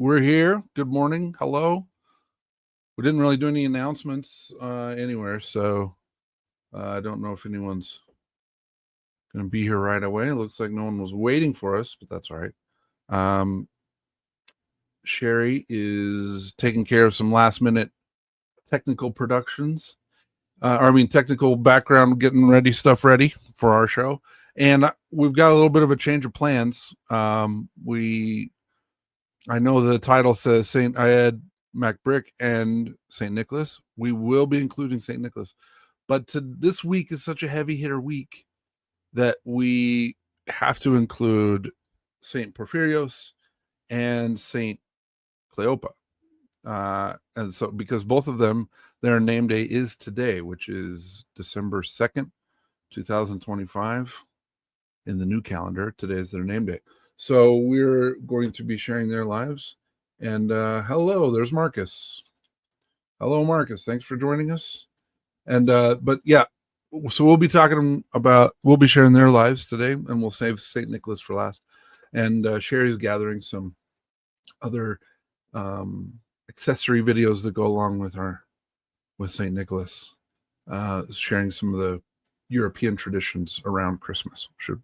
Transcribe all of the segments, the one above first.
We're here. Good morning. Hello. We didn't really do any announcements anywhere, so I don't know if anyone's going to be here right away. It looks like no one was waiting for us, but that's all right. Sherry is taking care of some last-minute technical productions. Technical background, getting stuff ready for our show. And we've got a little bit of a change of plans. I know the title says St. Iad, Bricc, and St. Nicholas. We will be including St. Nicholas. But this week is such a heavy hitter week that we have to include St. Porphyrios and St. Cleopa. And so because both of them, their name day is today, which is December 2nd, 2025 in the new calendar. Today is their name day. So we're going to be sharing their lives. And hello, there's Marcus. Hello, Marcus. Thanks for joining us. And but yeah, so we'll be sharing their lives today, and we'll save St. Nicholas for last. And Sherry's gathering some other accessory videos that go along with St. Nicholas, sharing some of the European traditions around Christmas. Should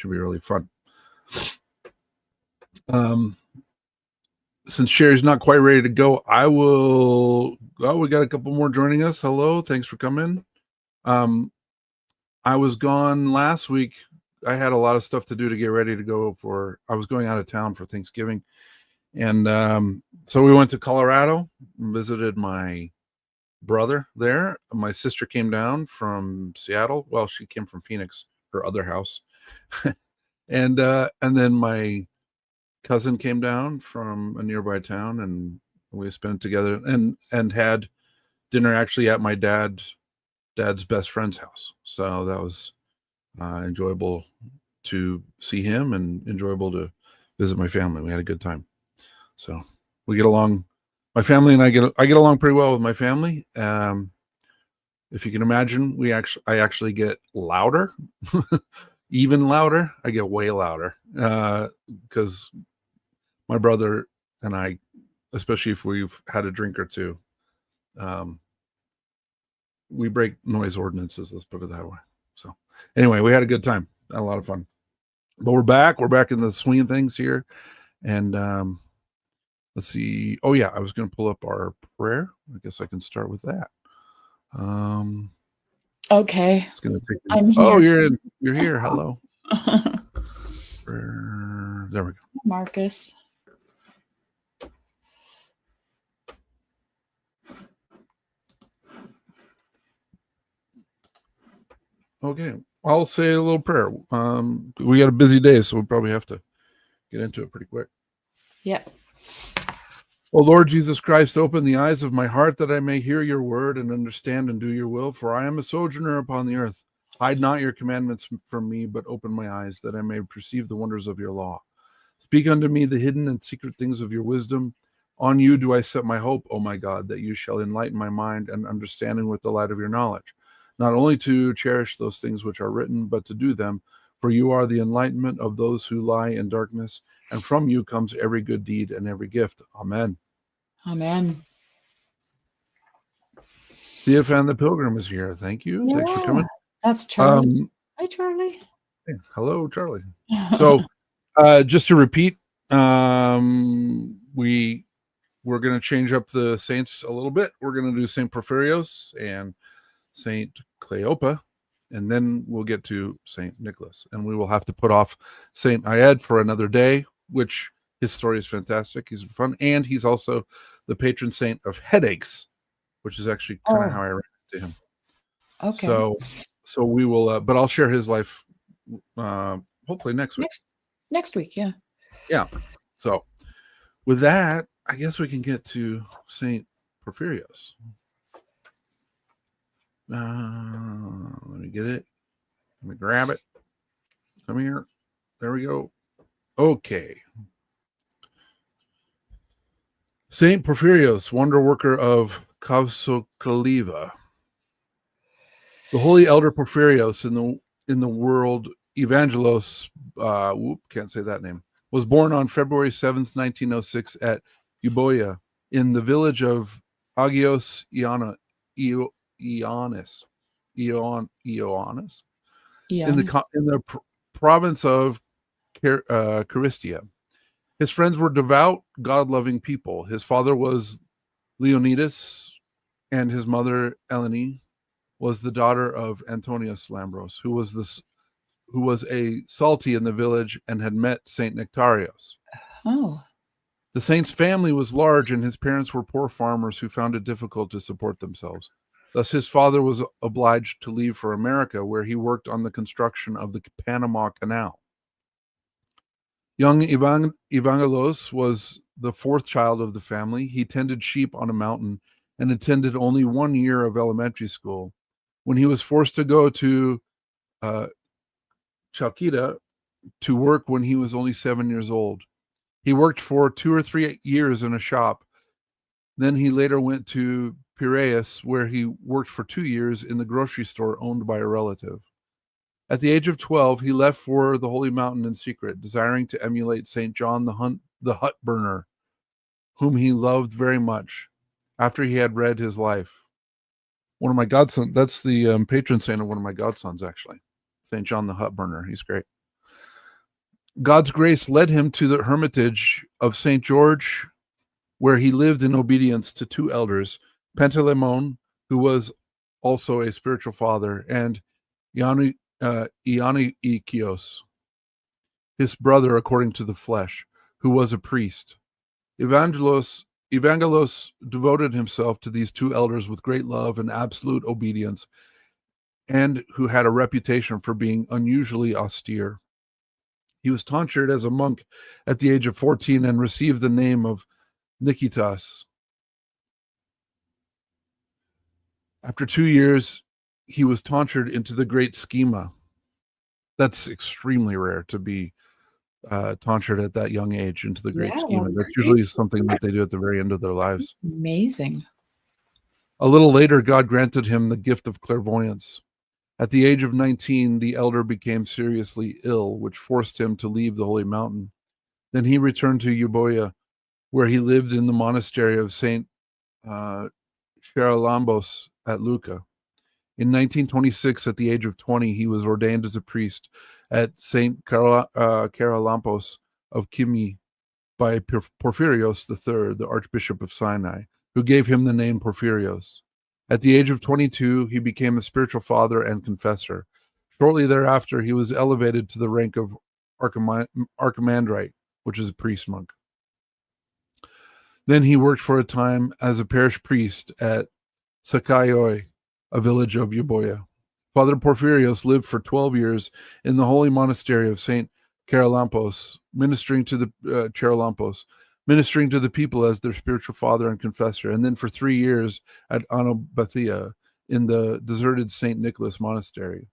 be really fun. Since Sherry's not quite ready to go, we got a couple more joining us. Hello, thanks for coming. I was gone last week. I had a lot of stuff to do to get ready to go I was going out of town for Thanksgiving. And so we went to Colorado and visited my brother there. My sister came down from Seattle. Well, she came from Phoenix, her other house. And then my cousin came down from a nearby town, and we spent it together and had dinner actually at my dad's best friend's house. So that was enjoyable to see him and enjoyable to visit my family. We had a good time. So we get along. My family and I get along pretty well with my family. If you can imagine, I actually get louder, even louder. I get way louder because my brother and I, especially if we've had a drink or two, we break noise ordinances. Let's put it that way. So anyway, we had a good time. Had a lot of fun. But we're back. We're back in the swing of things here. And let's see. Oh, yeah. I was going to pull up our prayer. I guess I can start with that. Okay. It's going to take. I'm here. Oh, you're here. Hello. There we go. Marcus. Okay. I'll say a little prayer. We got a busy day, so we'll probably have to get into it pretty quick. Yep. O Lord Jesus Christ, open the eyes of my heart that I may hear your word and understand and do your will, for I am a sojourner upon the earth. Hide not your commandments from me, but open my eyes that I may perceive the wonders of your law. Speak unto me the hidden and secret things of your wisdom. On you do I set my hope, O my God, that you shall enlighten my mind and understanding with the light of your knowledge, not only to cherish those things which are written, but to do them. For you are the enlightenment of those who lie in darkness, and from you comes every good deed and every gift. Amen. Amen. Theophan the Pilgrim is here. Thank you. Yeah, thanks for coming. That's Charlie. Hi, Charlie. Hey, hello, Charlie. So just to repeat, we're going to change up the saints a little bit. We're going to do St. Porphyrios and St. Cleopa, and then we'll get to St. Nicholas. And we will have to put off St. Iad for another day, which his story is fantastic. He's fun. And he's also the patron saint of headaches, which is actually kind of how I ran into him. Okay. So we will, but I'll share his life hopefully next week. Next week, yeah. Yeah. So with that, I guess we can get to St. Porphyrios. Let me get it. Let me grab it. Come here. There we go. Okay. St. Porphyrios, wonder worker of Kavsokalyvia. The holy elder Porphyrios in the world Evangelos, can't say that name. was born on February 7th, 1906 at Euboea in the village of Agios Ioannis in the province of Charistia. His friends were devout, God-loving people. His father was Leonidas, and his mother Eleni was the daughter of Antonius Lambros, who was a salty in the village and had met Saint Nectarios. Oh. The saint's family was large, and his parents were poor farmers who found it difficult to support themselves. Thus, his father was obliged to leave for America, where he worked on the construction of the Panama Canal. Young Evangelos was the fourth child of the family. He tended sheep on a mountain and attended only 1 year of elementary school. When he was forced to go to Chalkida to work when he was only 7 years old. He worked for 2 or 3 years in a shop. Then he later went to Piraeus, where he worked for 2 years in the grocery store owned by a relative. At the age of 12, he left for the Holy Mountain in secret, desiring to emulate St. John the Hut Burner, whom he loved very much, after he had read his life. One of my godsons, that's the patron saint of one of my godsons, actually. St. John the Hut Burner. He's great. God's grace led him to the hermitage of St. George, where he lived in obedience to 2 elders, Panteleimon, who was also a spiritual father, and Ioannikios, his brother according to the flesh, who was a priest. Evangelos devoted himself to these 2 elders with great love and absolute obedience, and who had a reputation for being unusually austere. He was tonsured as a monk at the age of 14 and received the name of Nikitas. After 2 years, he was tonsured into the great schema. That's extremely rare to be tonsured at that young age into the great schema. That's usually something that they do at the very end of their lives. Amazing. A little later, God granted him the gift of clairvoyance. At the age of 19, the elder became seriously ill, which forced him to leave the Holy Mountain. Then he returned to Euboea, where he lived in the monastery of St. Charalambos at Lucca. In 1926, at the age of 20, he was ordained as a priest at St. Charalampos of Kymi by Porphyrios III, the Archbishop of Sinai, who gave him the name Porphyrios. At the age of 22, he became a spiritual father and confessor. Shortly thereafter, he was elevated to the rank of archimandrite, which is a priest monk. Then he worked for a time as a parish priest at Sakaioi, a village of Euboea. Father Porphyrios lived for 12 years in the holy monastery of St. Charalampos, ministering to the people as their spiritual father and confessor, and then for 3 years at Anabathia in the deserted St. Nicholas Monastery.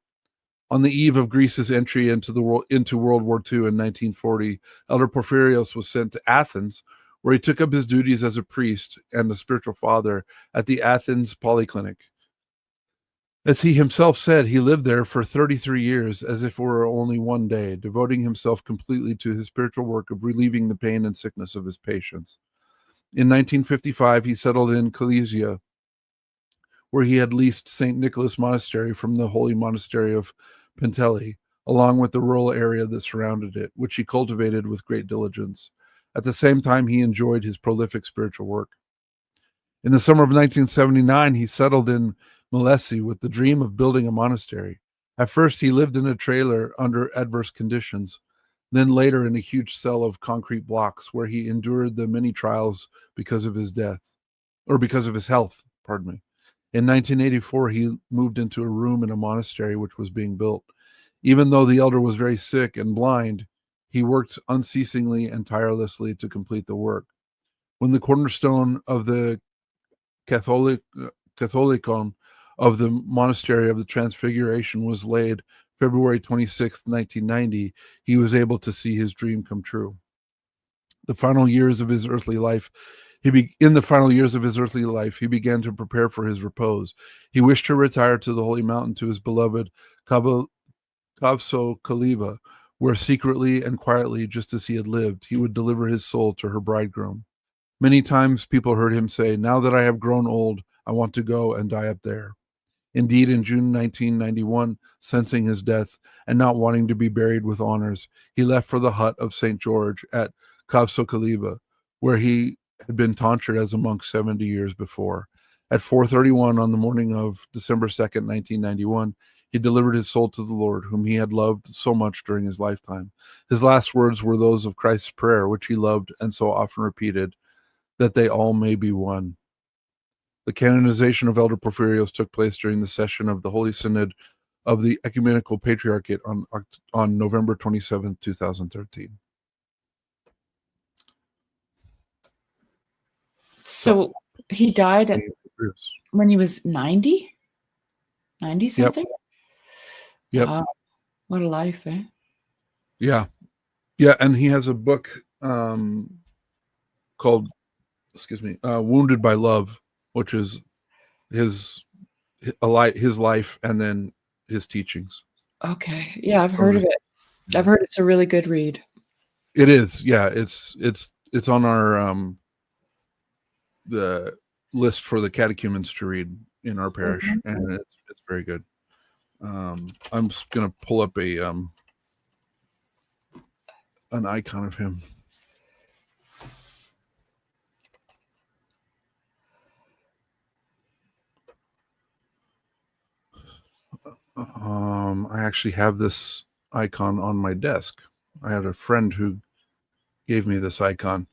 On the eve of Greece's entry into World War II in 1940, Elder Porphyrios was sent to Athens, where he took up his duties as a priest and a spiritual father at the Athens Polyclinic. As he himself said, he lived there for 33 years as if it were only one day, devoting himself completely to his spiritual work of relieving the pain and sickness of his patients. In 1955, he settled in Calesia, where he had leased St. Nicholas Monastery from the Holy Monastery of Penteli, along with the rural area that surrounded it, which he cultivated with great diligence. At the same time, he enjoyed his prolific spiritual work. In the summer of 1979, he settled in Molesi with the dream of building a monastery. At first, he lived in a trailer under adverse conditions, then later in a huge cell of concrete blocks where he endured the many trials because of his health. In 1984, he moved into a room in a monastery which was being built. Even though the elder was very sick and blind, he worked unceasingly and tirelessly to complete the work. When the cornerstone of the Catholicon of the Monastery of the Transfiguration was laid February 26, 1990, he was able to see his dream come true. In the final years of his earthly life, he began to prepare for his repose. He wished to retire to the Holy Mountain to his beloved Kavsokalyvia, where secretly and quietly, just as he had lived, he would deliver his soul to her bridegroom. Many times people heard him say, "Now that I have grown old, I want to go and die up there." Indeed, in June 1991, sensing his death and not wanting to be buried with honors, he left for the hut of St. George at Kavsokalyvia, where he had been tonsured as a monk 70 years before. At 4:31 on the morning of December 2nd, 1991, he delivered his soul to the Lord, whom he had loved so much during his lifetime. His last words were those of Christ's prayer, which he loved and so often repeated, that they all may be one. The canonization of Elder Porphyrios took place during the session of the Holy Synod of the Ecumenical Patriarchate on November 27th, 2013. So he died when he was 90? 90 something? Yep. Wow. What a life, eh? Yeah. Yeah, and he has a book called, Wounded by Love, which is his life and then his teachings. Okay. Yeah, I've heard of it. I've heard it's a really good read. It is. Yeah, it's on our the list for the catechumens to read in our parish, and it's very good. I'm just gonna pull up an icon of him. I actually have this icon on my desk. I had a friend who gave me this icon.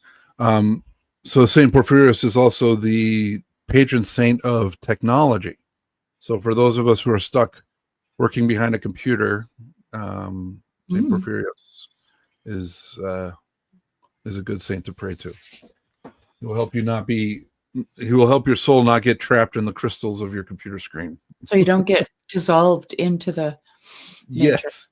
So Saint Porphyrios is also the patron saint of technology. So for those of us who are stuck working behind a computer, Saint Porphyrios is a good saint to pray to. He will help your soul not get trapped in the crystals of your computer screen. So you don't get dissolved into the nature. Yes.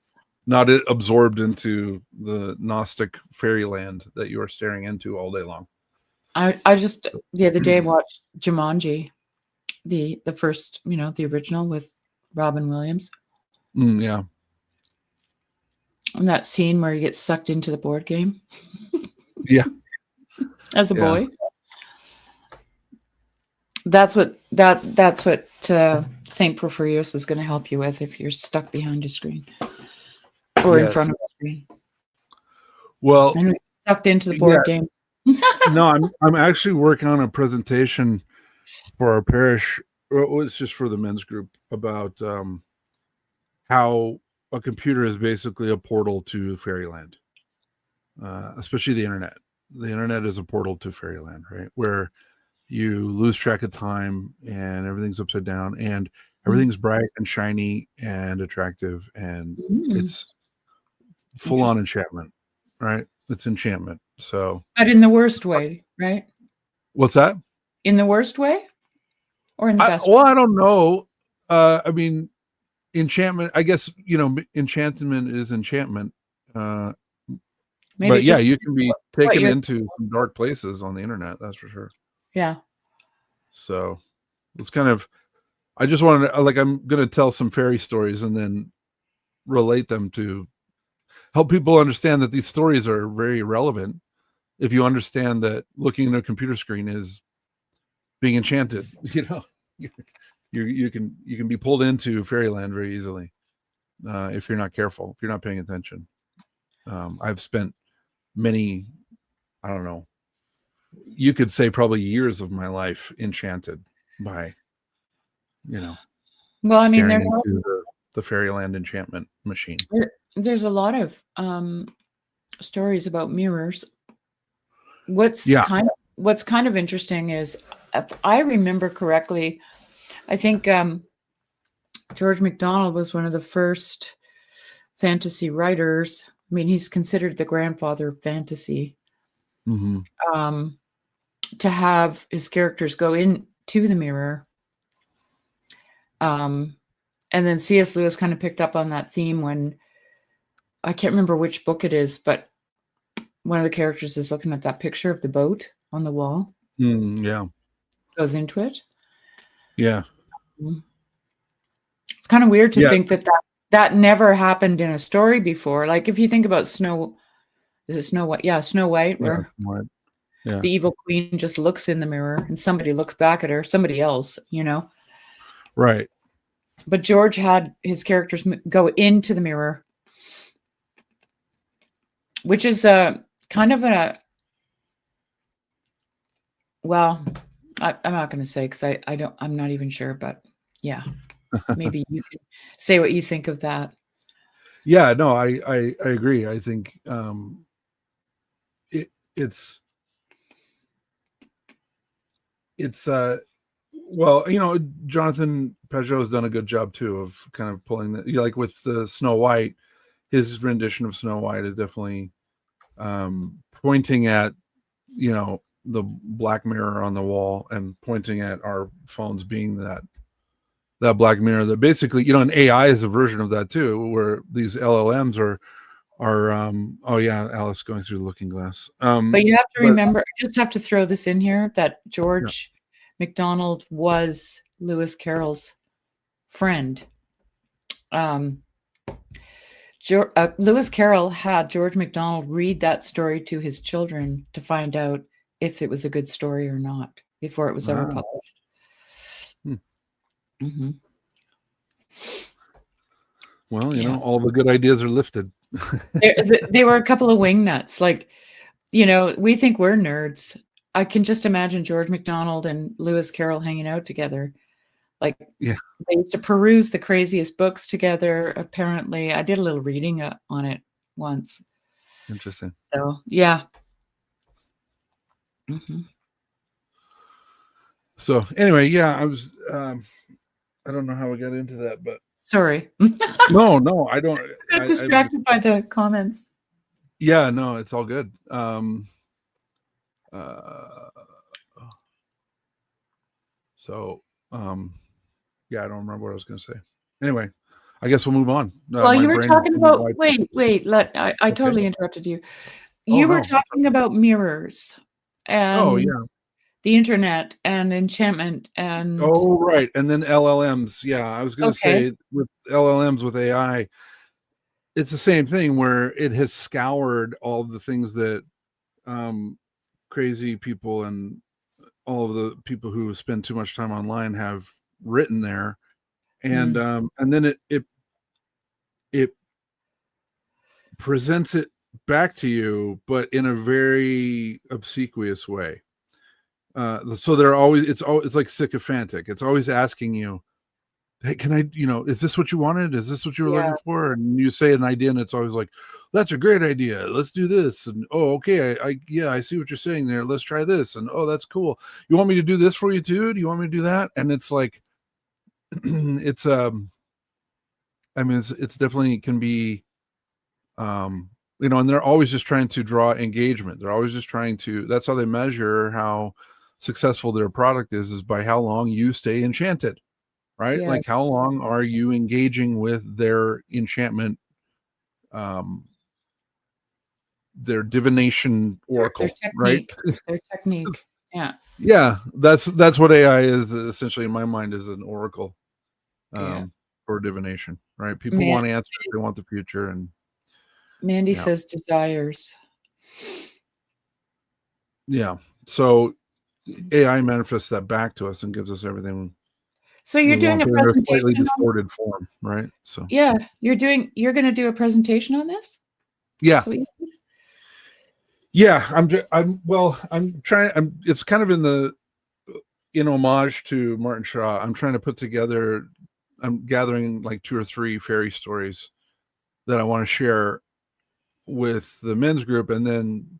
Not absorbed into the Gnostic fairyland that you are staring into all day long. I just the other day watched Jumanji, the first, the original with Robin Williams. Yeah. And that scene where he gets sucked into the board game. Yeah. As a boy. That's what Saint Porphyrios is going to help you with if you're stuck behind a screen or in front of a screen. Well, and sucked into the board game. No, I'm actually working on a presentation for our parish. It's just for the men's group about how a computer is basically a portal to fairyland, especially the internet. The internet is a portal to fairyland, right? Where you lose track of time and everything's upside down and everything's bright and shiny and attractive, and it's full on enchantment, right? It's enchantment. So, but in the worst way, right? What's that? In the worst way, or in the best? Well, I don't know. I mean, enchantment. I guess enchantment is enchantment. But yeah, you can be taken into some dark places on the internet. That's for sure. Yeah. So it's kind of. I just wanted to, I'm going to tell some fairy stories and then relate them to help people understand that these stories are very relevant. If you understand that looking at a computer screen is being enchanted, you can be pulled into fairyland very easily if you're not careful, if you're not paying attention. I've spent many, I don't know, you could say probably years of my life enchanted by, well, I mean, staring into the fairyland enchantment machine. There's a lot of stories about mirrors. What's kind of interesting is, if I remember correctly, I think George MacDonald was one of the first fantasy writers. I mean, he's considered the grandfather of fantasy. To have his characters go into the mirror. And then C.S. Lewis kind of picked up on that theme when, I can't remember which book it is, but one of the characters is looking at that picture of the boat on the wall. Yeah. Goes into it. Yeah. It's kind of weird to think that that never happened in a story before. Like if you think about is it Snow White? Yeah, Snow White, Yeah, where right. Yeah, the evil queen just looks in the mirror and somebody looks back at her, somebody else, right. But George had his characters go into the mirror, which is a kind of well, I'm not going to say because I'm not even sure, but yeah, maybe you can say what you think of that. Yeah, no, I agree. I think it's well, Jonathan Pageau has done a good job too of kind of pulling like with Snow White. His rendition of Snow White is definitely pointing at the black mirror on the wall and pointing at our phones being that black mirror that basically, an AI is a version of that too, where these LLMs are oh yeah, Alice going through the looking glass. But you have to remember, I just have to throw this in here, that George MacDonald was Lewis Carroll's friend. Lewis Carroll had George MacDonald read that story to his children to find out if it was a good story or not before it was ever published. Mm-hmm. Well, all the good ideas are lifted. They were a couple of wingnuts. Like, we think we're nerds. I can just imagine George MacDonald and Lewis Carroll hanging out together. Like, yeah, they used to peruse the craziest books together. Apparently, I did a little reading on it once. Interesting. So, yeah. Mm-hmm. So anyway, yeah, I was. I don't know how we got into that, but sorry. No, I don't. I got distracted by the comments. Yeah, no, it's all good. Yeah, I don't remember what I was going to say. Anyway, I guess we'll move on. Well, you were talking about. Wait. I totally interrupted you. You were talking about mirrors and the internet and enchantment and. Oh, right, and then LLMs. Yeah, I was going to say with LLMs with AI, it's the same thing where it has scoured all of the things that crazy people and all of the people who spend too much time online have written there, and then it presents it back to you, but in a very obsequious way. So they're always it's like sycophantic. It's always asking you, hey, can I, is this what you wanted? Is this what you were looking for? And you say an idea and it's always like, that's a great idea. Let's do this. And, oh, okay. I see what you're saying there. Let's try this. And, oh, that's cool. You want me to do this for you too? Do you want me to do that? And it's like, it's definitely can be, and they're always just trying to draw engagement. They're always just trying to, that's how they measure how successful their product is by how long you stay enchanted. Right? Like how long are you engaging with their enchantment, their divination oracle, their technique. Yeah. Yeah. That's what AI is essentially in my mind, is an oracle for divination, right? People want answers. They want the future. And Mandy says desires. Yeah. So AI manifests that back to us and gives us everything. So you're doing a presentation, slightly distorted form, right? So yeah, you're going to do a presentation on this. Yeah. Yeah, it's kind of in homage to Martin Shaw. I'm trying to put together, I'm gathering like 2 or 3 fairy stories that I want to share with the men's group, and then,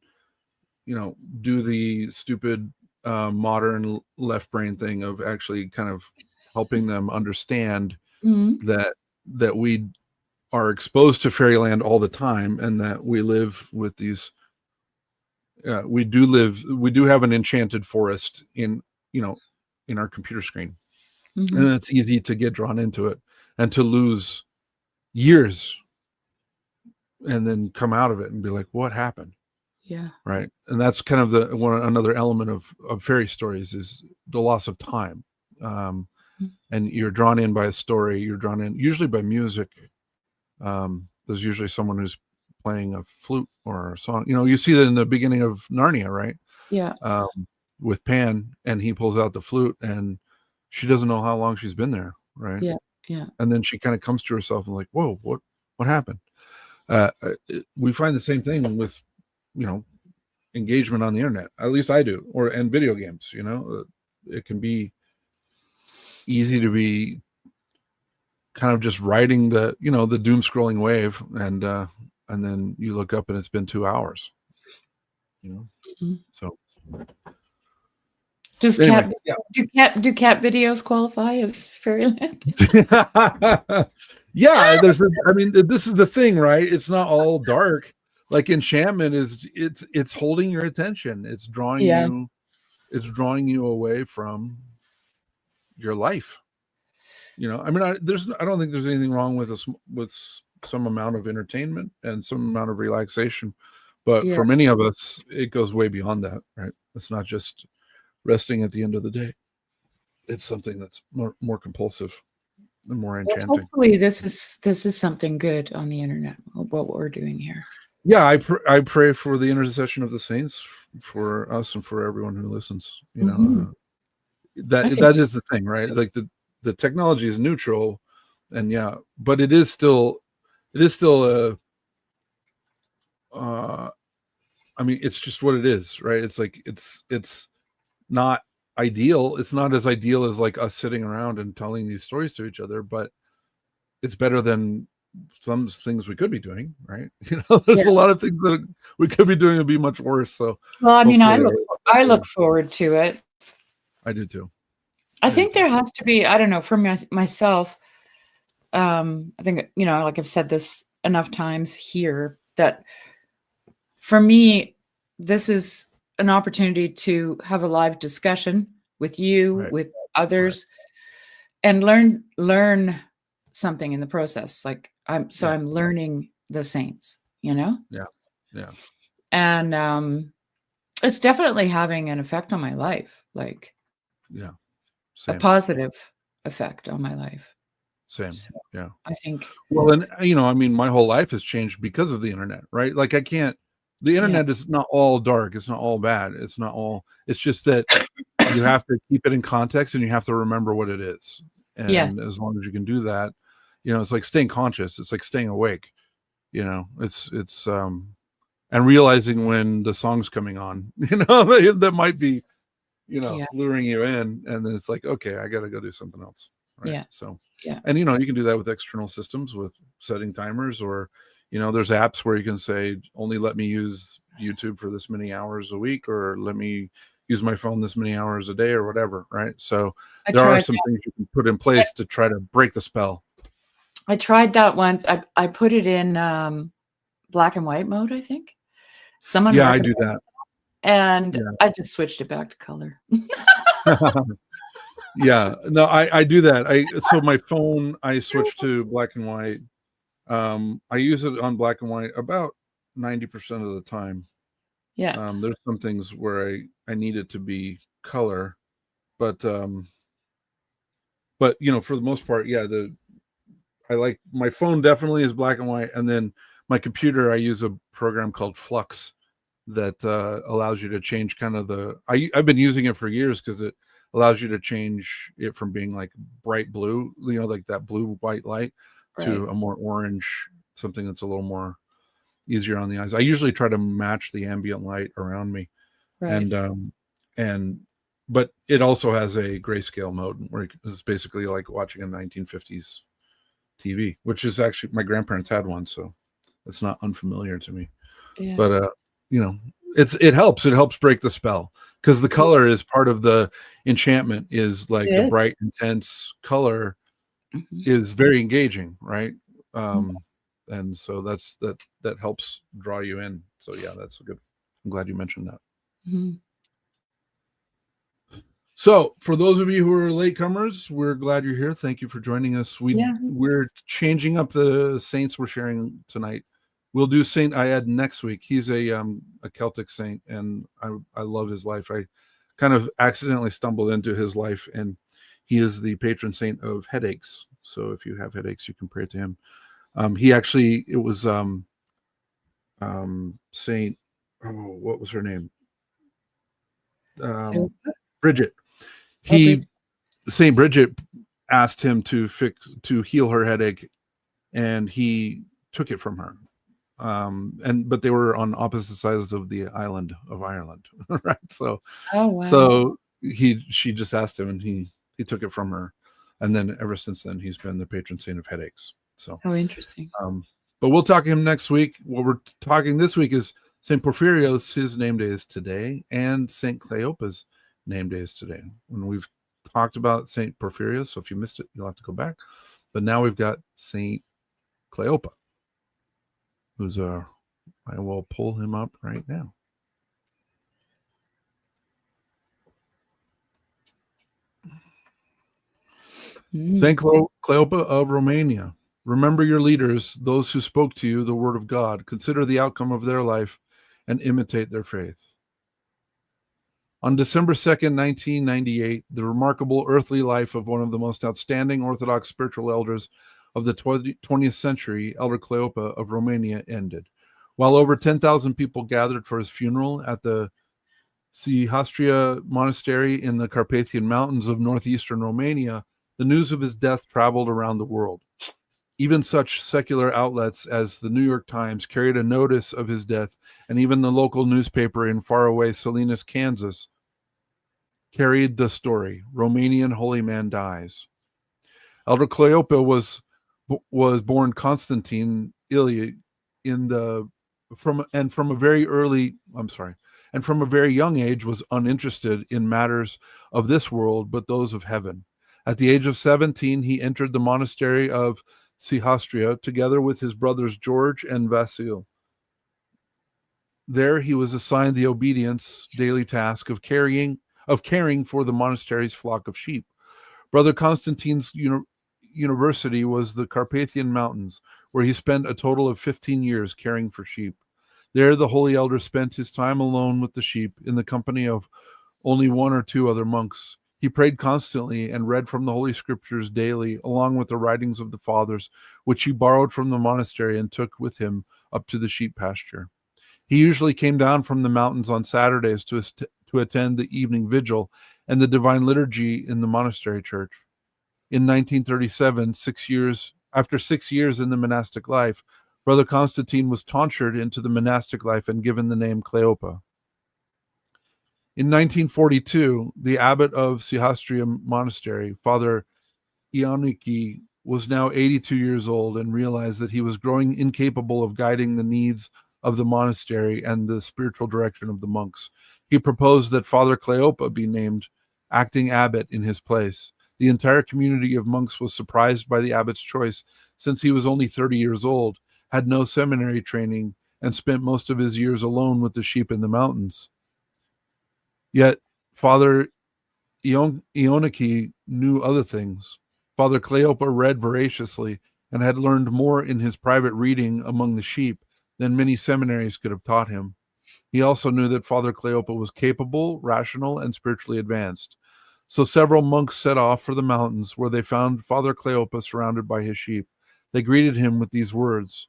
do the stupid modern left brain thing of actually kind of helping them understand that we are exposed to fairyland all the time, and that we live with these we do have an enchanted forest in our computer screen, and it's easy to get drawn into it and to lose years and then come out of it and be like, what happened? Yeah. Right. And that's kind of another element of fairy stories is the loss of time. And you're drawn in by a story, you're drawn in usually by music, There's usually someone who's playing a flute or a song. You see that in the beginning of Narnia, right? Yeah. With Pan, and he pulls out the flute, and she doesn't know how long she's been there, right? Yeah. Yeah. And then she kind of comes to herself and like, whoa, what happened? We find the same thing with, engagement on the internet. At least I do, and video games. It can be easy to be kind of just riding the doom scrolling wave, and then you look up and it's been 2 hours. Mm-hmm. So do cat videos qualify as fairyland? Yeah, this is the thing, right? It's not all dark. Like enchantment it's holding your attention. It's drawing you away from your life. I don't think there's anything wrong with some amount of entertainment and some amount of relaxation, but for many of us, it goes way beyond that, right? It's not just resting at the end of the day. It's something that's more compulsive and more enchanting. Well, hopefully this is something good on the internet, what we're doing here. Yeah, I pray for the intercession of the saints for us and for everyone who listens. That is the thing, right? Like the technology is neutral, and but it is still a it's just what it is, right? It's like it's not ideal. It's not as ideal as like us sitting around and telling these stories to each other, but it's better than some things we could be doing, right? There's a lot of things that we could be doing would be much worse. So, well, I look forward to it. I do too. I think there has to be, I don't know, for myself, I think, like I've said this enough times here, that for me, this is an opportunity to have a live discussion with you, with others, and learn something in the process. Like I'm learning the saints, Yeah. And it's definitely having an effect on my life. Like, same. A positive effect on my life. Same. So, yeah. I think. Well, and my whole life has changed because of the internet, right? Like the internet is not all dark. It's not all bad. It's just that you have to keep it in context and you have to remember what it is. And as long as you can do that, it's like staying conscious. It's like staying awake, it's and realizing when the song's coming on, that might be, luring you in, and then it's like, okay, I got to go do something else. Right? Yeah. So, and you can do that with external systems, with setting timers, or, there's apps where you can say, only let me use YouTube for this many hours a week, or let me use my phone this many hours a day, or whatever. Right. So there are some things you can put in place to try to break the spell. I tried that once. I put it in black and white mode, I think. I do that. And I just switched it back to color. No, I do that. So my phone, I switch to black and white. I use it on black and white about 90% of the time. Yeah. There's some things where I need it to be color, but for the most part, I like my phone definitely is black and white, and then my computer, I use a program called Flux that allows you to change kind of I've been using it for years because it allows you to change it from being like bright blue, like that blue white light, to a more orange, something that's a little more easier on the eyes. I usually try to match the ambient light around me, but it also has a grayscale mode where it's basically like watching a 1950s TV, which is actually, my grandparents had one, so it's not unfamiliar to me. But it helps break the spell, because the color is part of the enchantment. Is like the bright, intense color is very engaging, right? And so that helps draw you in. So that's good. I'm glad you mentioned that. Mm-hmm. So for those of you who are latecomers, we're glad you're here. Thank you for joining us. We're changing up the saints we're sharing tonight. We'll do Saint Iad next week. He's a Celtic saint, and I love his life. I kind of accidentally stumbled into his life, and he is the patron saint of headaches. So if you have headaches, you can pray to him. It was Saint, what was her name? Bridget. Saint Bridget asked him to heal her headache, and he took it from her. But they were on opposite sides of the island of Ireland, right? So, she just asked him, and he took it from her, and then ever since then he's been the patron saint of headaches. So, interesting. But we'll talk to him next week. What we're talking this week is Saint Porphyrios. His name day is today, and Saint Cleopa's name day is today. When we've talked about Saint Porphyrios, so if you missed it, you'll have to go back. But now we've got Saint Cleopa, who's I will pull him up right now. Saint Cleopa of Romania. Remember your leaders, those who spoke to you the word of God. Consider the outcome of their life and imitate their faith. On December 2nd, 1998, the remarkable earthly life of one of the most outstanding Orthodox spiritual elders of the 20th century, Elder Cleopa of Romania, ended. While over 10,000 people gathered for his funeral at the Sihastria Monastery in the Carpathian Mountains of northeastern Romania, the news of his death traveled around the world. Even such secular outlets as the New York Times carried a notice of his death, and even the local newspaper in faraway Salinas, Kansas, carried the story, Romanian holy man dies. Elder Cleopa was born Constantine Ilie from a very young age was uninterested in matters of this world, but those of heaven. At the age of 17, he entered the monastery of Sihastria together with his brothers George and Vasil. There he was assigned the obedience daily task of caring for the monastery's flock of sheep. Brother Constantine's university was the Carpathian Mountains, where he spent a total of 15 years caring for sheep. There the holy elder spent his time alone with the sheep in the company of only one or two other monks. He prayed constantly and read from the Holy Scriptures daily, along with the writings of the fathers, which he borrowed from the monastery and took with him up to the sheep pasture. He usually came down from the mountains on Saturdays to attend the evening vigil and the divine liturgy in the monastery church. In 1937, after 6 years in the monastic life, Brother Constantine was tonsured into the monastic life and given the name Cleopa. In 1942, the abbot of Sihastria Monastery, Father Ioniki, was now 82 years old and realized that he was growing incapable of guiding the needs of the monastery and the spiritual direction of the monks. He proposed that Father Cleopa be named acting abbot in his place. The entire community of monks was surprised by the abbot's choice, since he was only 30 years old, had no seminary training, and spent most of his years alone with the sheep in the mountains. Yet Father Ioniki knew other things. Father Cleopa read voraciously and had learned more in his private reading among the sheep than many seminaries could have taught him. He also knew that Father Cleopa was capable, rational, and spiritually advanced. So several monks set off for the mountains, where they found Father Cleopa surrounded by his sheep. They greeted him with these words: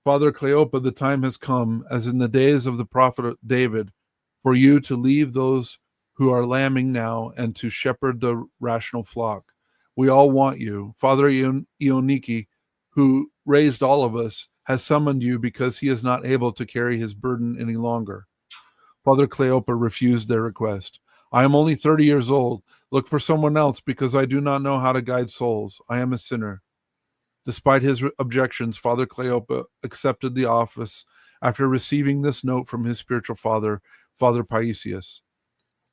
Father Cleopa, the time has come, as in the days of the prophet David, for you to leave those who are lambing now and to shepherd the rational flock. We all want you. Father Ioniki, who raised all of us, has summoned you because he is not able to carry his burden any longer. Father Cleopa refused their request. I am only 30 years old. Look for someone else, because I do not know how to guide souls. I am a sinner. Despite his objections, Father Cleopa accepted the office after receiving this note from his spiritual father, Father Paisius.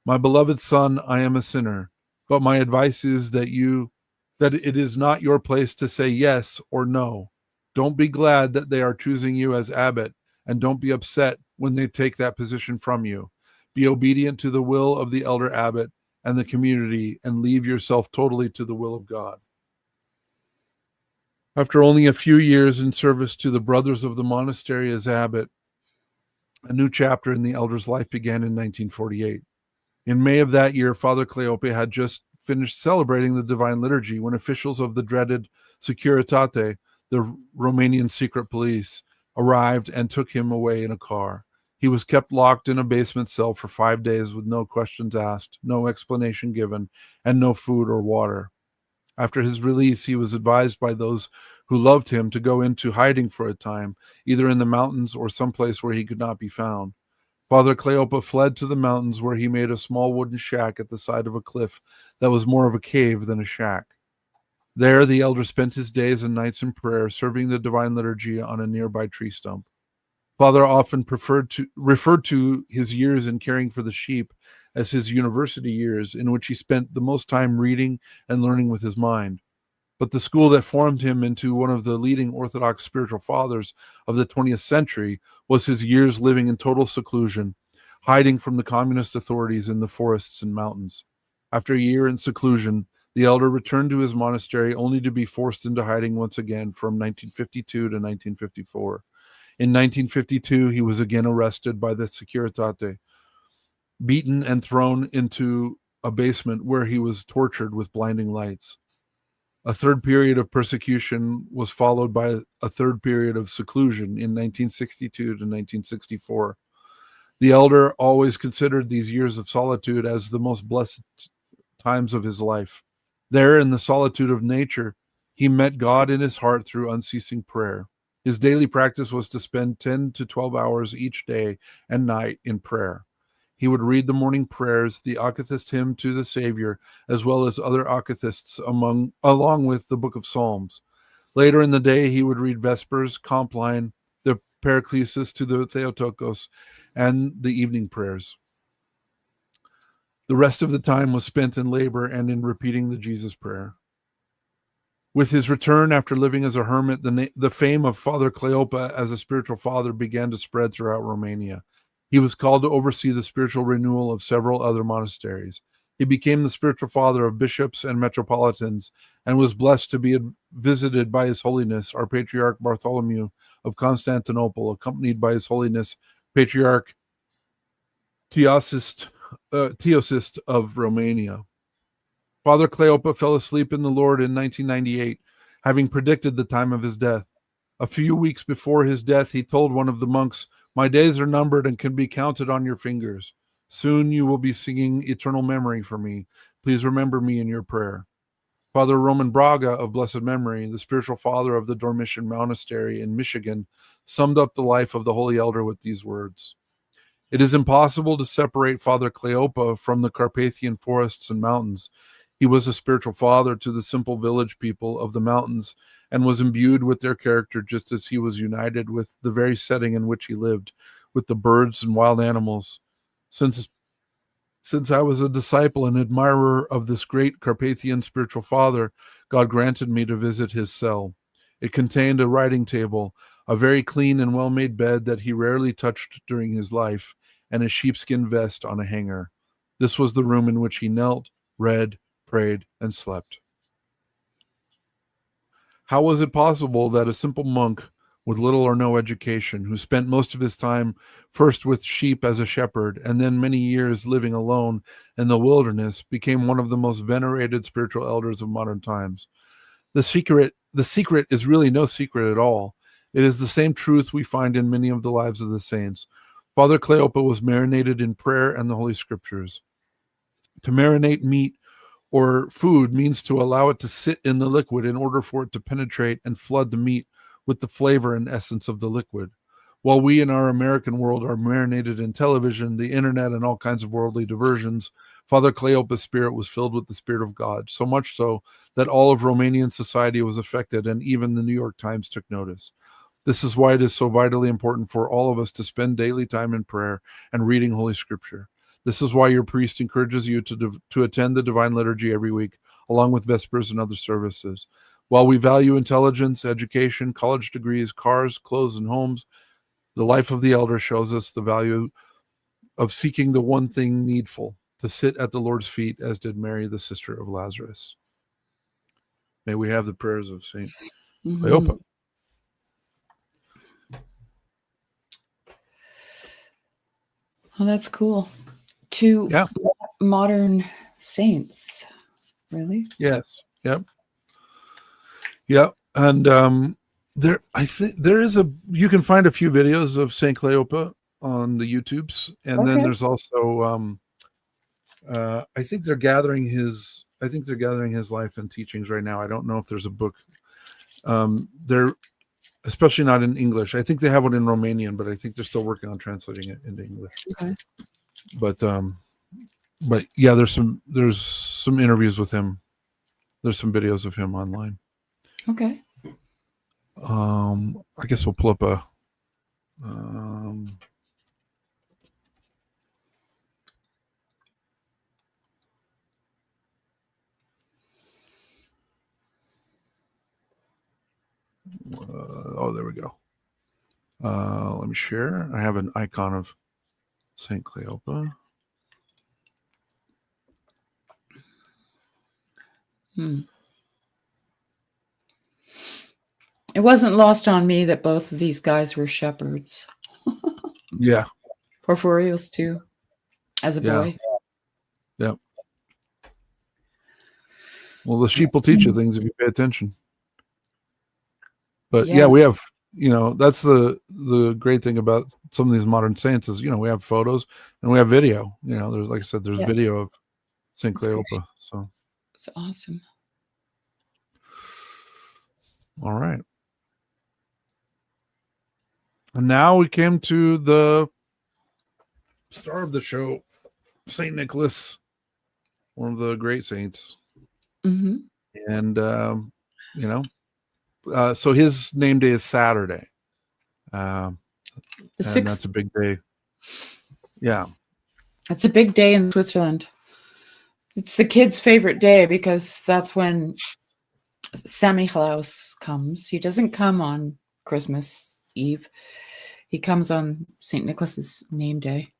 My beloved son, I am a sinner, but my advice is that it is not your place to say yes or no. Don't be glad that they are choosing you as abbot, and don't be upset when they take that position from you. Be obedient to the will of the elder abbot and the community, and leave yourself totally to the will of God. After only a few years in service to the brothers of the monastery as abbot, a new chapter in the elder's life began in 1948. In May of that year, Father Cleopa had just finished celebrating the Divine Liturgy when officials of the dreaded Securitate, the Romanian secret police arrived and took him away in a car. He was kept locked in a basement cell for 5 days with no questions asked, no explanation given, and no food or water. After his release, he was advised by those who loved him to go into hiding for a time, either in the mountains or someplace where he could not be found. Father Cleopa fled to the mountains, where he made a small wooden shack at the side of a cliff that was more of a cave than a shack. There, the elder spent his days and nights in prayer, serving the divine liturgy on a nearby tree stump. Father often referred to his years in caring for the sheep as his university years, in which he spent the most time reading and learning with his mind. But the school that formed him into one of the leading Orthodox spiritual fathers of the 20th century was his years living in total seclusion, hiding from the communist authorities in the forests and mountains. After a year in seclusion, the elder returned to his monastery only to be forced into hiding once again from 1952 to 1954. In 1952, he was again arrested by the Securitate, beaten and thrown into a basement where he was tortured with blinding lights. A third period of persecution was followed by a third period of seclusion in 1962 to 1964. The elder always considered these years of solitude as the most blessed times of his life. There, in the solitude of nature, he met God in his heart through unceasing prayer. His daily practice was to spend 10 to 12 hours each day and night in prayer. He would read the morning prayers, the Akathist hymn to the Savior, as well as other Akathists along with the Book of Psalms. Later in the day, he would read Vespers, Compline, the Paraclesis to the Theotokos, and the evening prayers. The rest of the time was spent in labor and in repeating the Jesus prayer. With his return after living as a hermit, the fame of Father Cleopa as a spiritual father began to spread throughout Romania. He was called to oversee the spiritual renewal of several other monasteries. He became the spiritual father of bishops and metropolitans and was blessed to be visited by His Holiness, our Patriarch Bartholomew of Constantinople, accompanied by His Holiness Patriarch Teosist of Romania. Father Cleopa fell asleep in the Lord in 1998, having predicted the time of his death. A few weeks before his death, he told one of the monks, "My days are numbered and can be counted on your fingers. Soon you will be singing eternal memory for me. Please remember me in your prayer." Father Roman Braga of blessed memory, the spiritual father of the Dormition Monastery in Michigan, summed up the life of the holy elder with these words: "It is impossible to separate Father Cleopa from the Carpathian forests and mountains. He was a spiritual father to the simple village people of the mountains and was imbued with their character just as he was united with the very setting in which he lived, with the birds and wild animals. Since I was a disciple and admirer of this great Carpathian spiritual father, God granted me to visit his cell. It contained a writing table, a very clean and well-made bed that he rarely touched during his life, and a sheepskin vest on a hanger. This was the room in which he knelt, read, prayed, and slept." How was it possible that a simple monk with little or no education, who spent most of his time first with sheep as a shepherd and then many years living alone in the wilderness, became one of the most venerated spiritual elders of modern times? The secret is really no secret at all. It is the same truth we find in many of the lives of the saints. Father Cleopa was marinated in prayer and the Holy Scriptures. To marinate meat or food means to allow it to sit in the liquid in order for it to penetrate and flood the meat with the flavor and essence of the liquid. While we in our American world are marinated in television, the internet, and all kinds of worldly diversions, Father Cleopa's spirit was filled with the Spirit of God, so much so that all of Romanian society was affected, and even the New York Times took notice. This is why it is so vitally important for all of us to spend daily time in prayer and reading Holy Scripture. This is why your priest encourages you to attend the Divine Liturgy every week, along with Vespers and other services. While we value intelligence, education, college degrees, cars, clothes, and homes, the life of the elder shows us the value of seeking the one thing needful, to sit at the Lord's feet, as did Mary, the sister of Lazarus. May we have the prayers of Saint Cleopa. Oh, that's cool. Two modern saints, really? Yes. Yep. Yep. And I think there is you can find a few videos of Saint Cleopa on the YouTubes, and then there's also I think they're gathering his life and teachings right now. I don't know if there's a book. They're especially not in English. I think they have one in Romanian, but I think they're still working on translating it into English. Okay. But yeah, there's some interviews with him. There's some videos of him online. Okay. I guess we'll pull up a oh, there we go. Let me share. I have an icon of Saint Cleopa. It wasn't lost on me that both of these guys were shepherds. Yeah. Porphyrios too, as a boy. Yeah. Well, the sheep will teach you things if you pay attention. But yeah, we have, that's the great thing about some of these modern saints is, we have photos and we have video. There's, like I said, there's video of Saint Cleopa. So it's awesome. All right. And now we came to the star of the show, Saint Nicholas, one of the great saints. Mm-hmm. And, so his name day is Saturday. And that's a big day. Yeah. It's a big day in Switzerland. It's the kids' favorite day because that's when Samichlaus comes. He doesn't come on Christmas Eve. He comes on St. Nicholas's name day.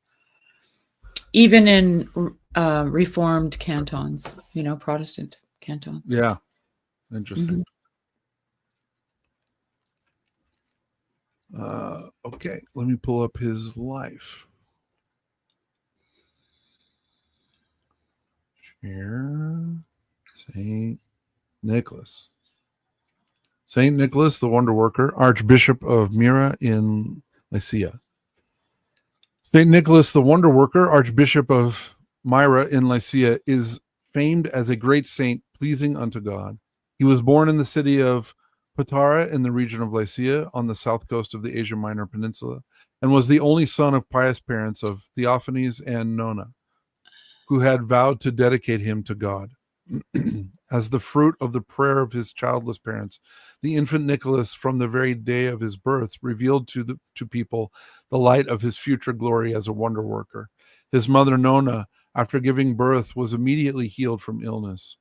Even in Reformed cantons, Protestant cantons. Yeah. Interesting. Mm-hmm. Okay, let me pull up his life. Here, Saint Nicholas. Saint Nicholas, the Wonder Worker, Archbishop of Myra in Lycia. Saint Nicholas, the Wonder Worker, Archbishop of Myra in Lycia, is famed as a great saint pleasing unto God. He was born in the city of Patara in the region of Lycia on the south coast of the Asia Minor Peninsula, and was the only son of pious parents of Theophanes and Nona, who had vowed to dedicate him to God. As the fruit of the prayer of his childless parents, the infant Nicholas, from the very day of his birth, revealed to people the light of his future glory as a wonder worker. His mother Nona, after giving birth, was immediately healed from illness.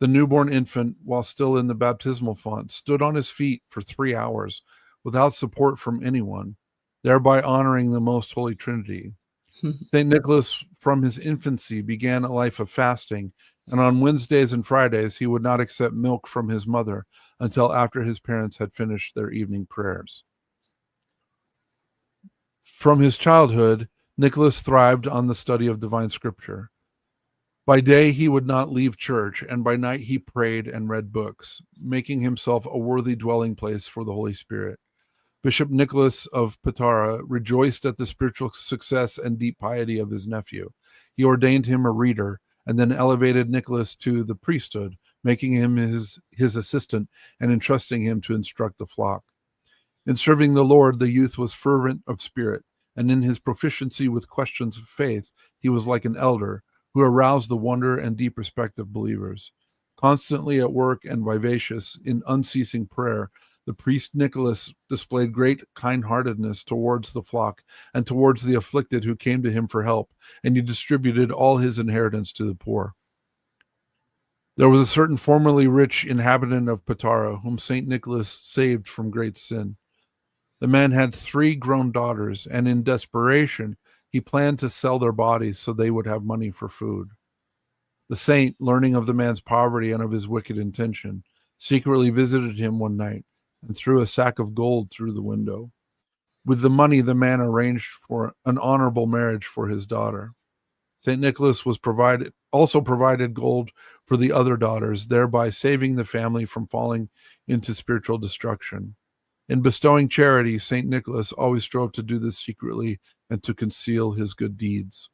The newborn infant, while still in the baptismal font, stood on his feet for 3 hours without support from anyone, thereby honoring the Most Holy Trinity. St. Nicholas, from his infancy, began a life of fasting, and on Wednesdays and Fridays he would not accept milk from his mother until after his parents had finished their evening prayers. From his childhood, Nicholas thrived on the study of divine scripture. By day he would not leave church, and by night he prayed and read books, making himself a worthy dwelling place for the Holy Spirit. Bishop Nicholas of Patara rejoiced at the spiritual success and deep piety of his nephew. He ordained him a reader, and then elevated Nicholas to the priesthood, making him his assistant and entrusting him to instruct the flock. In serving the Lord, the youth was fervent of spirit, and in his proficiency with questions of faith, he was like an elder who aroused the wonder and deep respect of believers. Constantly at work and vivacious in unceasing prayer, the priest Nicholas displayed great kind-heartedness towards the flock and towards the afflicted who came to him for help, and he distributed all his inheritance to the poor. There was a certain formerly rich inhabitant of Patara whom St. Nicholas saved from great sin. The man had 3 grown daughters, and in desperation, he planned to sell their bodies so they would have money for food. The saint, learning of the man's poverty and of his wicked intention, secretly visited him one night and threw a sack of gold through the window. With the money, the man arranged for an honorable marriage for his daughter. St. Nicholas also provided gold for the other daughters, thereby saving the family from falling into spiritual destruction. In bestowing charity, St. Nicholas always strove to do this secretly and to conceal his good deeds.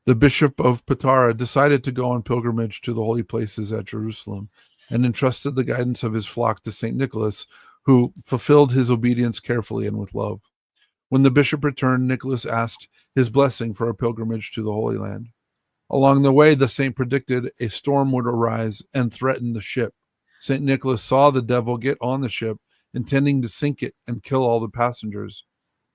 The Bishop of Patara decided to go on pilgrimage to the holy places at Jerusalem and entrusted the guidance of his flock to St. Nicholas, who fulfilled his obedience carefully and with love. When the bishop returned, Nicholas asked his blessing for a pilgrimage to the Holy Land. Along the way, the saint predicted a storm would arise and threaten the ship. St. Nicholas saw the devil get on the ship, intending to sink it and kill all the passengers.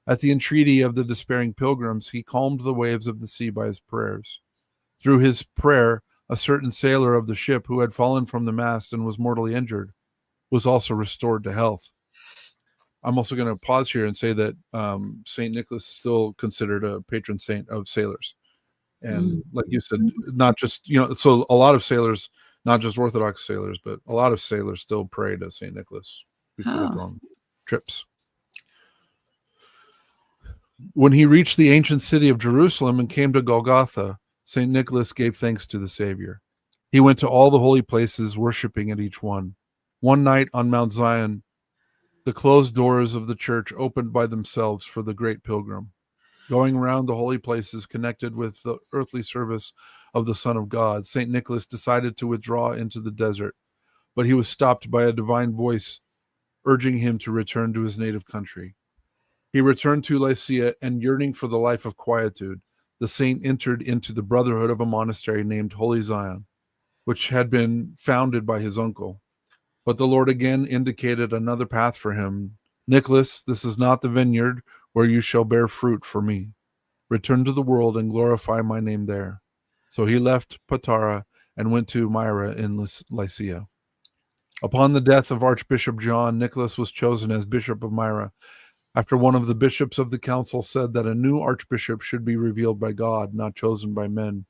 At the entreaty of the despairing pilgrims, he calmed the waves of the sea by his prayers. Through his prayer, a certain sailor of the ship who had fallen from the mast and was mortally injured was also restored to health. I'm also going to pause here and say that St. Nicholas is still considered a patron saint of sailors. And like you said, not just, so a lot of sailors, not just Orthodox sailors, but a lot of sailors still pray to St. Nicholas before they go on trips. When he reached the ancient city of Jerusalem and came to Golgotha, St. Nicholas gave thanks to the Savior. He went to all the holy places, worshiping at each one. One night on Mount Zion, the closed doors of the church opened by themselves for the great pilgrim. Going around the holy places connected with the earthly service of the Son of God, St. Nicholas decided to withdraw into the desert, but he was stopped by a divine voice urging him to return to his native country. He returned to Lycia, and yearning for the life of quietude, the saint entered into the brotherhood of a monastery named Holy Zion, which had been founded by his uncle. But the Lord again indicated another path for him. Nicholas, this is not the vineyard where you shall bear fruit for me. Return to the world and glorify my name there. So he left Patara and went to Myra in Lycia. Upon the death of Archbishop John, Nicholas was chosen as Bishop of Myra, after one of the bishops of the council said that a new archbishop should be revealed by God, not chosen by men.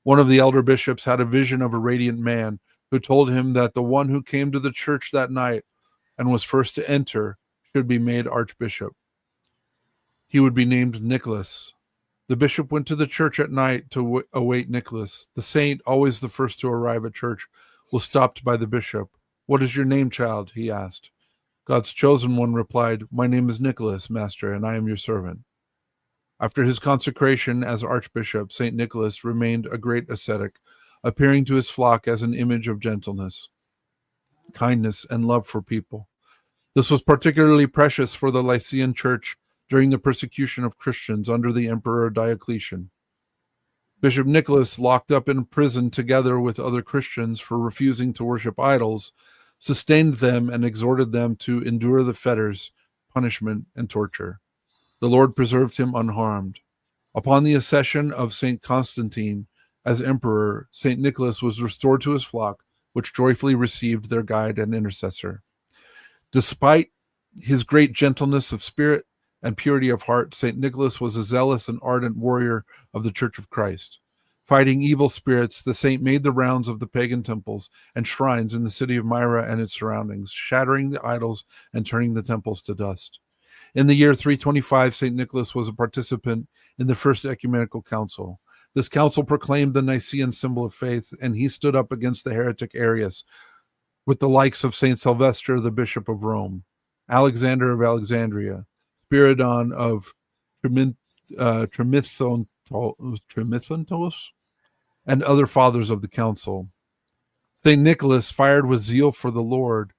One of the elder bishops had a vision of a radiant man who told him that the one who came to the church that night and was first to enter should be made archbishop. He would be named Nicholas. The bishop went to the church at night to await Nicholas. The saint, always the first to arrive at church, was stopped by the bishop. "What is your name, child?" he asked. God's chosen one replied, "My name is Nicholas, master, and I am your servant." After his consecration as archbishop, St. Nicholas remained a great ascetic, appearing to his flock as an image of gentleness, kindness, and love for people. This was particularly precious for the Lycian church during the persecution of Christians under the Emperor Diocletian. Bishop Nicholas, locked up in prison together with other Christians for refusing to worship idols, sustained them and exhorted them to endure the fetters, punishment, and torture. The Lord preserved him unharmed. Upon the accession of St. Constantine as emperor, St. Nicholas was restored to his flock, which joyfully received their guide and intercessor. Despite his great gentleness of spirit and purity of heart, St. Nicholas was a zealous and ardent warrior of the Church of Christ. Fighting evil spirits, the saint made the rounds of the pagan temples and shrines in the city of Myra and its surroundings, shattering the idols and turning the temples to dust. In the year 325, St. Nicholas was a participant in the First Ecumenical Council. This council proclaimed the Nicene symbol of faith, and he stood up against the heretic Arius with the likes of St. Sylvester, the Bishop of Rome, Alexander of Alexandria, Spiridon of Trimithontos, and other fathers of the council. St. Nicholas, fired with zeal for the Lord,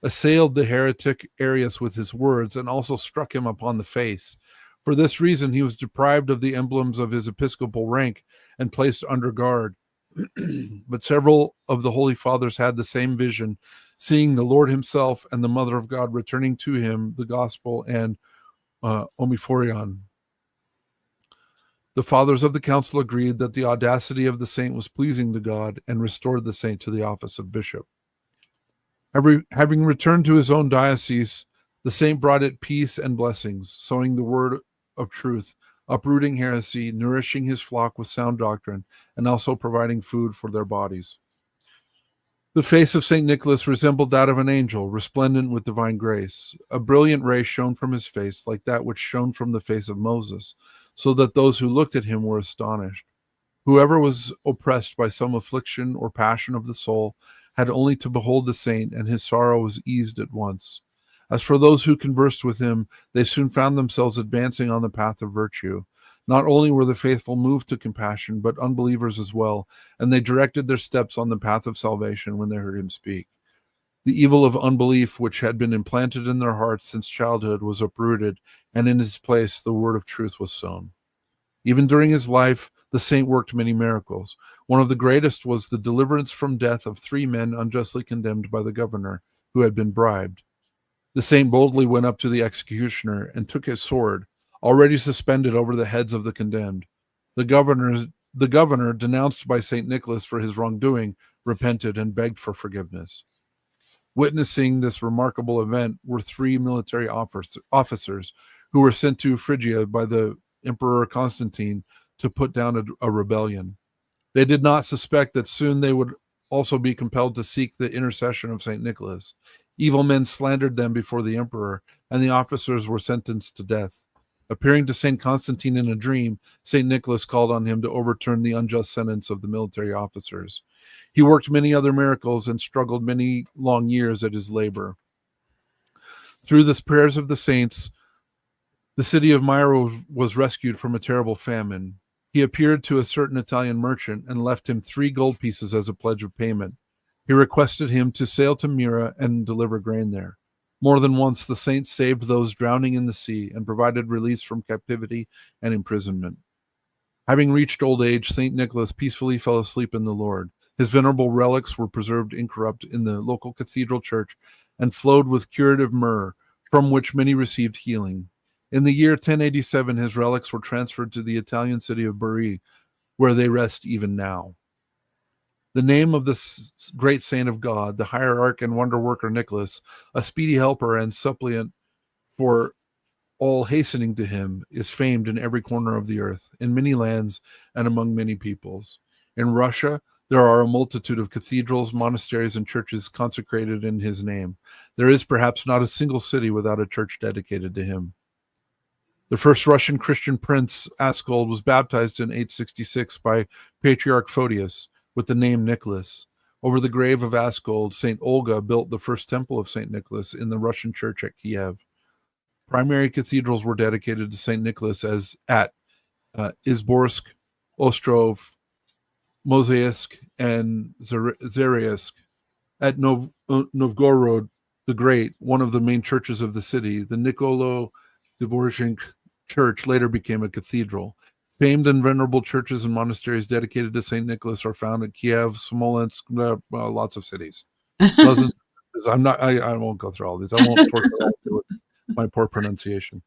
assailed the heretic Arius with his words and also struck him upon the face. For this reason, he was deprived of the emblems of his episcopal rank and placed under guard. But several of the Holy Fathers had the same vision, seeing the Lord himself and the Mother of God returning to him the gospel and omiphorion. The fathers of the council agreed that the audacity of the saint was pleasing to God and restored the saint to the office of bishop. Having returned to his own diocese, the saint brought it peace and blessings, sowing the word of truth, uprooting heresy, nourishing his flock with sound doctrine, and also providing food for their bodies. The face of St. Nicholas resembled that of an angel, resplendent with divine grace. A brilliant ray shone from his face, like that which shone from the face of Moses, so that those who looked at him were astonished. Whoever was oppressed by some affliction or passion of the soul had only to behold the saint, and his sorrow was eased at once. As for those who conversed with him, they soon found themselves advancing on the path of virtue. Not only were the faithful moved to compassion, but unbelievers as well, and they directed their steps on the path of salvation when they heard him speak. The evil of unbelief, which had been implanted in their hearts since childhood, was uprooted, and in its place the word of truth was sown. Even during his life, the saint worked many miracles. One of the greatest was the deliverance from death of 3 men unjustly condemned by the governor, who had been bribed. The saint boldly went up to the executioner and took his sword, already suspended over the heads of the condemned. The governor, denounced by St. Nicholas for his wrongdoing, repented and begged for forgiveness. Witnessing this remarkable event were 3 military officers who were sent to Phrygia by the Emperor Constantine to put down a rebellion. They did not suspect that soon they would also be compelled to seek the intercession of St. Nicholas. Evil men slandered them before the emperor, and the officers were sentenced to death. Appearing to St. Constantine in a dream, St. Nicholas called on him to overturn the unjust sentence of the military officers. He worked many other miracles and struggled many long years at his labor. Through the prayers of the saints, the city of Myra was rescued from a terrible famine. He appeared to a certain Italian merchant and left him 3 gold pieces as a pledge of payment. He requested him to sail to Myra and deliver grain there. More than once, the saint saved those drowning in the sea and provided release from captivity and imprisonment. Having reached old age, St. Nicholas peacefully fell asleep in the Lord. His venerable relics were preserved incorrupt in the local cathedral church and flowed with curative myrrh, from which many received healing. In the year 1087, his relics were transferred to the Italian city of Bricc, where they rest even now. The name of this great saint of God, the hierarch and wonder worker Nicholas, a speedy helper and suppliant for all hastening to him, is famed in every corner of the earth, in many lands and among many peoples. In Russia, there are a multitude of cathedrals, monasteries, and churches consecrated in his name. There is perhaps not a single city without a church dedicated to him. The first Russian Christian prince, Askold, was baptized in 866 by Patriarch Photius with the name Nicholas. Over the grave of Askold, St. Olga built the first temple of St. Nicholas in the Russian church at Kiev. Primary cathedrals were dedicated to St. Nicholas as at Izborsk, Ostrov, Mosaisk, and Zereysk. At Novgorod the Great, one of the main churches of the city, the Nikolo Dvorzhenk Church later became a cathedral. Famed and venerable churches and monasteries dedicated to St. Nicholas are found at Kiev, Smolensk, lots of cities. Dozens. I won't go through all these. I won't torture all of you with my poor pronunciation.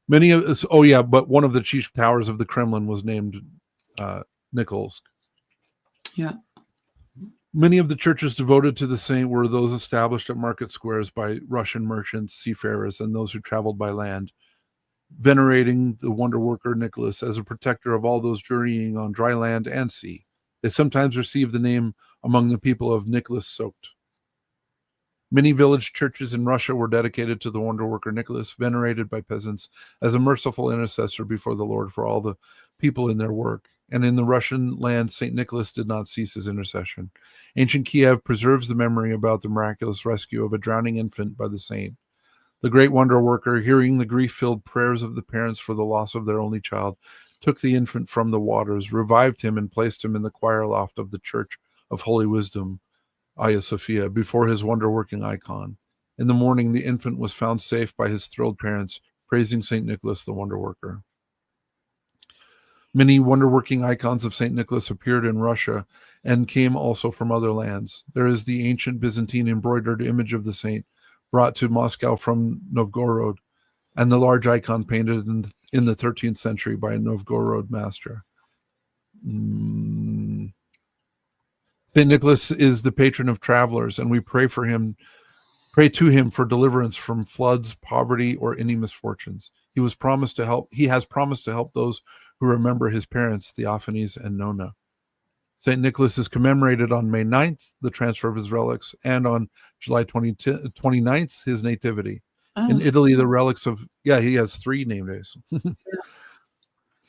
But one of the chief towers of the Kremlin was named Nikolsk. Yeah. Many of the churches devoted to the saint were those established at market squares by Russian merchants, seafarers, and those who traveled by land, venerating the wonder worker Nicholas as a protector of all those journeying on dry land and sea. They sometimes received the name among the people of Nicholas Soaked. Many village churches in Russia were dedicated to the wonder worker Nicholas, venerated by peasants as a merciful intercessor before the Lord for all the people in their work. And in the Russian land, St. Nicholas did not cease his intercession. Ancient Kiev preserves the memory about the miraculous rescue of a drowning infant by the saint. The great wonder worker, hearing the grief-filled prayers of the parents for the loss of their only child, took the infant from the waters, revived him, and placed him in the choir loft of the Church of Holy Wisdom, Hagia Sophia, before his wonder-working icon. In the morning, the infant was found safe by his thrilled parents, praising St. Nicholas the wonder worker. Many wonder-working icons of St. Nicholas appeared in Russia and came also from other lands. There is the ancient Byzantine embroidered image of the saint brought to Moscow from Novgorod, and the large icon painted in the 13th century by a Novgorod master. St. Nicholas is the patron of travelers, and we pray to him for deliverance from floods, poverty, or any misfortunes. He has promised to help those who remember his parents, Theophanes and Nona. St. Nicholas is commemorated on May 9th, the transfer of his relics, and on July 29th, his nativity. Oh. In Italy, the relics of, he has 3 name days.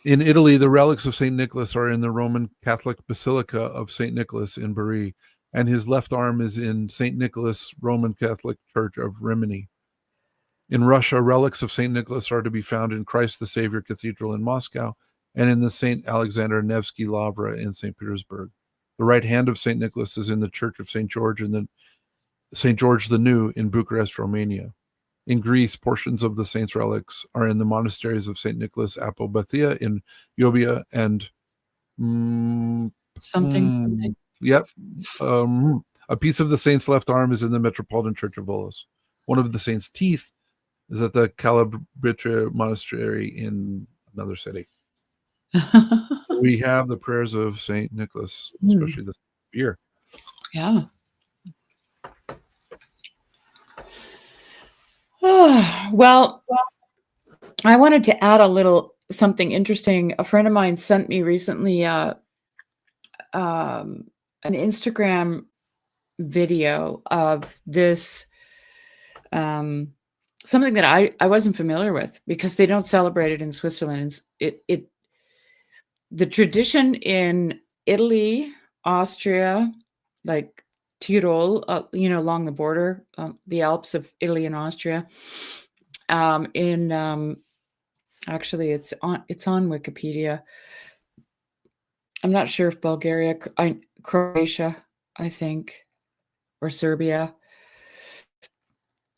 In Italy, the relics of St. Nicholas are in the Roman Catholic Basilica of St. Nicholas in Bari, and his left arm is in St. Nicholas Roman Catholic Church of Rimini. In Russia, relics of St. Nicholas are to be found in Christ the Savior Cathedral in Moscow and in the St. Alexander Nevsky Lavra in St. Petersburg. The right hand of St. Nicholas is in the Church of St. George and the St. George the New in Bucharest, Romania. In Greece, portions of the saint's relics are in the monasteries of St. Nicholas Apobathia in Euboea and something. Yep. A piece of the saint's left arm is in the Metropolitan Church of Volos. One of the saint's teeth is at the Calabritra Monastery in another city. We have the prayers of St. Nicholas, especially this year. Yeah. Well, I wanted to add a little something interesting. A friend of mine sent me recently an Instagram video of this something that I wasn't familiar with because they don't celebrate it in Switzerland. The tradition in Italy, Austria, like Tyrol, along the border, the Alps of Italy and Austria. Actually, it's on Wikipedia. I'm not sure if Bulgaria, Croatia, I think, or Serbia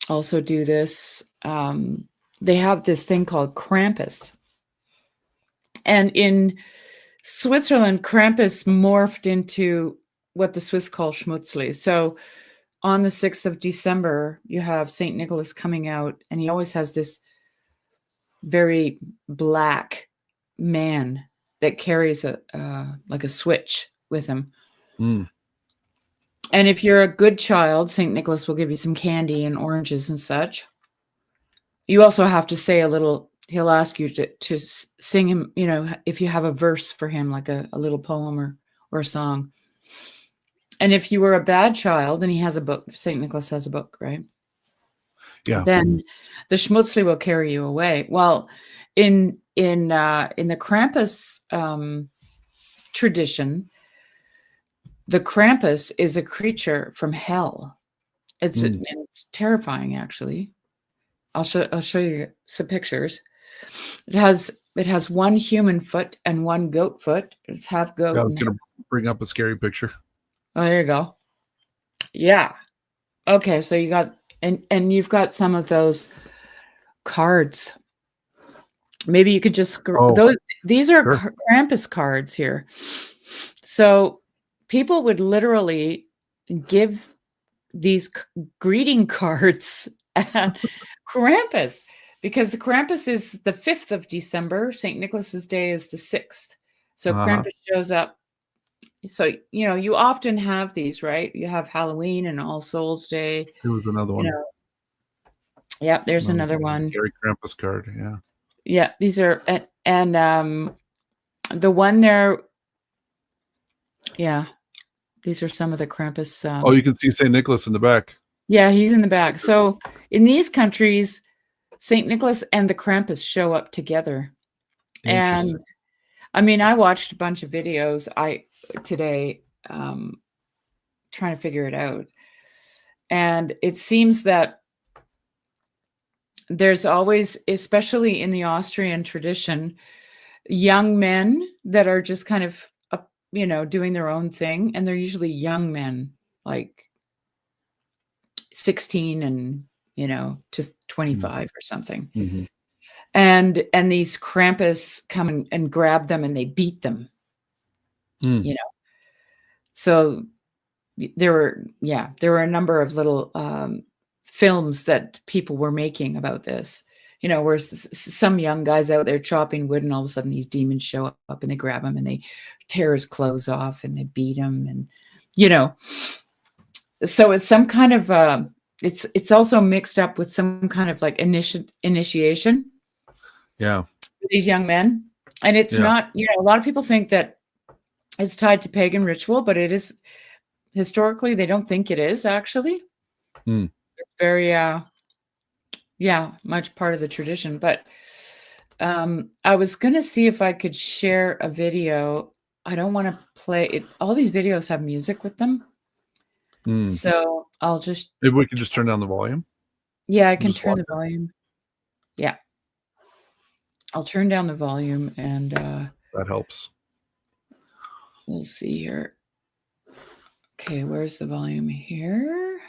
also do this. They have this thing called Krampus. And in Switzerland, Krampus morphed into what the Swiss call Schmutzli. So on the 6th of December, you have St. Nicholas coming out, and he always has this very black man that carries like a switch with him. And if you're a good child, St. Nicholas will give you some candy and oranges and such. You also have to say a little, he'll ask you to sing him, if you have a verse for him, like a little poem or a song. And if you were a bad child, and he has a book, St. Nicholas has a book, right? Yeah. Then the Schmutzli will carry you away. Well, in the Krampus tradition, the Krampus is a creature from hell. It's terrifying, actually. I'll show you some pictures. It has one human foot and one goat foot. It's half goat. I was going to bring up a scary picture. Oh, there you go. Yeah. Okay, so you got and you've got some of those cards. Maybe you could just these are Krampus cards here. So people would literally give these greeting cards at Krampus because the Krampus is the 5th of December. St. Nicholas's Day is the 6th. So Krampus shows up. So, you often have these, right? You have Halloween and All Souls Day. There was another one. Yeah, there's another one. Scary Krampus card, yeah. Yeah, these are, and the one there, yeah, these are some of the Krampus. You can see St. Nicholas in the back. Yeah, he's in the back. So in these countries, St. Nicholas and the Krampus show up together. And I mean, I watched a bunch of videos today trying to figure it out. And it seems that there's always, especially in the Austrian tradition, young men that are just kind of, doing their own thing. And they're usually young men, like 16 and, to 25 or something. Mm-hmm. And these Krampus come and grab them and they beat them, So there were a number of little films that people were making about this, where some young guys out there chopping wood and all of a sudden these demons show up and they grab him and they tear his clothes off and they beat him. And, so it's some kind of, it's also mixed up with some kind of like initiation. Yeah. These young men. And it's not, a lot of people think that it's tied to pagan ritual, but it is historically, they don't think it is actually. It's very, much part of the tradition. But I was going to see if I could share a video. I don't want to play it. All these videos have music with them. So I'll just... Maybe we can just turn down the volume. Yeah, I can turn the volume. Yeah. I'll turn down the volume and that helps. We'll see here. Okay, where's the volume here?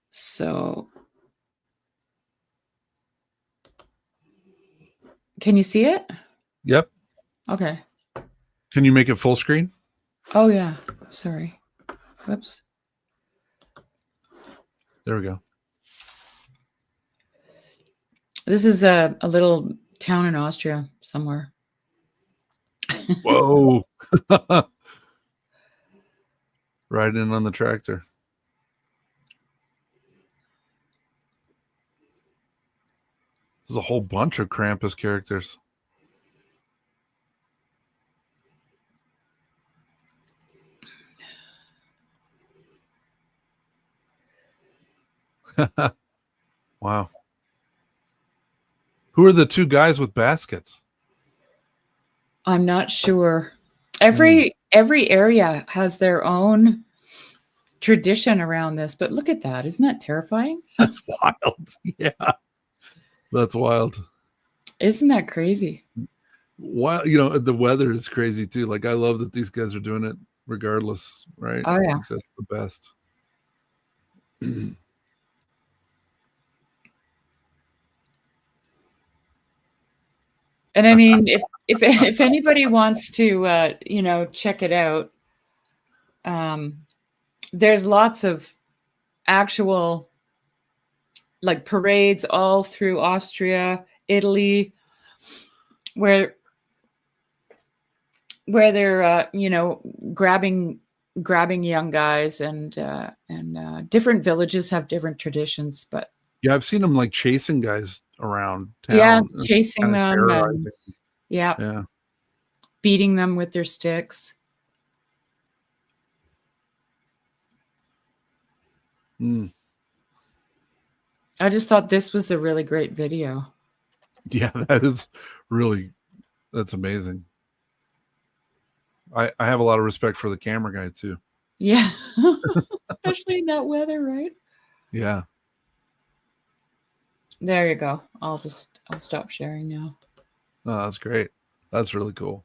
So can you see it? Yep. Okay. Can you make it full screen? Oh yeah. Sorry. Whoops. There we go. This is a little town in Austria somewhere. Whoa. Riding in on the tractor. There's a whole bunch of Krampus characters. Wow. Who are the two guys with baskets? I'm not sure. Every area has their own tradition around this, but look at that. Isn't that terrifying? That's wild. Yeah. That's wild. Isn't that crazy? Wow. You know, the weather is crazy too. Like, I love that these guys are doing it regardless, right? Oh, yeah. I think that's the best. And I mean, if anybody wants to, check it out, there's lots of actual like parades all through Austria, Italy, where they're grabbing young guys, and different villages have different traditions, but yeah, I've seen them like chasing guys around town. Yeah, chasing them, and yeah, beating them with their sticks. I just thought this was a really great video. Yeah, that's amazing. I have a lot of respect for the camera guy too. Yeah. Especially in that weather, right? Yeah. There you go. I'll stop sharing now. Oh, that's great. That's really cool.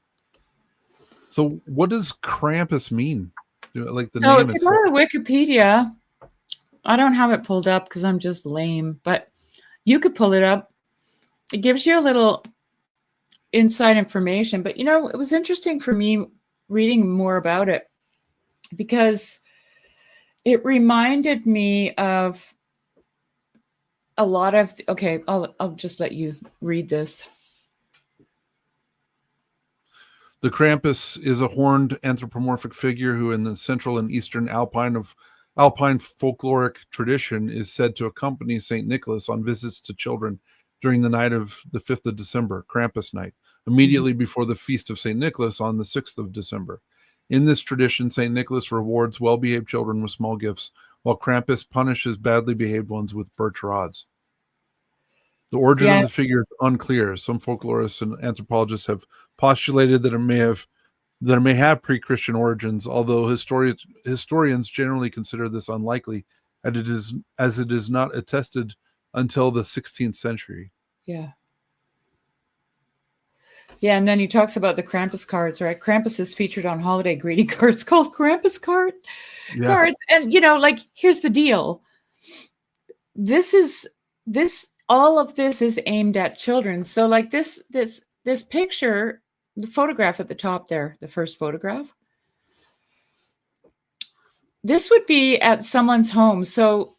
So what does Krampus mean? Like the name if you go to Wikipedia, I don't have it pulled up because I'm just lame, but you could pull it up. It gives you a little inside information, but it was interesting for me reading more about it because it reminded me of a lot of... Okay, I'll just let you read this. The Krampus is a horned anthropomorphic figure who, in the central and eastern Alpine folkloric tradition, is said to accompany St. Nicholas on visits to children during the night of the 5th of December, Krampus night, immediately before the feast of St. Nicholas on the 6th of December. In this tradition, St. Nicholas rewards well-behaved children with small gifts, while Krampus punishes badly behaved ones with birch rods. The origin of the figure is unclear. Some folklorists and anthropologists have postulated that it may have pre-Christian origins, although historians generally consider this unlikely, as it is not attested until the 16th century. Yeah. Yeah, and then he talks about the Krampus cards, right? Krampus is featured on holiday greeting cards called Krampus cards. And here's the deal. All of this is aimed at children. So like this picture, the photograph at the top there, the first photograph, this would be at someone's home. So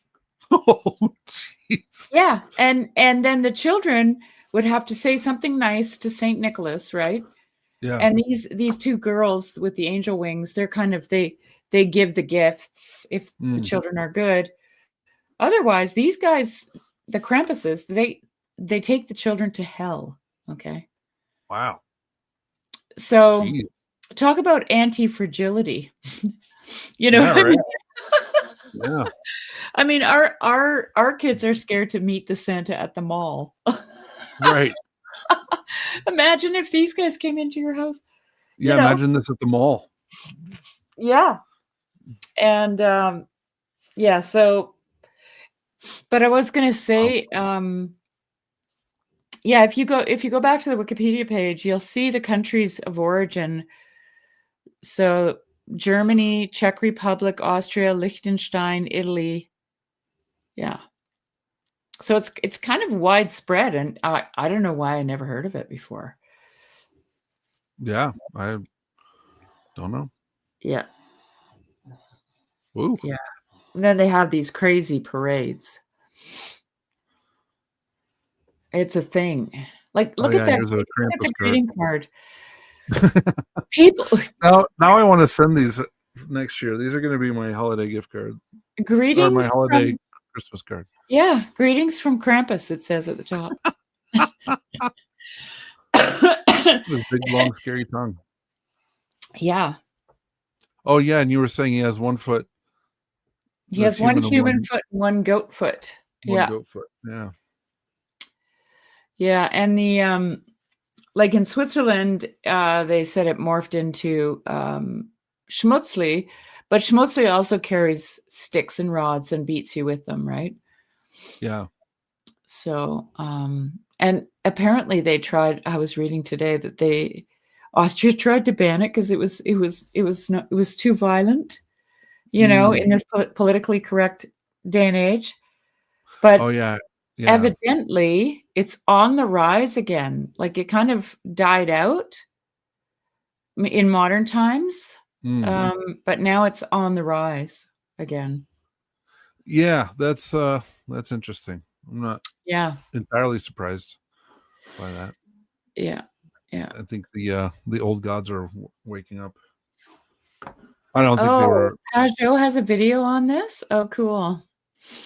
oh, jeez. Yeah, and then the children would have to say something nice to Saint Nicholas, right? Yeah. And these two girls with the angel wings, they're kind of they give the gifts if the children are good. Otherwise, these guys, the Krampuses, they take the children to hell. Okay. Wow. So talk about anti-fragility. Yeah, right? Yeah. I mean, our kids are scared to meet the Santa at the mall. Right. Imagine if these guys came into your house. Yeah, imagine this at the mall. Yeah. And yeah, so but I was going to say yeah, if you go back to the Wikipedia page, you'll see the countries of origin. So Germany, Czech Republic, Austria, Liechtenstein, Italy. Yeah. So it's kind of widespread, and I don't know why I never heard of it before. Yeah, I don't know. Yeah. Ooh. Yeah. And then they have these crazy parades. It's a thing. Like, look at that. Here's a Look at the Krampus greeting card. People now I want to send these next year. These are going to be my holiday gift card or greetings my holiday from, Christmas card. yeah, greetings from Krampus, it says at the top. With a big, long, scary tongue. Yeah. Oh, yeah, and you were saying he has 1 foot. He has one human foot and one goat foot. One goat foot, yeah. Yeah, and the like in Switzerland, they said it morphed into Schmutzli, but Schmutzli also carries sticks and rods and beats you with them, right? Yeah. So, and apparently they tried. I was reading today that Austria tried to ban it because it was too violent, you know, in this politically correct day and age. But oh yeah. evidently it's on the rise again. Like it kind of died out in modern times, but now it's on the rise again. Yeah, that's interesting. I'm not entirely surprised by that. Yeah. I think the old gods are waking up. I don't think they were. Pageau has a video on this. Oh, cool.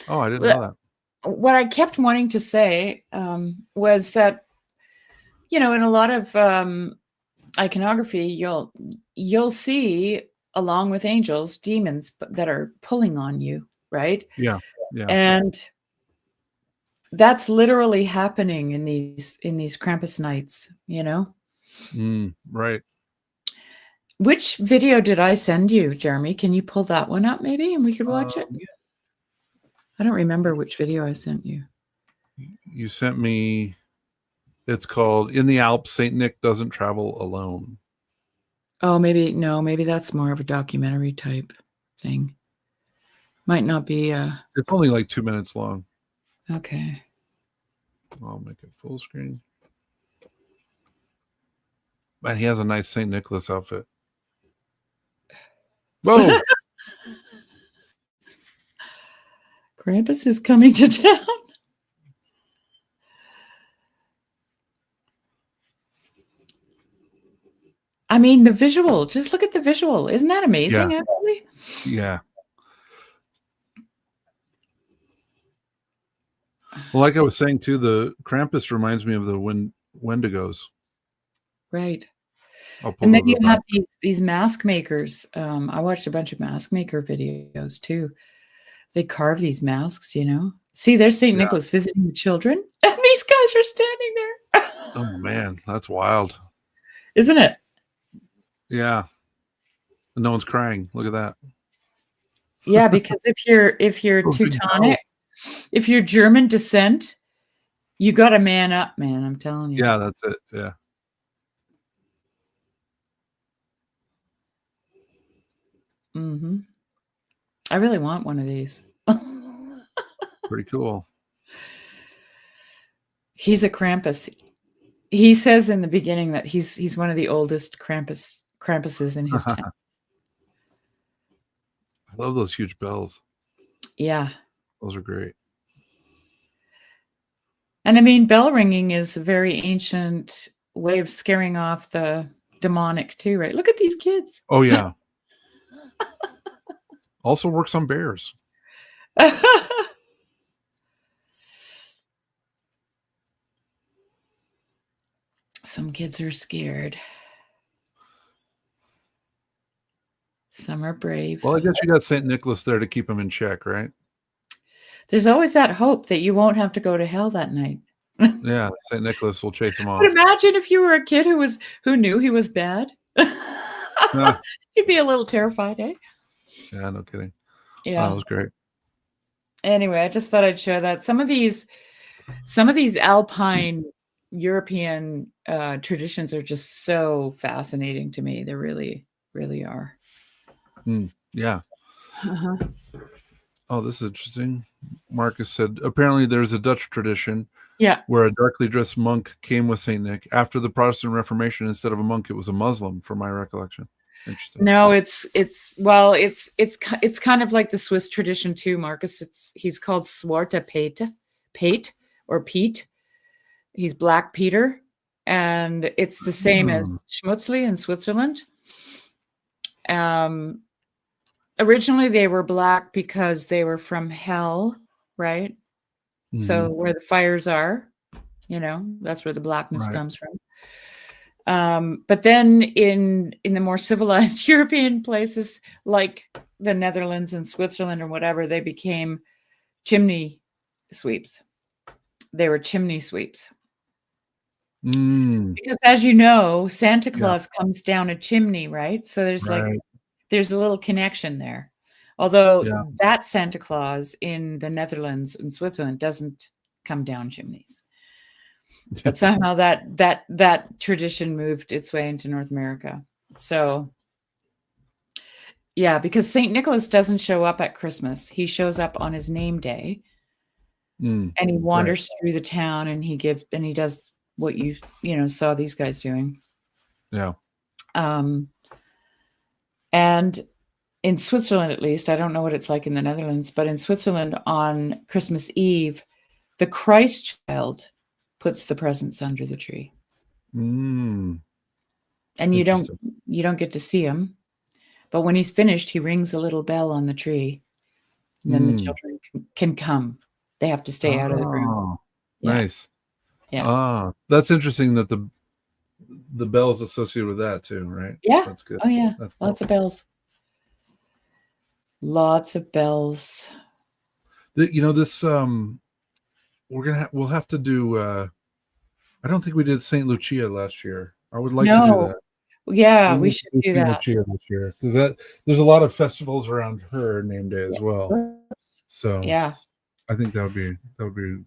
Oh, I didn't know that. What I kept wanting to say was that, you know, in a lot of iconography, you'll see, along with angels, demons that are pulling on you, right? Yeah. And that's literally happening in these Krampus nights, you know? Right. Which video did I send you, Jeremy? Can you pull that one up maybe and we could watch it? Yeah. I don't remember which video I sent you. You sent me, it's called In the Alps, St. Nick Doesn't Travel Alone. Oh, maybe that's more of a documentary type thing. Might not be. It's only like 2 minutes long. Okay. I'll make it full screen. Man, he has a nice St. Nicholas outfit. Whoa! Krampus is coming to town. I mean, the visual. Just look at the visual. Isn't that amazing, actually? Yeah. Well, like I was saying, too, the Krampus reminds me of the Wendigos. Right. And then you have these mask makers. I watched a bunch of mask maker videos, too. They carve these masks, you know. See, there's St. Nicholas visiting the children. And these guys are standing there. Oh, man. That's wild. Isn't it? Yeah. No one's crying. Look at that. Yeah, because if you're Teutonic, if you're German descent, you got to man up, man. I'm telling you. Yeah, that's it. Yeah. Mm-hmm. I really want one of these. Pretty cool. He's a Krampus. He says in the beginning that he's one of the oldest Krampuses in his town. I love those huge bells. Yeah. Those are great. And I mean, bell ringing is a very ancient way of scaring off the demonic too, right? Look at these kids. Oh, yeah. Also works on bears. Some kids are scared. Some are brave. Well, I guess you got St. Nicholas there to keep them in check, right? There's always that hope that you won't have to go to hell that night. Yeah, St. Nicholas will chase them off. But imagine if you were a kid who knew he was bad. Ah, He'd be a little terrified, eh? yeah, no kidding. Yeah. That was great. Anyway, I just thought I'd share that. Some of these Alpine European traditions are just so fascinating to me. They really, really are. Yeah. Uh-huh. Oh, this is interesting. Marcus said, apparently there's a Dutch tradition Yeah. where a darkly dressed monk came with Saint Nick. After the Protestant Reformation, instead of a monk, it was a Muslim, from my recollection. Interesting. No, it's kind of like the Swiss tradition too, Marcus. He's called Zwarte Pate or Pete. He's Black Peter, and it's the same as Schmutzli in Switzerland. Originally they were black because they were from hell, right? Mm-hmm. So where the fires are, that's where the blackness comes from. But then in the more civilized European places like the Netherlands and Switzerland or whatever, they became chimney sweeps. They were chimney sweeps. Because as you know, Santa Claus comes down a chimney, right? So there's a little connection there. Although that Santa Claus in the Netherlands and Switzerland doesn't come down chimneys. But somehow that tradition moved its way into North America. So yeah, because St. Nicholas doesn't show up at Christmas. He shows up on his name day. And he wanders through the town and he does what you saw these guys doing. Yeah. And in Switzerland, at least, I don't know what it's like in the Netherlands, but in Switzerland on Christmas Eve, the Christ child puts the presents under the tree. And you don't get to see him. But when he's finished, he rings a little bell on the tree. And then the children can come. They have to stay out of the ground. Yeah. Nice. Yeah. That's interesting that the bell's associated with that too, right? Yeah. That's good. Oh yeah. That's cool. Lots of bells. Lots of bells. This we'll have to do I don't think we did Saint Lucia last year. I would like to do that. Yeah, we should do that. Lucia this year, because there's a lot of festivals around her name day as well. So yeah, I think that would be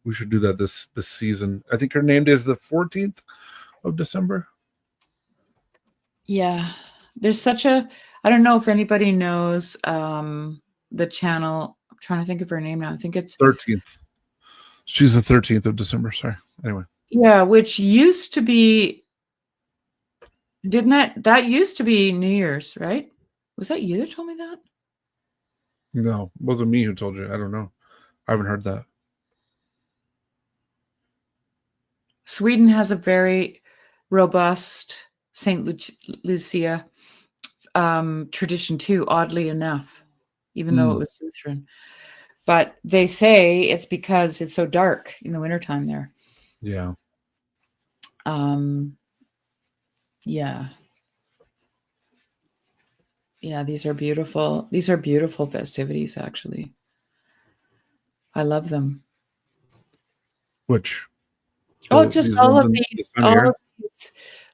we should do that this season. I think her name day is the 14th of December. Yeah, there's such a, I don't know if anybody knows the channel. I'm trying to think of her name now. I think it's 13th. She's the 13th of December. Sorry. Anyway. Yeah, which used to be, that used to be New Year's, right? Was that you that told me that? No, it wasn't me who told you. I don't know. I haven't heard that. Sweden has a very robust St. Lucia tradition too, oddly enough, even though it was Lutheran. But they say it's because it's so dark in the wintertime there. Yeah. Yeah. Yeah, these are beautiful. These are beautiful festivities, actually. I love them. Which? Just all of these,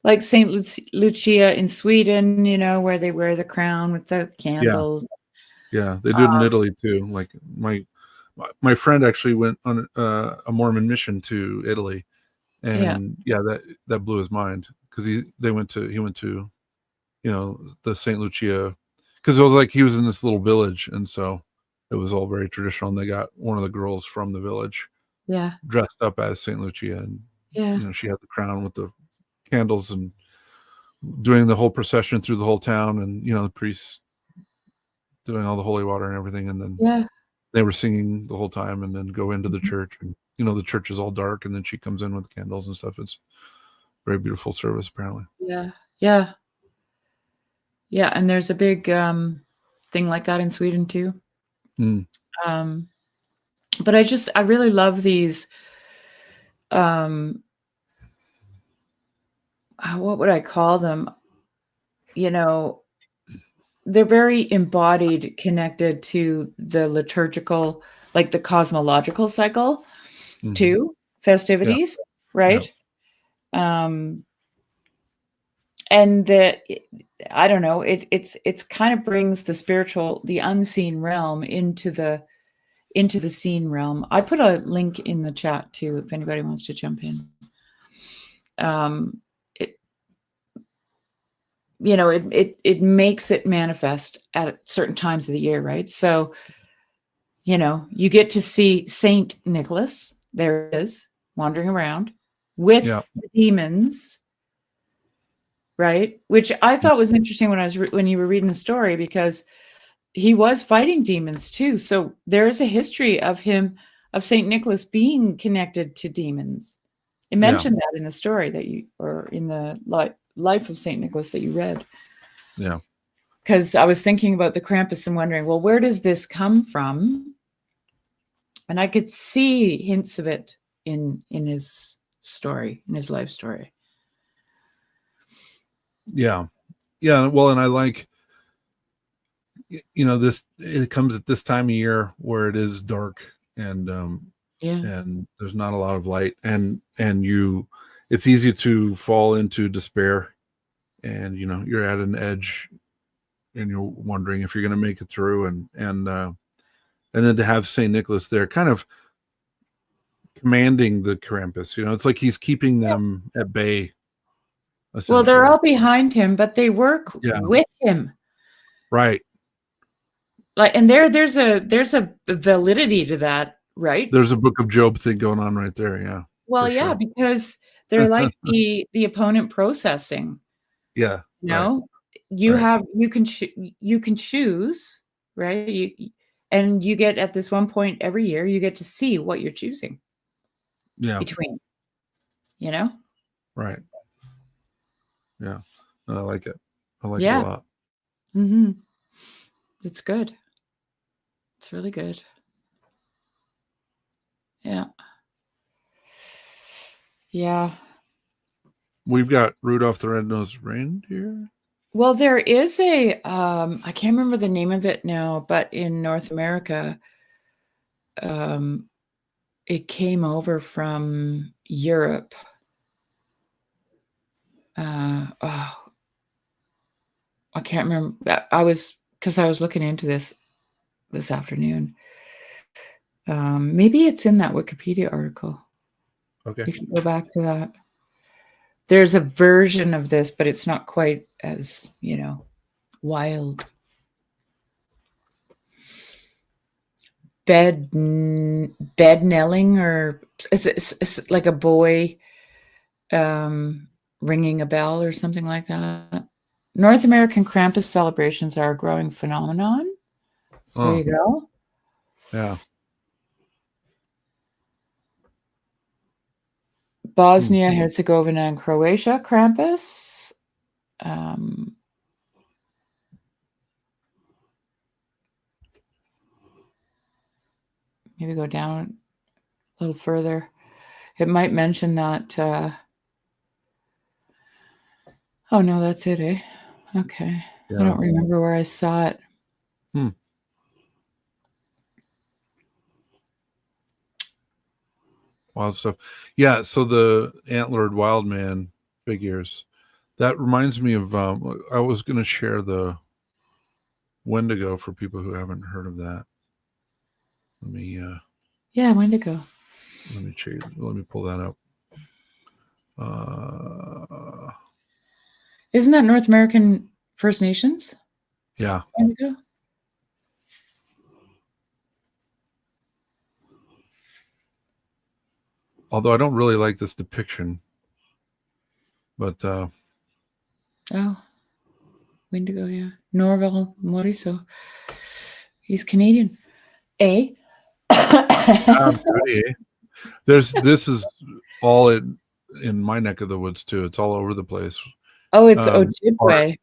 like St. Lucia in Sweden, where they wear the crown with the candles. Yeah, they do it in Italy too. Like my friend actually went on a Mormon mission to Italy, and that blew his mind, because he went to the St. Lucia, because it was like he was in this little village, and so it was all very traditional, and they got one of the girls from the village dressed up as St. Lucia, and she had the crown with the candles and doing the whole procession through the whole town, and the priests doing all the holy water and everything, and then they were singing the whole time, and then go into the church, and the church is all dark, and then she comes in with the candles and stuff. It's a very beautiful service, apparently. Yeah, and there's a big thing like that in Sweden too. But I really love these what would I call them? They're very embodied, connected to the liturgical, like the cosmological cycle too, festivities, right? and I don't know, it's kind of brings the spiritual, the unseen realm into the seen realm. I put a link in the chat too if anybody wants to jump in. It makes it manifest at certain times of the year, right? So, you get to see Saint Nicholas. There he is, wandering around with the demons, right? Which I thought was interesting when you were reading the story, because he was fighting demons too. So there's a history of Saint Nicholas being connected to demons. It mentioned that in the story or in the life of Saint Nicholas that you read. Yeah. Because I was thinking about the Krampus and wondering, well, where does this come from? And I could see hints of it in his story, in his life story. Yeah. Yeah. Well, and I like, it comes at this time of year where it is dark and and there's not a lot of light, and it's easy to fall into despair, and you're at an edge and you're wondering if you're going to make it through, and then to have Saint Nicholas there kind of commanding the Krampus, it's like he's keeping them at bay. Well, they're all behind him, but they work with him. Right. And there's a validity to that, right? There's a Book of Job thing going on right there. Yeah. Well, yeah, sure. Because they're like the opponent processing. Yeah. You can choose, right? And you get, at this one point every year, you get to see what you're choosing. Yeah. Between, Right. Yeah. I like it. I like it a lot. Mm-hmm. It's good. It's really good. Yeah. Yeah. We've got Rudolph the Red-Nosed Reindeer. Well, there is I can't remember the name of it now, but in North America, it came over from Europe. I can't remember. Because I was looking into this afternoon. Maybe it's in that Wikipedia article. Okay. If you go back to that, there's a version of this, but it's not quite as, wild. Bednelling, or it's like a boy ringing a bell or something like that. North American Krampus celebrations are a growing phenomenon. There you go. Yeah. Bosnia, Herzegovina, and Croatia Krampus. Maybe go down a little further. It might mention that. Oh no, that's it, eh? Okay. Yeah. I don't remember where I saw it. Wild stuff. Yeah, so the antlered wild man figures. That reminds me of, I was going to share the Wendigo for people who haven't heard of that. Let me Wendigo. Let me pull that up. Isn't that North American First Nations? Yeah. Wendigo? Although I don't really like this depiction. But Wendigo, yeah. Norval Moriso. He's Canadian. Eh? This is all in my neck of the woods too. It's all over the place. Oh, it's Ojibwe.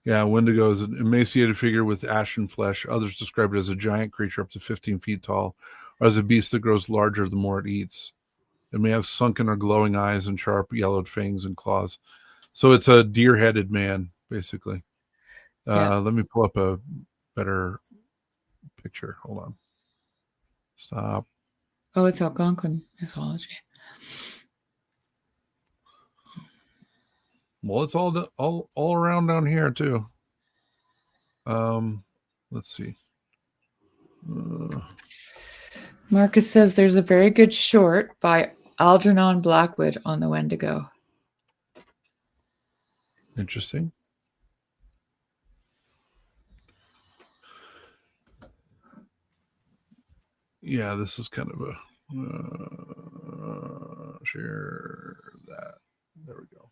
Yeah, Wendigo is an emaciated figure with ashen flesh. Others describe it as a giant creature up to 15 feet tall, or as a beast that grows larger the more it eats. It may have sunken or glowing eyes and sharp yellowed fangs and claws. So it's a deer-headed man, basically. Let me pull up a better picture. Hold on. Stop. Oh, it's Algonquin mythology. Well, it's all around down here too. Let's see. Marcus says there's a very good short by Algernon Blackwood on the Wendigo. Interesting. Yeah, this is kind of a share that. There we go.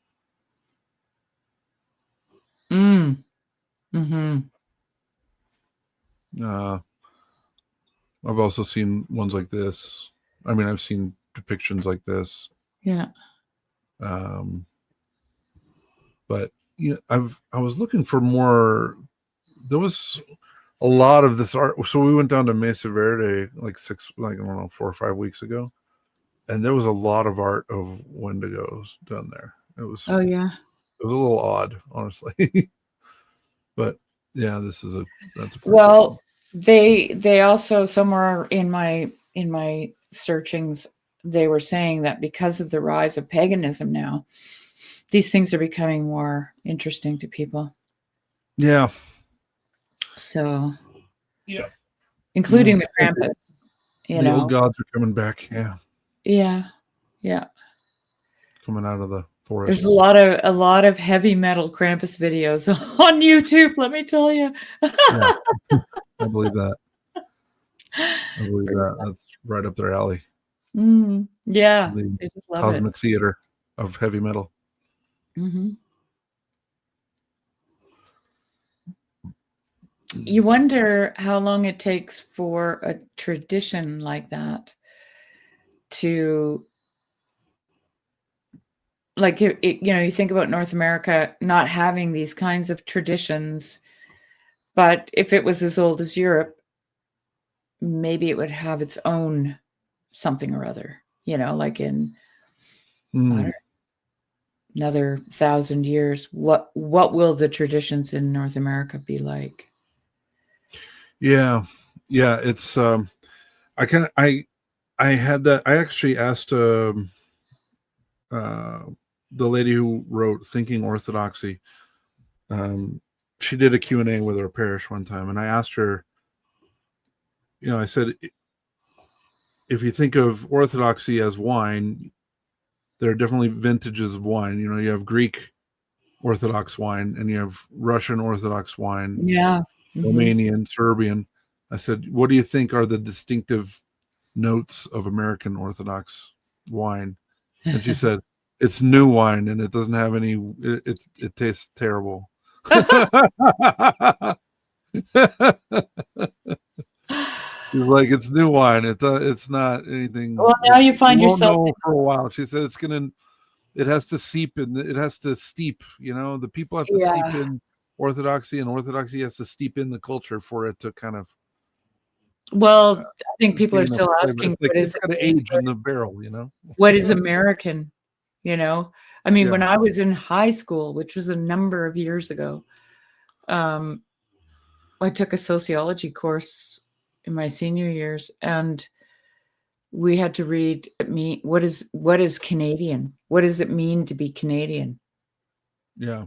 I've also seen ones like this. I mean, I've seen depictions like this. Yeah. But you know, I was looking for more. There was a lot of this art. So we went down to Mesa Verde like 4 or 5 weeks ago, and there was a lot of art of Wendigos down there. It was. Oh yeah. It was a little odd, honestly. But yeah, that's a well. Cool. They also, somewhere in my searchings, they were saying that because of the rise of paganism now, these things are becoming more interesting to people. Yeah. So. Yeah. Including the Krampus. The old gods are coming back. Yeah. Yeah. Yeah. Coming out of the forest. There's a lot of heavy metal Krampus videos on YouTube, let me tell you. Yeah. I believe that. That's right up their alley. Yeah. The they just love cosmic theater of heavy metal. You wonder how long it takes for a tradition like that to, like, you think about North America not having these kinds of traditions, but if it was as old as Europe, maybe it would have its own something or other, like in another 1,000 years. What will the traditions in North America be like? Yeah. It's I had that. I actually asked the lady who wrote Thinking Orthodoxy. She did a Q&A with our parish one time, and I asked her, I said, if you think of Orthodoxy as wine, there are definitely vintages of wine. You have Greek Orthodox wine, and you have Russian Orthodox wine, Romanian, Serbian. I said, what do you think are the distinctive notes of American Orthodox wine? And she said, it's new wine, and it doesn't have any, it tastes terrible. She's like, it's new wine. It's not anything. Well, now you find yourself for a while. She said it has to seep in. It has to steep. The people have to steep in Orthodoxy, and Orthodoxy has to steep in the culture for it to kind of. Well, I think people are still asking, it's got to age in the barrel, What is American? I mean, when I was in high school, which was a number of years ago, I took a sociology course in my senior years, and we had to read what is Canadian? What does it mean to be Canadian? Yeah.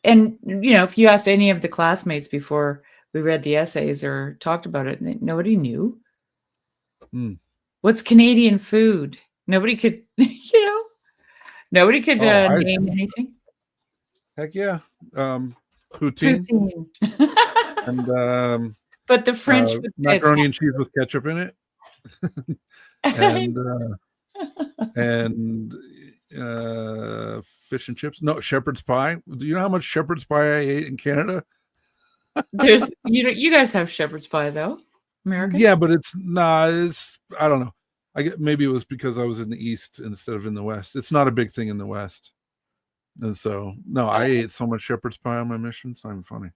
And if you asked any of the classmates before we read the essays or talked about it, nobody knew. What's Canadian food? Nobody could, nobody could name anything. Heck yeah. Poutine. And but the French would say macaroni and cheese with ketchup in it. and fish and chips. No, shepherd's pie. Do you know how much shepherd's pie I ate in Canada? There's you guys have shepherd's pie though, American. Yeah, but it's I don't know. Maybe it was because I was in the East instead of in the West. It's not a big thing in the West, and so no, I ate so much shepherd's pie on my mission. So I'm funny.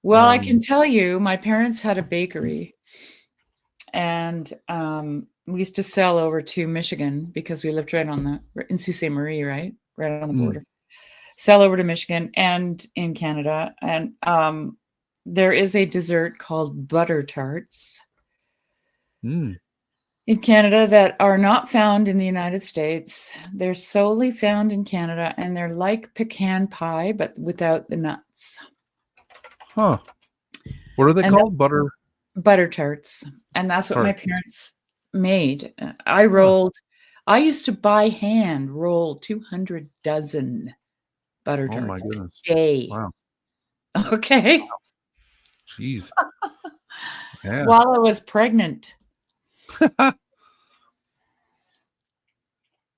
Well, I can tell you, my parents had a bakery, and we used to sell over to Michigan because we lived right in Sault Ste. Marie, right on the border. Sell over to Michigan and in Canada, and there is a dessert called butter tarts. in Canada that are not found in the United States. They're solely found in Canada, and they're like pecan pie, but without the nuts. Huh. What are they called? Butter tarts. And that's what my parents made. I used to by hand roll 200 dozen butter tarts my goodness. a day. Wow. Okay. Wow. Jeez. Yeah. While I was pregnant.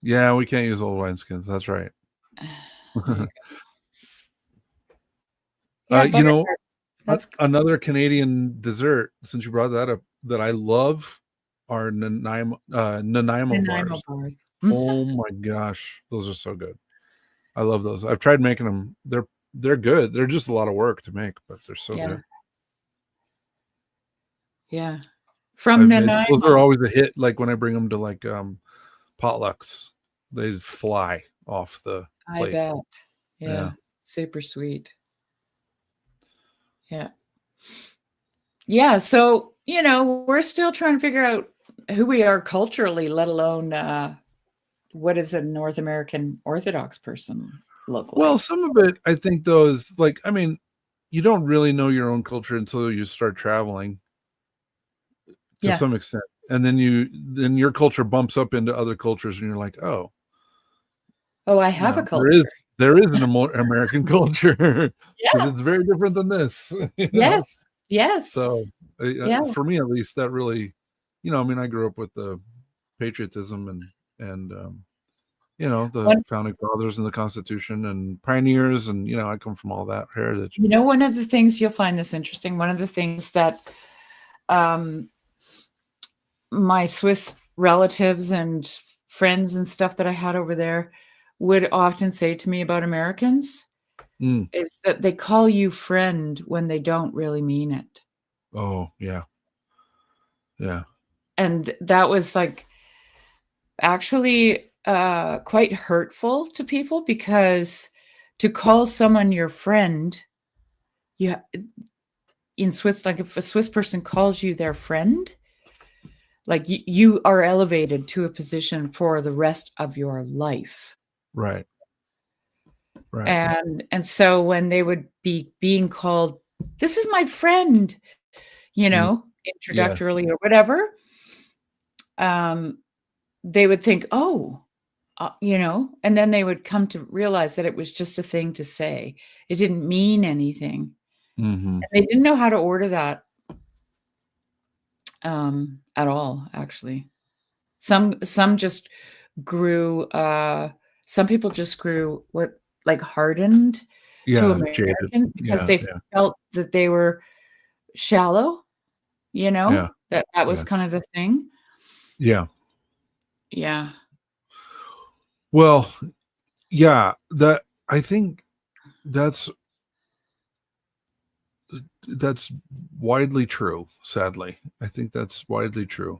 Yeah, we can't use old wineskins. That's right. Yeah, that's another Canadian dessert, since you brought that up, that I love are Nanaimo bars. Oh my gosh, those are so good. I love those. I've tried making them. They're good. They're just a lot of work to make, but they're so good. Yeah. From Nanaimo. Those are always a hit. Like when I bring them to like potlucks, they fly off the plate. I bet. Yeah. Super sweet. Yeah. Yeah. So, we're still trying to figure out who we are culturally, let alone what does a North American Orthodox person look like? Well, some of it, I think, though, is like, I mean, you don't really know your own culture until you start traveling to some extent. And then your culture bumps up into other cultures and you're like, oh, I have a culture. There is an American culture. It's very different than this. Yes. So for me, at least, that really, I mean, I grew up with the patriotism and the founding fathers and the Constitution and pioneers, and I come from all that heritage. One of the things you'll find this interesting. One of the things that my Swiss relatives and friends and stuff that I had over there would often say to me about Americans is that they call you friend when they don't really mean it. Oh, yeah. Yeah. And that was like actually quite hurtful to people, because to call someone your friend, in Swiss, like if a Swiss person calls you their friend, like you are elevated to a position for the rest of your life. Right. And so when they would be being called, this is my friend, introductorily or whatever, they would think, and then they would come to realize that it was just a thing to say. It didn't mean anything. Mm-hmm. And they didn't know how to order that at all, actually. Some just grew, some people just grew hardened to Americans because they felt that they were shallow, that was kind of the thing. Yeah. Yeah. Well, yeah, I think that's widely true, sadly. I think that's widely true.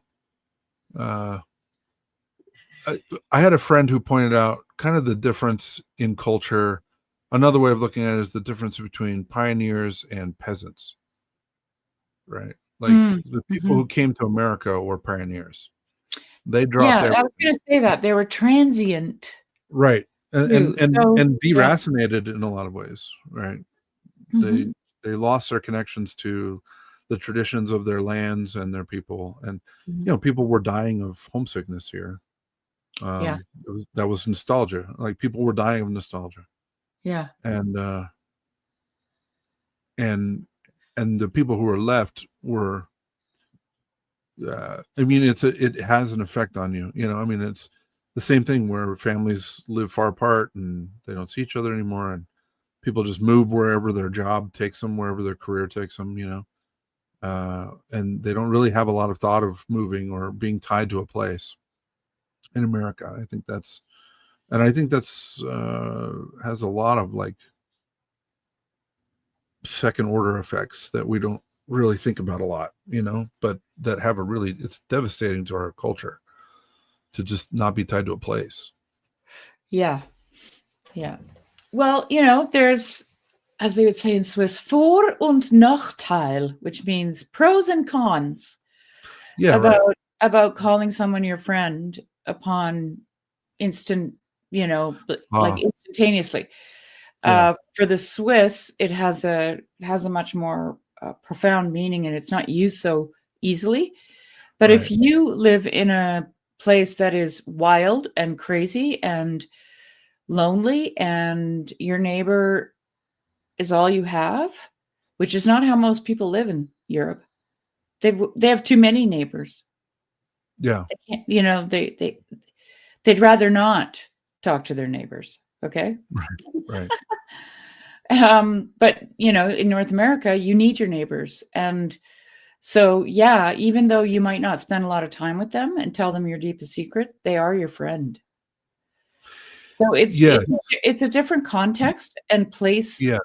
I had a friend who pointed out kind of the difference in culture. Another way of looking at it is the difference between pioneers and peasants, right? Like the people who came to America were pioneers. They dropped everything. I was going to say that. They were transient. Right. And deracinated in a lot of ways, right? Mm-hmm. They lost their connections to the traditions of their lands and their people. And, people were dying of homesickness here. That was nostalgia. Like people were dying of nostalgia. Yeah. And the people who were left were, I mean, it has an effect on you. I mean, it's the same thing where families live far apart and they don't see each other anymore, and people just move wherever their job takes them, wherever their career takes them, and they don't really have a lot of thought of moving or being tied to a place. In America, I think that's has a lot of like second order effects that we don't really think about a lot, but that have it's devastating to our culture to just not be tied to a place. Yeah. Well, there's, as they would say in Swiss, Vor- und Nachteil, which means pros and cons about about calling someone your friend upon instant, like instantaneously. For the Swiss, it has a much more profound meaning, and it's not used so easily. But if you live in a place that is wild and crazy and lonely, and your neighbor is all you have, which is not how most people live in Europe. They have too many neighbors. Yeah. They can't, they'd rather not talk to their neighbors. Okay. Right. But in North America, you need your neighbors. And so, yeah, even though you might not spend a lot of time with them and tell them your deepest secret, they are your friend. So it's a different context, and place. Yes.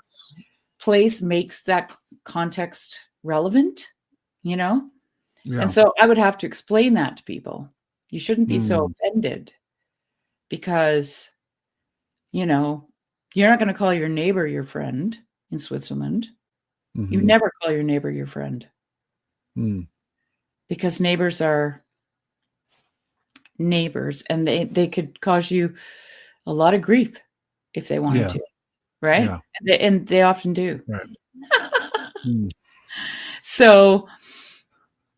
Place makes that context relevant, Yeah. And so I would have to explain that to people. You shouldn't be so offended, because, you're not going to call your neighbor your friend in Switzerland. You never call your neighbor your friend, because neighbors are neighbors, and they could cause you a lot of grief if they wanted to, right? Yeah. And they often do. Right. So,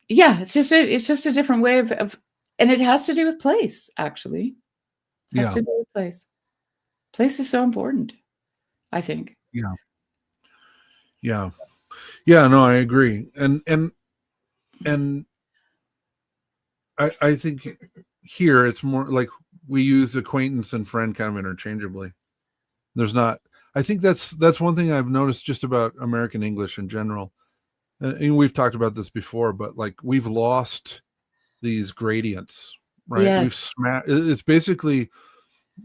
yeah, it's just a different way of, and it has to do with place, actually. It has to do with place. Place is so important, I think. Yeah. No, I agree. And I think here it's more like we use acquaintance and friend kind of interchangeably. There's not, I think that's one thing I've noticed just about American English in general. And we've talked about this before, but like we've lost these gradients, right? Yes. We've smashed, it's basically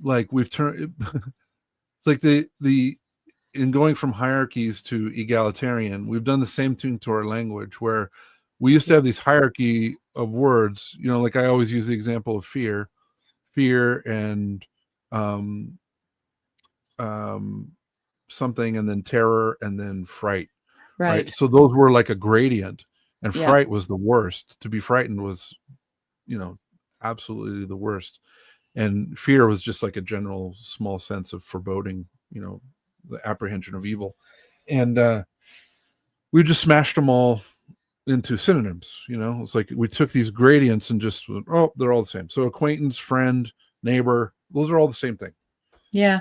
like we've turned, it's like in going from hierarchies to egalitarian, we've done the same thing to our language, where we used to have these hierarchy of words, like I always use the example of fear and something, and then terror, and then fright. Right. So those were like a gradient, and fright was the worst. To be frightened was, absolutely the worst. And fear was just like a general small sense of foreboding, the apprehension of evil. And we just smashed them all into synonyms. It's like we took these gradients and just, they're all the same. So acquaintance, friend, neighbor, those are all the same thing. Yeah.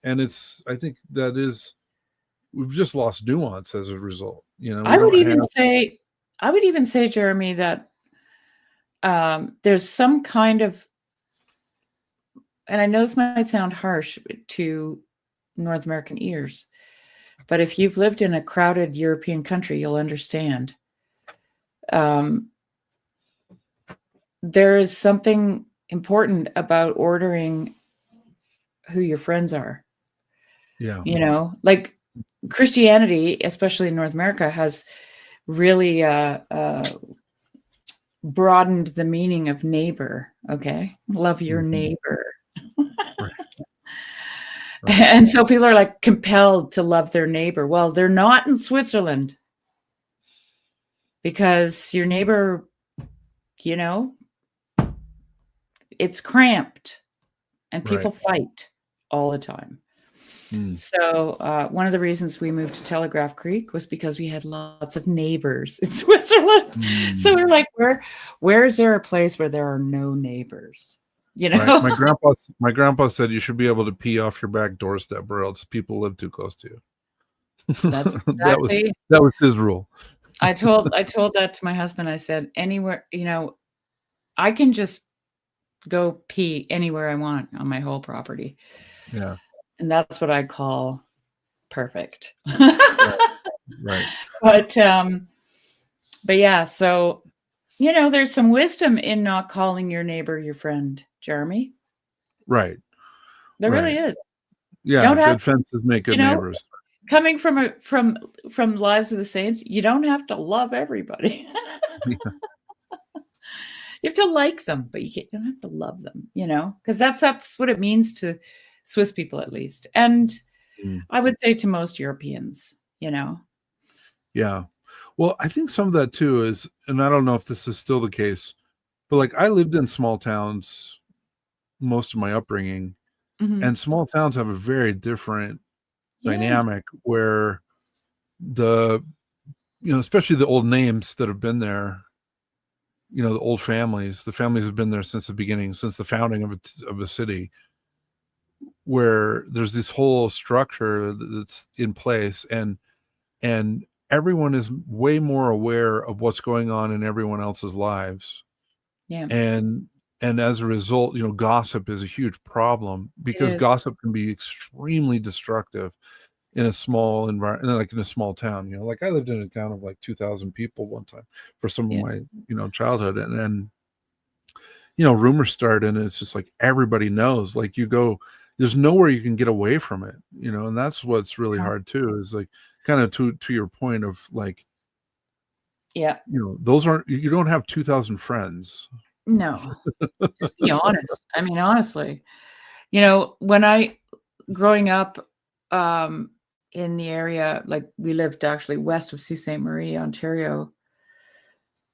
And it's, I think that is, we've just lost nuance as a result. I would even say, Jeremy, that there's some kind of, and I know this might sound harsh to North American ears, but if you've lived in a crowded European country, you'll understand. There is something important about ordering who your friends are. Yeah. Like Christianity, especially in North America, has really broadened the meaning of neighbor. Okay. Love your neighbor. Right. And so people are like compelled to love their neighbor. Well, they're not in Switzerland, because your neighbor, it's cramped, and people fight all the time. So one of the reasons we moved to Telegraph Creek was because we had lots of neighbors in Switzerland. So we were like, where is there a place where there are no neighbors? Right. My grandpa said you should be able to pee off your back doorstep, or else people live too close to you. That's exactly, that was his rule. I told that to my husband. I said, anywhere, I can just go pee anywhere I want on my whole property. Yeah. And that's what I call perfect. Right. But yeah, so, there's some wisdom in not calling your neighbor your friend, Jeremy. Right. There really is. Yeah. Good fences make good neighbors. Coming from Lives of the Saints, you don't have to love everybody. You have to like them, but you don't have to love them, because that's what it means to Swiss people, at least. And I would say to most Europeans, Yeah. Well, I think some of that too is, and I don't know if this is still the case, But like I lived in small towns most of my upbringing, and small towns have a very different dynamic where the, especially the old names that have been there, the old families, the families have been there since the beginning, since the founding of a city, where there's this whole structure that's in place, and everyone is way more aware of what's going on in everyone else's lives. And as a result, gossip is a huge problem, because gossip can be extremely destructive in a small environment, like in a small town. Like I lived in a town of like 2,000 people one time for some of my childhood, and rumors start, and it's just like everybody knows. Like you go, there's nowhere you can get away from it, and that's what's really hard too, is like kind of to your point of like, those aren't, you don't have 2,000 friends. No. Just be honest. I mean, honestly, when I growing up in the area, like we lived actually west of Sault Ste. Marie, Ontario,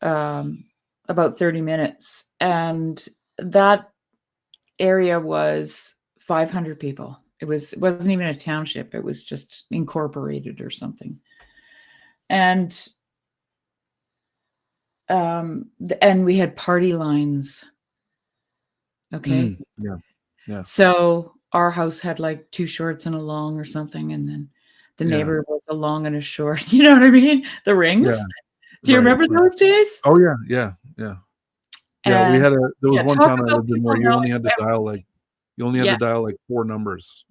about 30 minutes, and that area was 500 people. It wasn't even a township. It was just incorporated or something. And we had party lines. Okay. Yeah. So our house had like 2 shorts and a long or something, and then the neighbor was a long and a short. You know what I mean? The rings. Yeah. Do you remember those days? Oh yeah. Yeah, there was one town I lived in where you only had to dial like 4 numbers,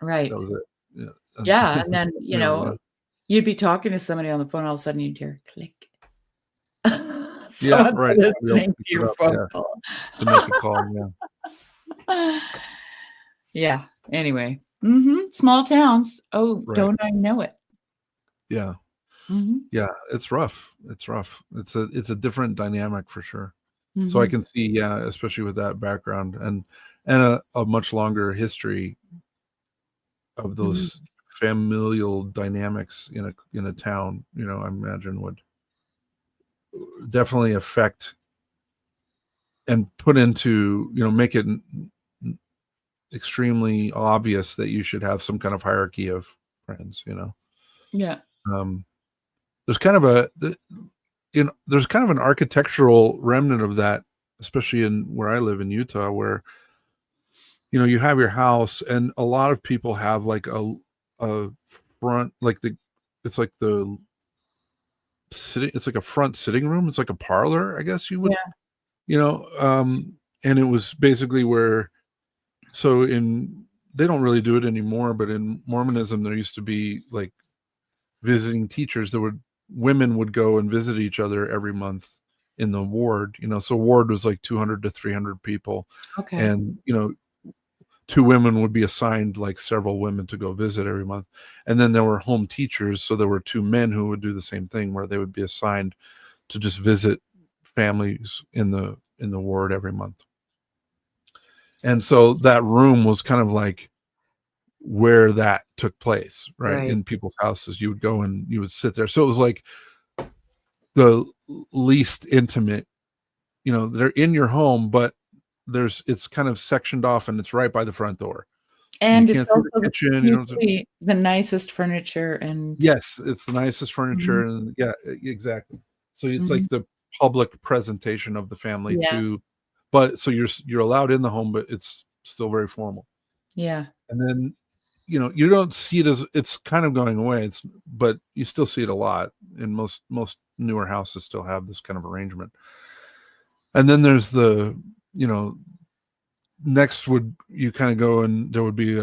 Right. That was it. Yeah. And then, you'd be talking to somebody on the phone, all of a sudden you'd hear click. Right. Listening to your phone call. To make a call, yeah. Anyway. Small towns. Oh, don't I know it? Yeah. Yeah, it's rough. It's a different dynamic for sure. So I can see, especially with that background and a much longer history of those familial dynamics in a town, I imagine would definitely affect and put into, make it extremely obvious that you should have some kind of hierarchy of friends, Yeah. There's kind of there's kind of an architectural remnant of that, especially in where I live in Utah, where you have your house, and a lot of people have like a front, like it's like a front sitting room. It's like a parlor, I guess you would, and it was basically where, they don't really do it anymore, but in Mormonism, there used to be like visiting teachers women would go and visit each other every month in the ward, so ward was like 200 to 300 people. Okay. And, 2 women would be assigned like several women to go visit every month. And then there were home teachers. So there were 2 men who would do the same thing, where they would be assigned to just visit families in the ward every month. And so that room was kind of like where that took place, right? In people's houses, you would go and you would sit there. So it was like the least intimate, they're in your home, but it's kind of sectioned off, and it's right by the front door. And it's also the kitchen, the nicest furniture, and yes, it's the nicest furniture, and exactly. So it's like the public presentation of the family too, but so you're allowed in the home, but it's still very formal. Yeah. And then you don't see it as it's kind of going away. But you still see it a lot, and most newer houses still have this kind of arrangement. And then there's the, next you kind of go, and there would be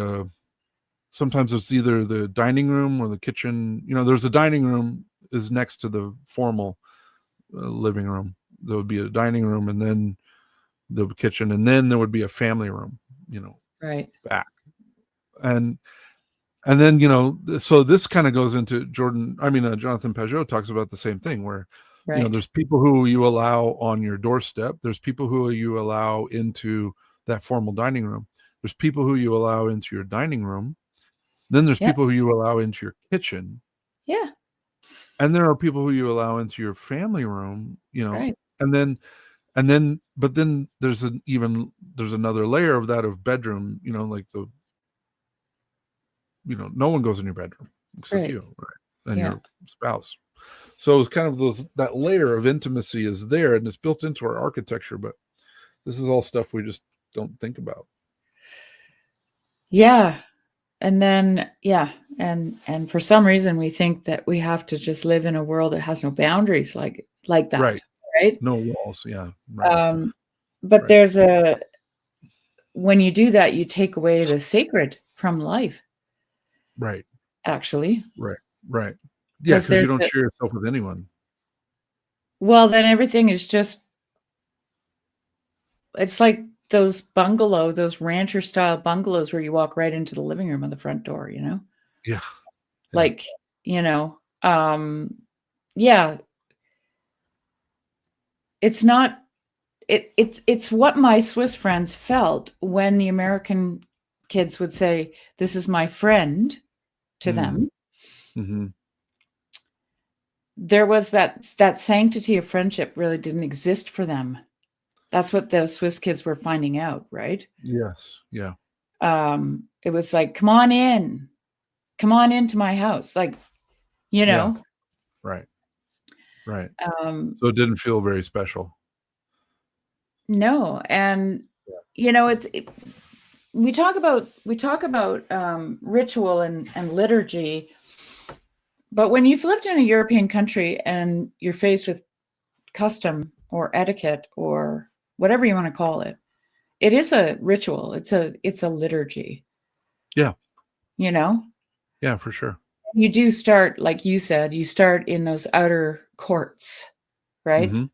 sometimes it's either the dining room or the kitchen. There's a dining room is next to the formal living room. There would be a dining room, and then the kitchen, and then there would be a family room, back. And then, so this kind of goes into Jonathan Pageau talks about the same thing, where, there's people who you allow on your doorstep. There's people who you allow into that formal dining room. There's people who you allow into your dining room. Then there's people who you allow into your kitchen. Yeah. And there are people who you allow into your family room, and then And then, but then there's another layer of that of bedroom, like no one goes in your bedroom except Right. you, right? And your spouse. So it's kind of that layer of intimacy is there, and it's built into our architecture, but this is all stuff we just don't think about. Yeah. And then, and for some reason we think that we have to just live in a world that has no boundaries like that. Right. No walls. Yeah. Right. But there's when you do that, you take away the sacred from life. Right. Actually. Right. Yeah. Because you don't share yourself with anyone. Well, then everything is just, it's like those rancher style bungalows where you walk right into the living room of the front door, Yeah. Like, it's not, it's what my Swiss friends felt when the American kids would say, "This is my friend," to them. Mm-hmm. There was that sanctity of friendship really didn't exist for them. That's what the Swiss kids were finding out, right? Yes. Yeah. It was like, come on into my house. Like, Yeah. Right. So it didn't feel very special. No. And, we talk about ritual and liturgy, but when you've lived in a European country and you're faced with custom or etiquette or whatever you want to call it, it is a ritual. It's a liturgy. Yeah. Yeah, for sure. You do start, like you said, you start in those outer courts, right? Mm-hmm.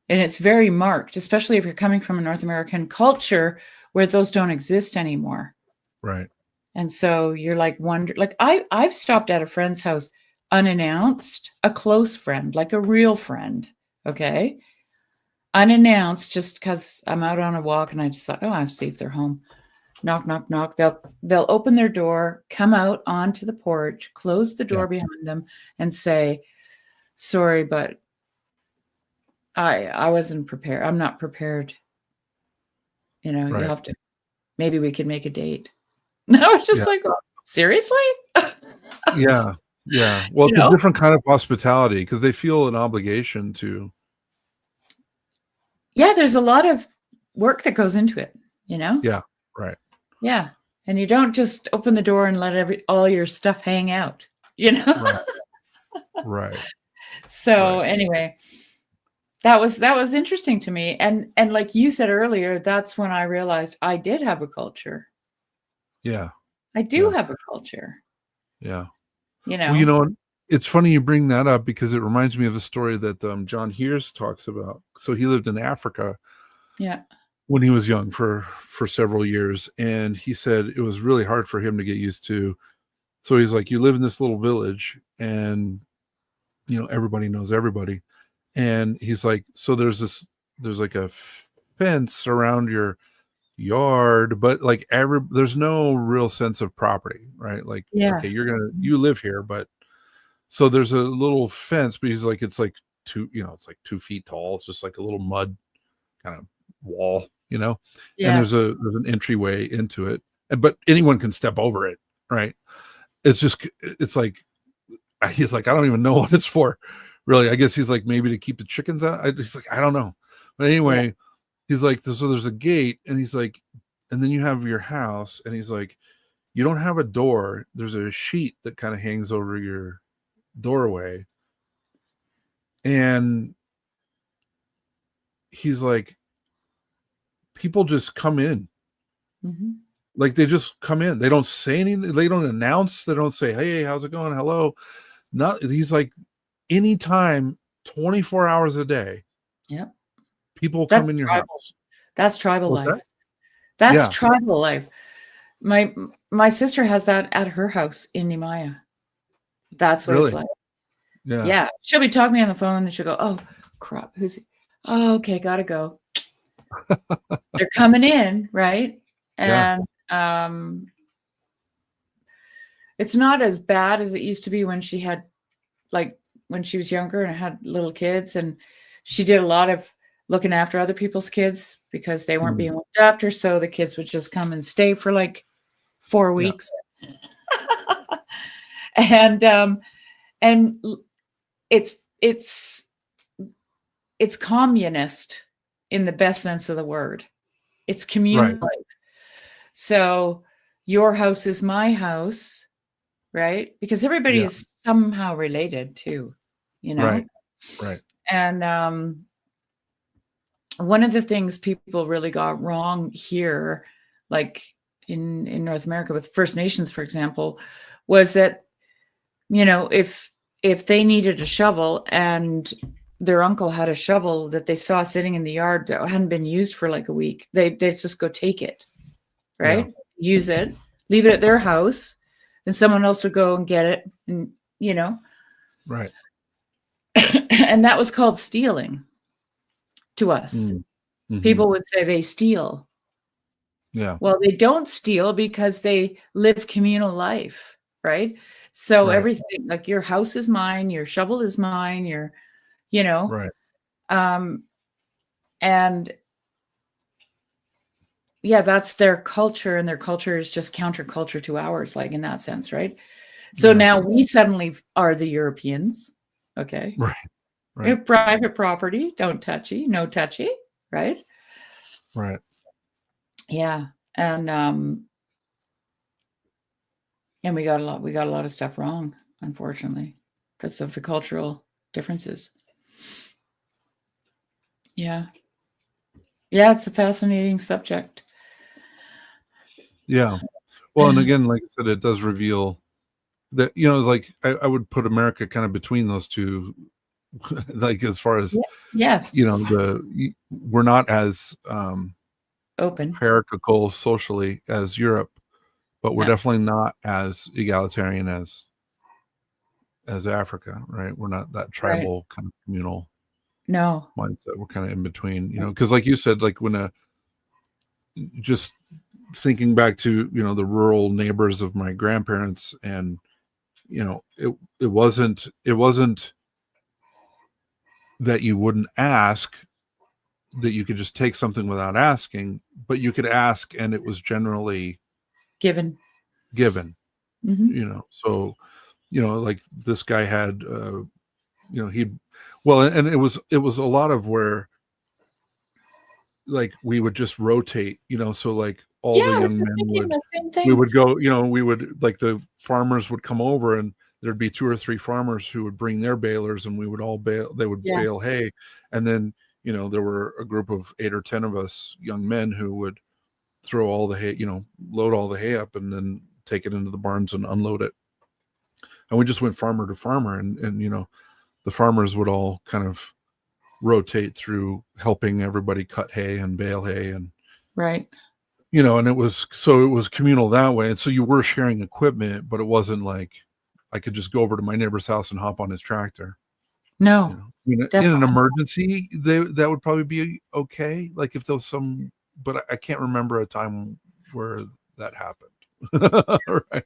And it's very marked, especially if you're coming from a North American culture where those don't exist anymore. Right. And so you're like I've stopped at a friend's house unannounced, a close friend, like a real friend. Okay. Unannounced, just because I'm out on a walk and I just thought, oh, I'll see if they're home. Knock, knock, knock. They'll open their door, come out onto the porch, close the door behind them, and say, "Sorry, but I wasn't prepared. I'm not prepared. You have to. Maybe we could make a date." And I was just like, oh, seriously? Yeah. Well, it's a different kind of hospitality because they feel an obligation to. Yeah, there's a lot of work that goes into it. Yeah. Right. Yeah. And you don't just open the door and let all your stuff hang out, Right. So anyway, that was interesting to me. And like you said earlier, that's when I realized I did have a culture. Yeah. I do have a culture. Yeah. Well, it's funny you bring that up because it reminds me of a story that John Heers talks about. So he lived in Africa. Yeah. When he was young for several years, and he said it was really hard for him to get used to. So he's like, you live in this little village and everybody knows everybody, and he's like, so there's like a fence around your yard, but like there's no real sense of property, right? Like, okay, you live here, but so there's a little fence, but he's like, it's like it's like 2 feet tall. It's just like a little mud kind of wall, and there's an entryway into it, but anyone can step over it, right? It's like he's like, I don't even know what it's for, really. I guess he's like, maybe to keep the chickens out. He's like, I don't know, but anyway, he's like, so there's a gate, and he's like, and then you have your house, and he's like, you don't have a door. There's a sheet that kind of hangs over your doorway, and he's like, people just come in. Mm-hmm. Like they just come in. They don't say anything. They don't announce. They don't say, "Hey, how's it going? Hello." Not. He's like, anytime, 24 hours a day. Yep. People come in your house. That's tribal life. That's tribal life. My sister has that at her house in Nehemiah. That's what it's like. Yeah. She'll be talking to me on the phone and she'll go, "Oh, crap. Who's he? Oh, okay, gotta go." They're coming in, right? And it's not as bad as it used to be when she had, like, when she was younger and had little kids, and she did a lot of looking after other people's kids because they weren't being looked after. So the kids would just come and stay for like 4 weeks. And it's communist in the best sense of the word. It's communal life. So your house is my house, right? Because everybody's somehow related too, you know? Right. And one of the things people really got wrong here, like in North America with First Nations, for example, was that, you know, if they needed a shovel and their uncle had a shovel that they saw sitting in the yard that hadn't been used for like a week, they'd just go take it, right? Use it, leave it at their house, then someone else would go and get it, and you know. Right. And that was called stealing to us. People would say they steal. Yeah. Well, they don't steal because they live communal life, right? So everything, like your house is mine, your shovel is mine, your, you know. Right. And yeah, that's their culture, and their culture is just counterculture to ours, like in that sense, right? So now we suddenly are the Europeans, okay? Right. Private property, don't touchy, no touchy, right? Right. Yeah, and we got a lot of stuff wrong, unfortunately, because of the cultural differences. Yeah, it's a fascinating subject. Yeah. Well, and again, like I said, it does reveal that, you know, like I would put America kind of between those two, like as far as, you know, we're not as open, hierarchical socially as Europe, but we're definitely not as egalitarian as Africa, right? We're not that tribal kind of communal mindset. We're kind of in between, you know, because like you said, like when just thinking back to, you know, the rural neighbors of my grandparents, and you know, it wasn't that you wouldn't ask, that you could just take something without asking, but you could ask and it was generally given. You know, so, you know, like this guy had you know, and it was a lot of where like we would just rotate, you know, so like all the young men we would go, you know, we would, like, the farmers would come over and there'd be 2 or 3 farmers who would bring their balers, and we would all they would bale hay, and then, you know, there were a group of 8 or 10 of us young men who would throw all the hay, you know, load all the hay up and then take it into the barns and unload it. And we just went farmer to farmer, and you know, the farmers would all kind of rotate through helping everybody cut hay and bale hay, and you know, and it was communal that way. And so you were sharing equipment, but it wasn't like I could just go over to my neighbor's house and hop on his tractor. No, you know, in an emergency, that would probably be okay. Like if there was some, but I can't remember a time where that happened. Right.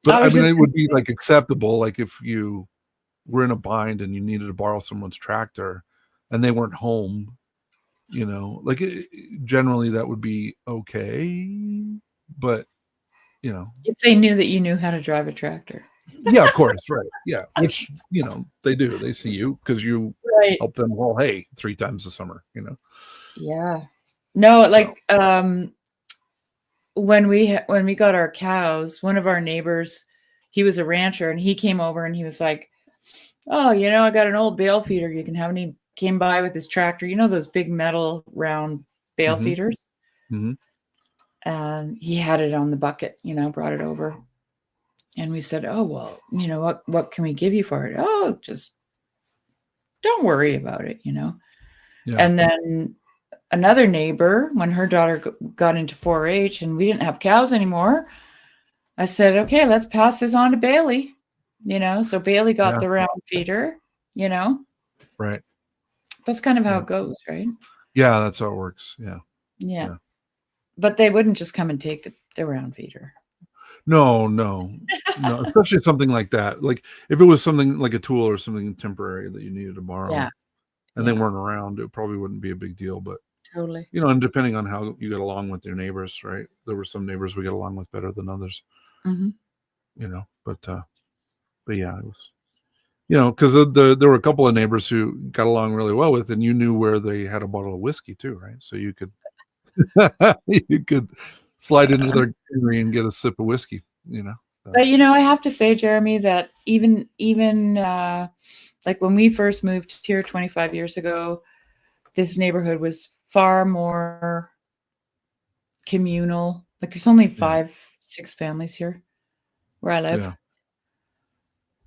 But I mean, it would be like acceptable. Like if you were in a bind and you needed to borrow someone's tractor and they weren't home, you know, like generally that would be okay. But, you know, if they knew that you knew how to drive a tractor. Yeah, of course. Right. Yeah. Which, you know, they do. They see you because you help them haul hay 3 times a summer, you know? Yeah. No, like, when we got our cows, one of our neighbors, he was a rancher, and he came over and he was like, oh, you know, I got an old bale feeder you can have. And he came by with his tractor, you know, those big metal round bale feeders. And he had it on the bucket, you know, brought it over. And we said, oh, well, you know, what can we give you for it? Oh, just don't worry about it, you know? And then another neighbor, when her daughter got into 4-H and we didn't have cows anymore, I said, okay, let's pass this on to Bailey, you know? So Bailey got the round feeder, you know? Right. That's kind of how it goes, right? Yeah, that's how it works. Yeah. But they wouldn't just come and take the round feeder. No, especially something like that. Like if it was something like a tool or something temporary that you needed to borrow, and they weren't around, it probably wouldn't be a big deal. But Totally. and depending on how you get along with your neighbors, right? There were some neighbors we get along with better than others. Mm-hmm. But yeah, it was, because there were a couple of neighbors who got along really well with, and you knew where they had a bottle of whiskey too, right? So you could you could slide into their greenery and get a sip of whiskey, But I have to say, Jeremy, that even like when we first moved here 25 years ago, this neighborhood was far more communal. Like there's only 5, 6 families here where I live.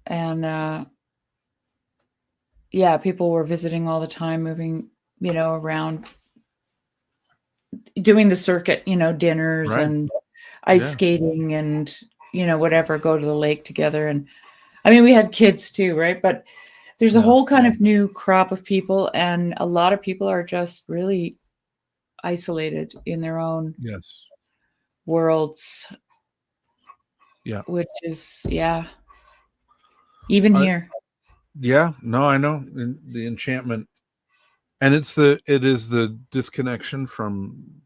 And people were visiting all the time, moving, around, doing the circuit, dinners and ice skating and, whatever, go to the lake together. And I mean, we had kids too, right? But there's a whole kind of new crop of people, and a lot of people are just really isolated in their own worlds. Yeah. Which is, even here. Yeah, no, I know the enchantment, and it is the disconnection from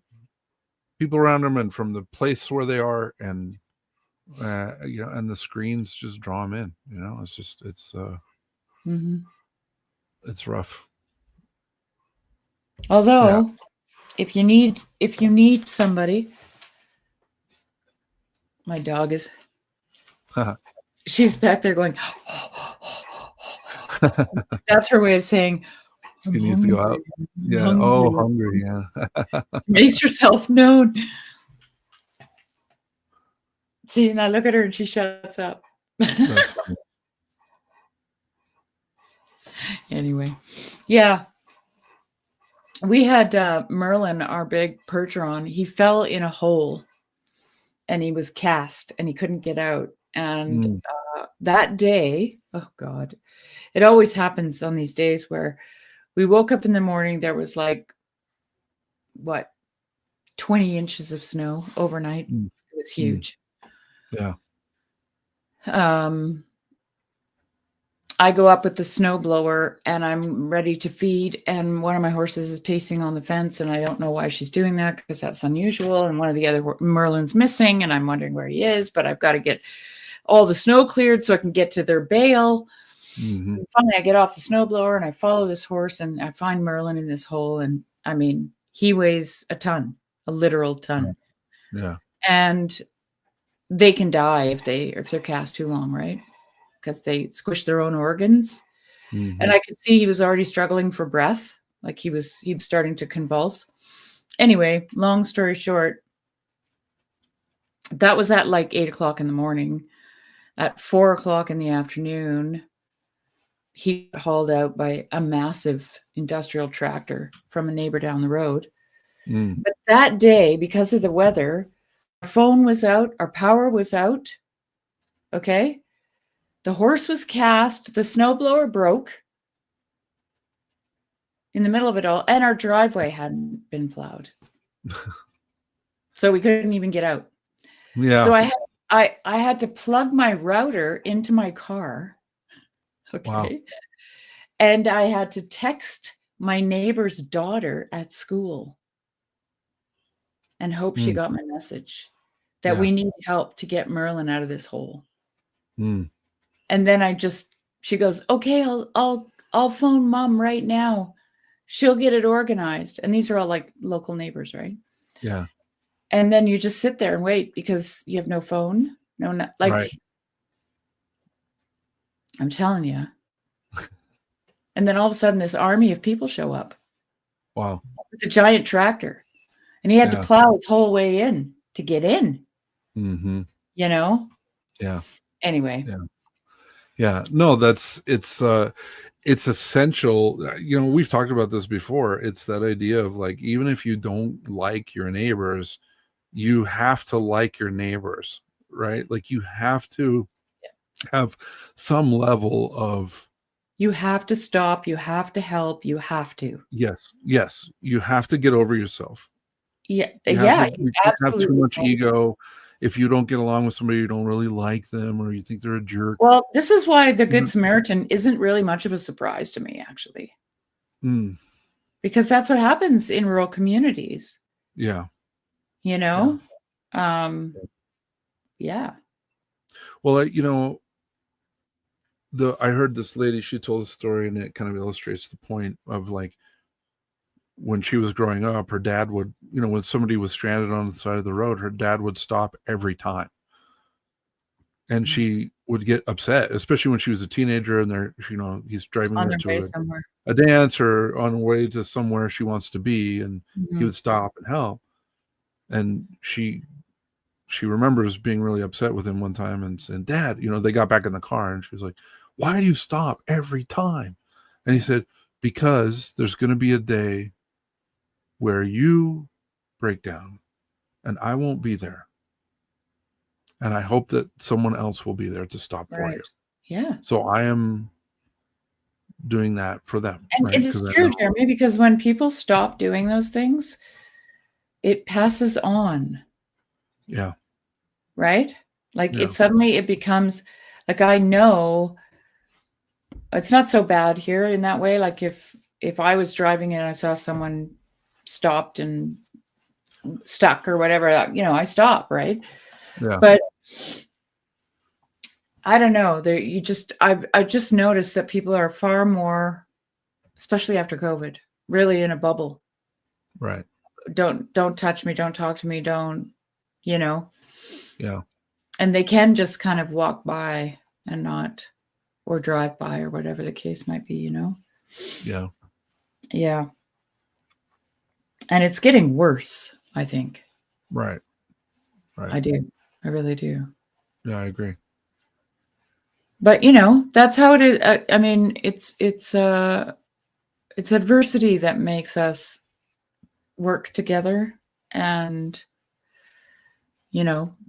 people around them and from the place where they are, and and the screens just draw them in. It's rough. Although, if you need somebody, my dog is. She's back there going. That's her way of saying she needs to go out. Yeah. Hungry. Yeah. Makes herself known. See, and I look at her and she shuts up. That's funny. Anyway, we had Merlin, our big patron. He fell in a hole, and he was cast, and he couldn't get out. And that day, oh God, it always happens on these days where we woke up in the morning. There was 20 inches of snow overnight. It was huge. Yeah. I go up with the snowblower and I'm ready to feed, and one of my horses is pacing on the fence, and I don't know why she's doing that because that's unusual. And one of the other Merlin's missing, and I'm wondering where he is, but I've got to get all the snow cleared so I can get to their bale. Mm-hmm. Finally, I get off the snowblower and I follow this horse, and I find Merlin in this hole. And I mean, he weighs a ton, a literal ton. Yeah. And they can die if they're cast too long, right? Because they squish their own organs. Mm-hmm. And I could see he was already struggling for breath. Like he was starting to convulse. Anyway, long story short, that was at 8:00 in the morning. At 4:00 in the afternoon, he got hauled out by a massive industrial tractor from a neighbor down the road. But that day, because of the weather, our phone was out, our power was out. Okay. The horse was cast, the snowblower broke in the middle of it all, and our driveway hadn't been plowed. So we couldn't even get out. Yeah. So I had to plug my router into my car. Okay. Wow. And I had to text my neighbor's daughter at school and hope she got my message that we need help to get Merlin out of this hole. And then she goes, okay, I'll phone Mom right now. She'll get it organized. And these are all local neighbors, right? Yeah. And then you just sit there and wait because you have no phone. Right. I'm telling you. And then all of a sudden this army of people show up. Wow. With a giant tractor. And he had to plow his whole way in to get in. Mm-hmm. Yeah. Anyway. Yeah. Yeah. No, it's essential. We've talked about this before. It's that idea of even if you don't like your neighbors, you have to like your neighbors, right? You have to have some level of. You have to stop. You have to help. You have to. Yes. You have to get over yourself. Yeah. You have too much ego. If you don't get along with somebody, you don't really like them, or you think they're a jerk. Well, this is why the Good Samaritan isn't really much of a surprise to me, actually. Mm. Because that's what happens in rural communities. Yeah. You know? Yeah. Well, I heard this lady, she told a story, and it kind of illustrates the point of like when she was growing up, her dad would, when somebody was stranded on the side of the road, her dad would stop every time. And she would get upset, especially when she was a teenager and he's driving On her their way to somewhere. a dance or on the way to somewhere she wants to be. And he would stop and help. And she remembers being really upset with him one time and saying, Dad, they got back in the car and she was like, why do you stop every time? And he said, because there's going to be a day where you break down and I won't be there. And I hope that someone else will be there to stop for you. Yeah. So I am doing that for them. And right? it is true, Jeremy, because when people stop doing those things, it passes on. Yeah. Right? Like it becomes like, I know it's not so bad here in that way. Like if I was driving and I saw someone stopped and stuck or whatever, I stop, right? Yeah. But I don't know. I've just noticed that people are far more, especially after COVID, really in a bubble. Right. Don't touch me, don't talk to me, don't, Yeah. And they can just kind of walk by and not, or drive by or whatever the case might be, Yeah. Yeah. And it's getting worse, I think. Right. I do. I really do. Yeah, I agree. But that's how it is. I mean, it's adversity that makes us work together. And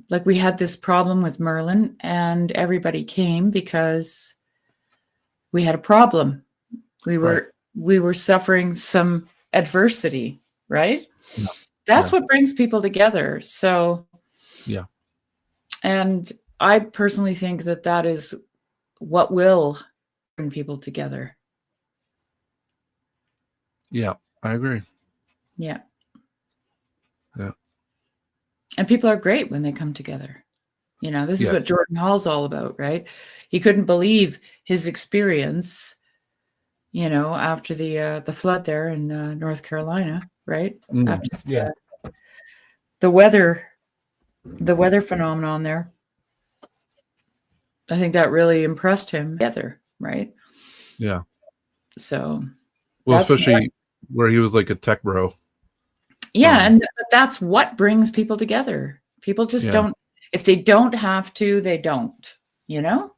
like we had this problem with Merlin and everybody came because we had a problem. We were suffering some adversity, right? Yeah. That's what brings people together. So yeah. And I personally think that is what will bring people together. Yeah, I agree. Yeah. Yeah. And people are great when they come together. This is what Jordan Hall's all about, right? He couldn't believe his experience, after the flood there in North Carolina, right? After the weather phenomenon there. I think that really impressed him together, right? Yeah. So, well, especially where he was like a tech bro. Yeah, and that's what brings people together. People just don't. If they don't have to, they don't.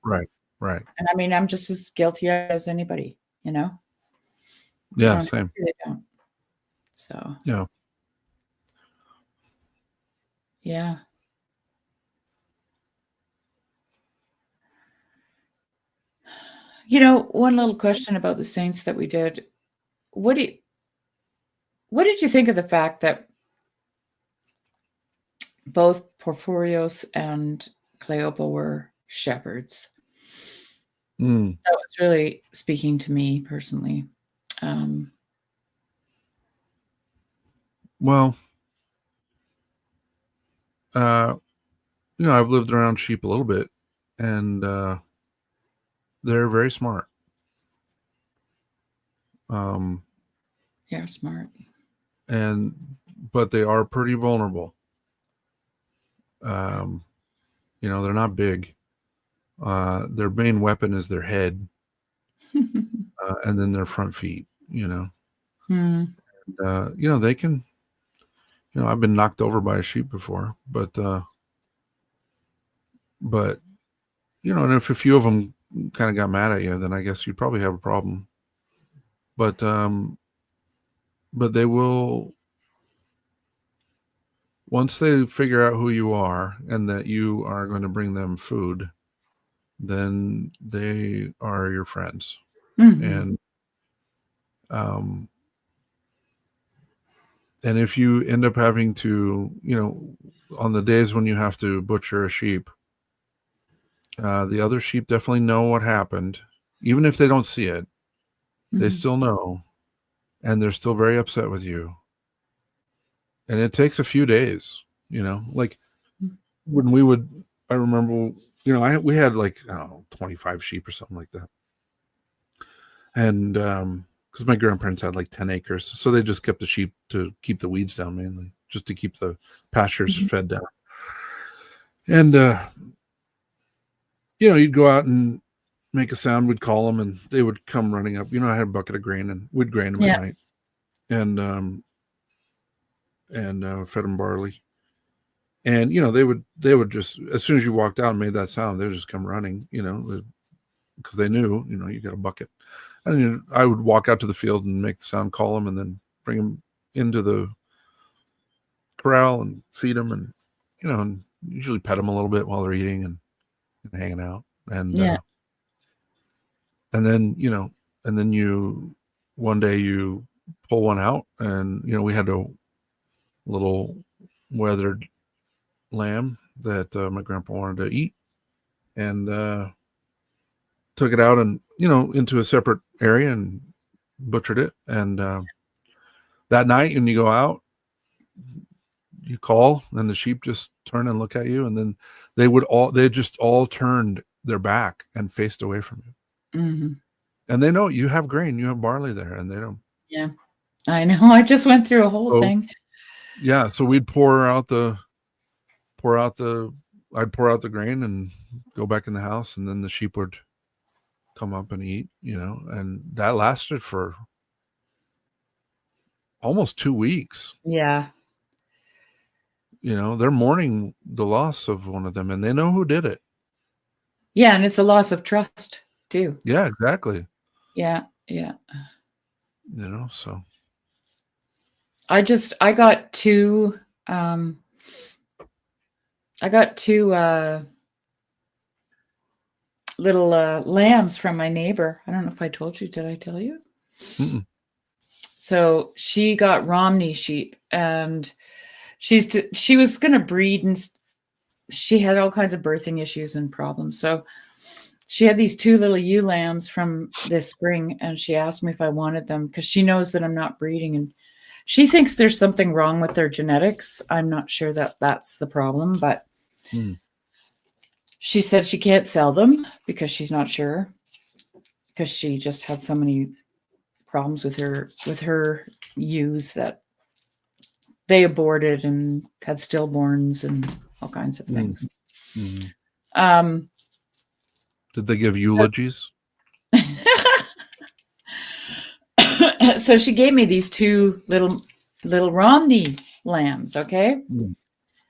Right. And I mean, I'm just as guilty as anybody. Yeah, same. They don't. So. Yeah. Yeah. One little question about the saints that we did. What did you think of the fact that both Porphyrios and Cleopa were shepherds? That was really speaking to me personally. Well, I've lived around sheep a little bit, and they're very smart. Yeah, smart. But they are pretty vulnerable. They're not big. Their main weapon is their head, and then their front feet. And, they can. I've been knocked over by a sheep before, but and if a few of them kind of got mad at you, then I guess you'd probably have a problem. But they will, once they figure out who you are and that you are going to bring them food, then they are your friends. And if you end up having to, on the days when you have to butcher a sheep, the other sheep definitely know what happened. Even if they don't see it, they still know. and they're still very upset with you. And it takes a few days, like when I remember, we had like, I don't know, 25 sheep or something like that. And, because my grandparents had like 10 acres. So they just kept the sheep to keep the weeds down, mainly just to keep the pastures fed down. And, you'd go out and make a sound. We'd call them and they would come running up. I had a bucket of grain and we'd grain them at night. And fed them barley. And, they would just, as soon as you walked out and made that sound, they'd just come running, because they knew, you got a bucket. And I would walk out to the field and make the sound, call them, and then bring them into the corral and feed them, and and usually pet them a little bit while they're eating and hanging out. And and then one day you pull one out, and we had a little weathered lamb that my grandpa wanted to eat, and took it out and into a separate area and butchered it. And that night when you go out, you call and the sheep just turn and look at you, and then they just all turned their back and faced away from you. Mm-hmm. And they know you have grain, you have barley there, and they don't. Yeah, I know. I just went through a whole thing. Yeah, so we'd pour out the grain and go back in the house, and then the sheep would come up and eat, and that lasted for almost 2 weeks. Yeah. They're mourning the loss of one of them, and they know who did it. Yeah, and it's a loss of trust too. Yeah, exactly. Yeah. So I got two little lambs from my neighbor. I don't know if I told you. Did I tell you? Mm-mm. So she got Romney sheep, and she was going to breed, and she had all kinds of birthing issues and problems. So she had these two little ewe lambs from this spring, and she asked me if I wanted them because she knows that I'm not breeding, and she thinks there's something wrong with their genetics. I'm not sure that that's the problem, but she said she can't sell them because she's not sure, because she just had so many problems with her ewes that they aborted and had stillborns and all kinds of things. Mm-hmm. Did they give eulogies? So she gave me these two little Romney lambs. Okay.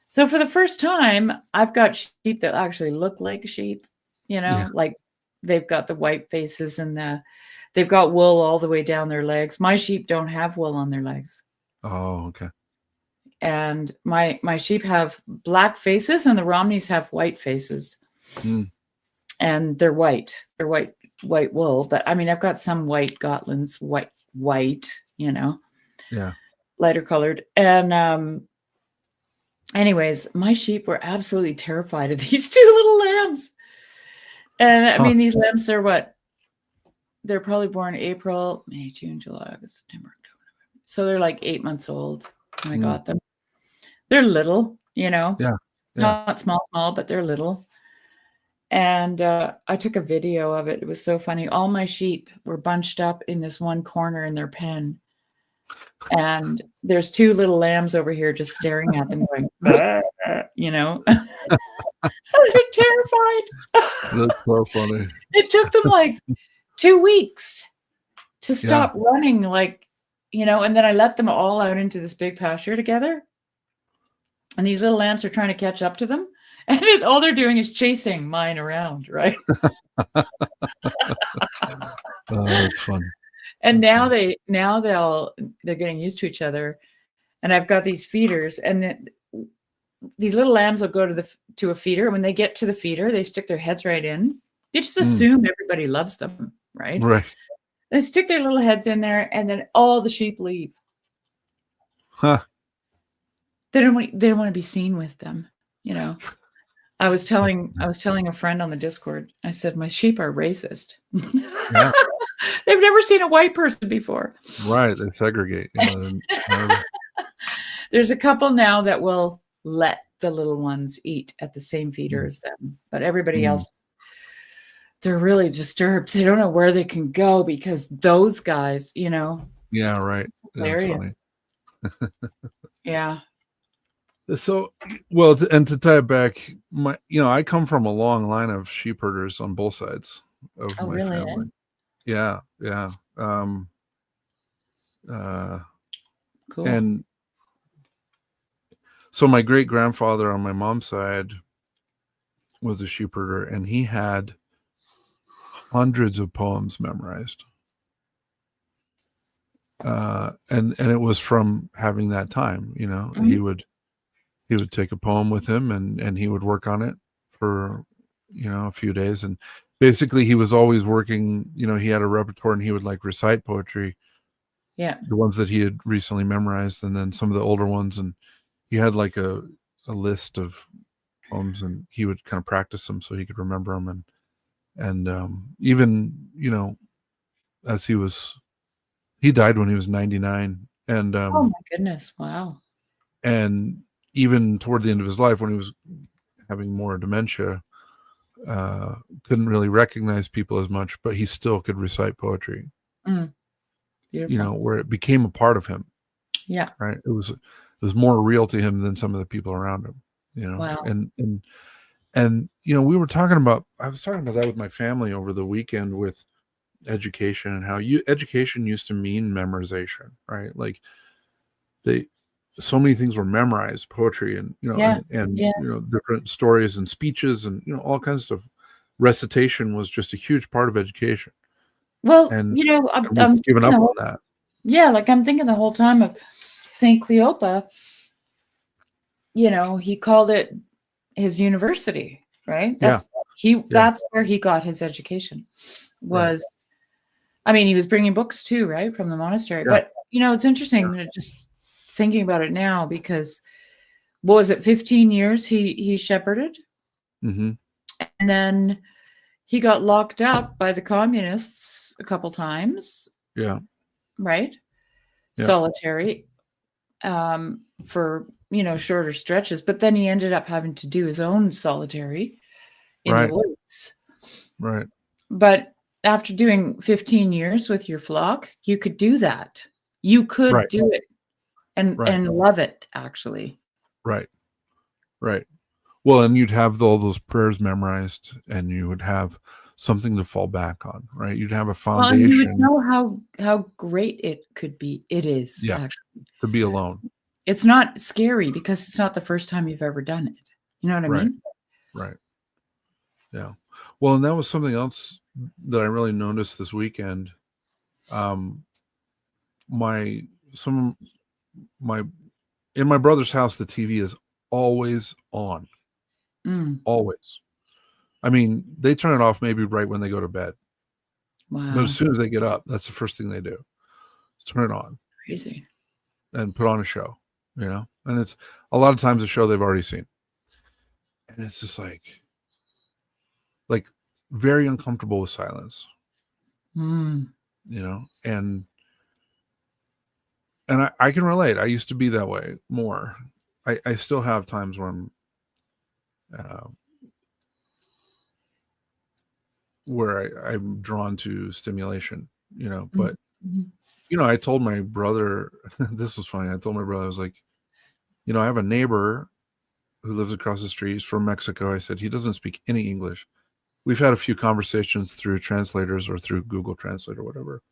So for the first time, I've got sheep that actually look like sheep, like they've got the white faces and they've got wool all the way down their legs. My sheep don't have wool on their legs. Oh, okay. And my sheep have black faces and the Romneys have white faces. And they're white. They're white wool. But I mean, I've got some white Gotlands, white, Yeah. Lighter colored. And anyways, my sheep were absolutely terrified of these two little lambs. And I mean, these lambs are what? They're probably born April, May, June, July, August, September, October. So they're like 8 months old when I got them. They're little, Yeah. Not small, but they're little. And I took a video of it. It was so funny. All my sheep were bunched up in this one corner in their pen. And there's two little lambs over here just staring at them going, They're terrified. That's so funny. It took them like 2 weeks to stop running, and then I let them all out into this big pasture together. And these little lambs are trying to catch up to them. And all they're doing is chasing mine around, right? Oh, that's fun. And that's now they're getting used to each other. And I've got these feeders, and then these little lambs will go to a feeder. And when they get to the feeder, they stick their heads right in. They just assume everybody loves them, right? Right. They stick their little heads in there, and then all the sheep leave. Huh. They don't want to be seen with them, I was telling a friend on the Discord, I said, my sheep are racist. Yeah. They've never seen a white person before. Right. They segregate. There's a couple now that will let the little ones eat at the same feeder as them, but everybody else, they're really disturbed. They don't know where they can go because those guys, Yeah, right. That's funny. Yeah. So, well, and to tie it back, I come from a long line of sheep herders on both sides of my really, family. Yeah. Cool. And so my great grandfather on my mom's side was a sheep herder, and he had hundreds of poems memorized. And it was from having that time, he would take a poem with him and he would work on it for, a few days. And basically he was always working, he had a repertoire and he would like recite poetry. Yeah. The ones that he had recently memorized, and then some of the older ones. And he had like a list of poems, and he would kind of practice them so he could remember them. And even, as he died when he was 99. And oh my goodness. Wow. And even toward the end of his life, when he was having more dementia, couldn't really recognize people as much, but he still could recite poetry. Beautiful. Where it became a part of him. Yeah. Right. It was more real to him than some of the people around him. Wow. And we were talking about. I was talking about that with my family over the weekend with education and how education used to mean memorization, right? Like so many things were memorized, poetry and different stories and speeches and all kinds of stuff. Recitation was just a huge part of education. Well, I'm giving up on that. Yeah, like I'm thinking the whole time of St. Cleopa. He called it his university, right? That's where he got his education. Was he was bringing books too, right, from the monastery. Yeah. But it's interesting just thinking about it now, because what was it, 15 years he shepherded, and then he got locked up by the communists a couple times. Yeah. Right. Yeah. Solitary for shorter stretches, but then he ended up having to do his own solitary in the woods. Right. But after doing 15 years with your flock, you could do that. You could do it and love it, actually. Right. Well, and you'd have all those prayers memorized, and you would have something to fall back on, right? You'd have a foundation. Well, you would know how great it could be. It is, actually. To be alone. It's not scary because it's not the first time you've ever done it. You know what I mean? Right. Yeah. Well, and that was something else that I really noticed this weekend. In my brother's house, the TV is always on. Always. I mean, they turn it off maybe right when they go to bed. Wow. But as soon as they get up, that's the first thing they do. Turn it on. Crazy. And put on a show, and it's a lot of times a show they've already seen. And it's just like very uncomfortable with silence. And I can relate. I used to be that way more. I still have times where I'm I'm drawn to stimulation, but I told my brother, this was funny. I told my brother, I was like, I have a neighbor who lives across the street. He's from Mexico. I said, he doesn't speak any English. We've had a few conversations through translators or through Google Translate or whatever.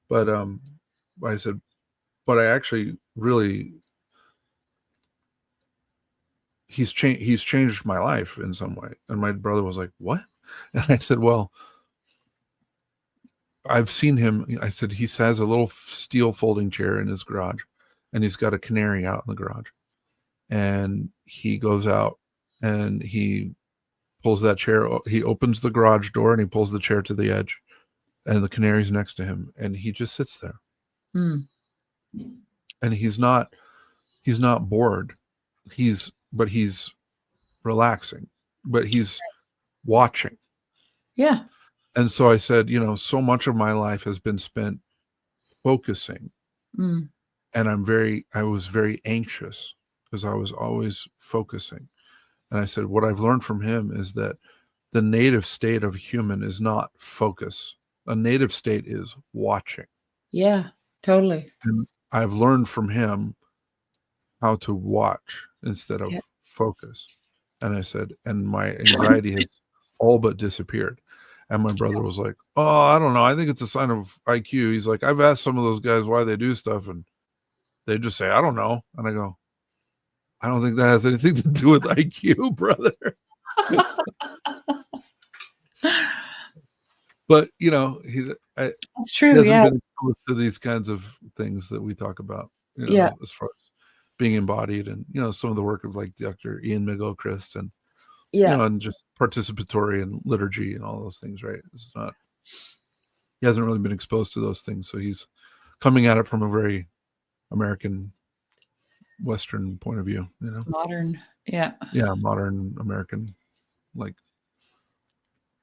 But I said, but I actually really, he's changed my life in some way. And my brother was like, what? And I said, well, I've seen him. I said, he has a little steel folding chair in his garage, and he's got a canary out in the garage. And he goes out and he pulls that chair. He opens the garage door and he pulls the chair to the edge, and the canary's next to him, and he just sits there. And he's not bored. He's relaxing, but he's watching. Yeah. And so I said, so much of my life has been spent focusing. Mm. And I was very anxious because I was always focusing. And I said, what I've learned from him is that the native state of a human is not focus. A native state is watching. Yeah, totally. And I've learned from him how to watch instead of focus. And I said, and my anxiety has all but disappeared. And my brother was like, oh, I don't know. I think it's a sign of IQ. He's like, I've asked some of those guys why they do stuff, and they just say, I don't know. And I go, I don't think that has anything to do with IQ, brother. But, It's true. He hasn't been exposed to these kinds of things that we talk about, as far as being embodied and, some of the work of like Dr. Ian McGilchrist and, and just participatory and liturgy and all those things, right? He hasn't really been exposed to those things. So he's coming at it from a very American Western point of view, modern. Modern American, like,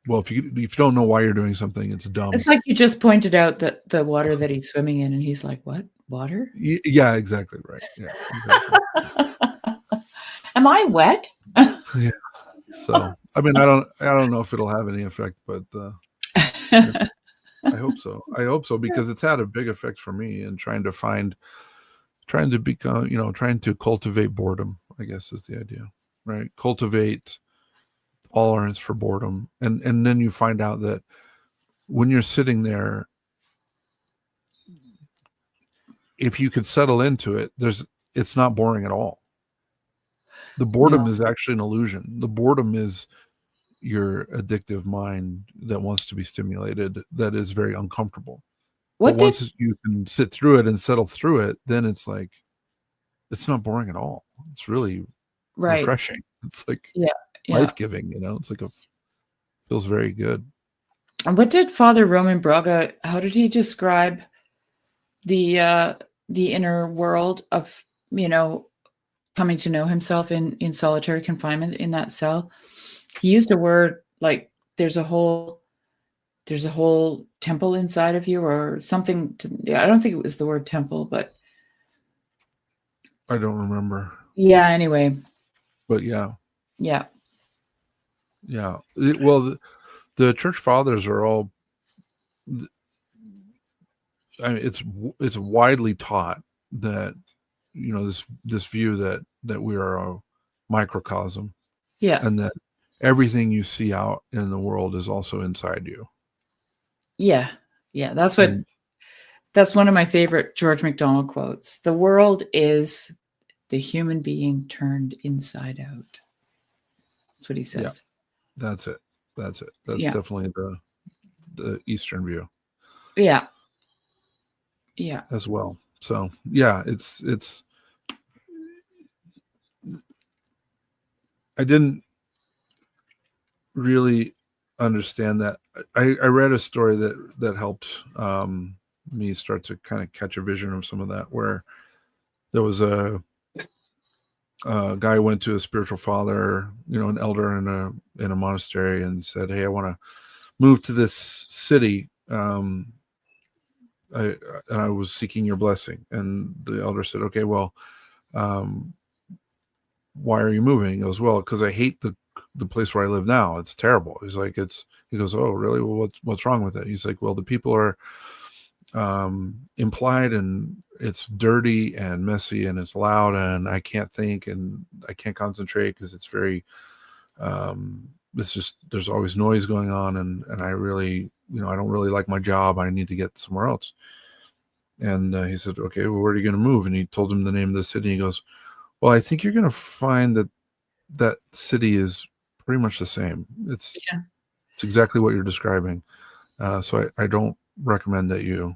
well, if you don't know why you're doing something, it's dumb. It's like you just pointed out that the water that he's swimming in, and he's like, what water? Yeah, exactly right. Yeah, exactly. Am I wet? Yeah. So I mean, I don't know if it'll have any effect, but I hope so. I hope so, because it's had a big effect for me in trying to become, trying to cultivate boredom, I guess is the idea, right? Cultivate tolerance for boredom. And then you find out that when you're sitting there, if you could settle into it, it's not boring at all. The boredom is actually an illusion. The boredom is your addictive mind that wants to be stimulated, that is very uncomfortable. But once you can sit through it and settle through it, then it's like, it's not boring at all. It's really refreshing. It's like life-giving, it's like feels very good. And what did Father Roman Braga, how did he describe the inner world of, coming to know himself in solitary confinement in that cell? He used a word like there's a whole temple inside of you, or something. I don't think it was the word temple, but I don't remember. Yeah. Anyway. But yeah. Yeah. Yeah. Well, the church fathers are all. I mean, it's widely taught that this view that we are a microcosm. Yeah. And that everything you see out in the world is also inside you. Yeah. Yeah. That's one of my favorite George MacDonald quotes. The world is the human being turned inside out. That's what he says. Yeah, that's it. That's definitely the Eastern view. Yeah. Yeah. As well. So yeah, it's I didn't really understand that. I read a story that helped me start to kind of catch a vision of some of that, where there was a guy went to a spiritual father, an elder in a monastery, and said, hey, I want to move to this city. I was seeking your blessing. And the elder said, okay, well, why are you moving? He goes, well, because I hate the place where I live now. It's terrible. He's like, he goes, oh, really? Well, what's wrong with it? He's like, well, the people are implied, and it's dirty and messy, and it's loud, and I can't think, and I can't concentrate because it's very, it's just, there's always noise going on, and I really, I don't really like my job. I need to get somewhere else. And he said, okay, well, where are you going to move? And he told him the name of the city. He goes, well, I think you're going to find that city is pretty much the same. It's exactly what you're describing. So I don't recommend that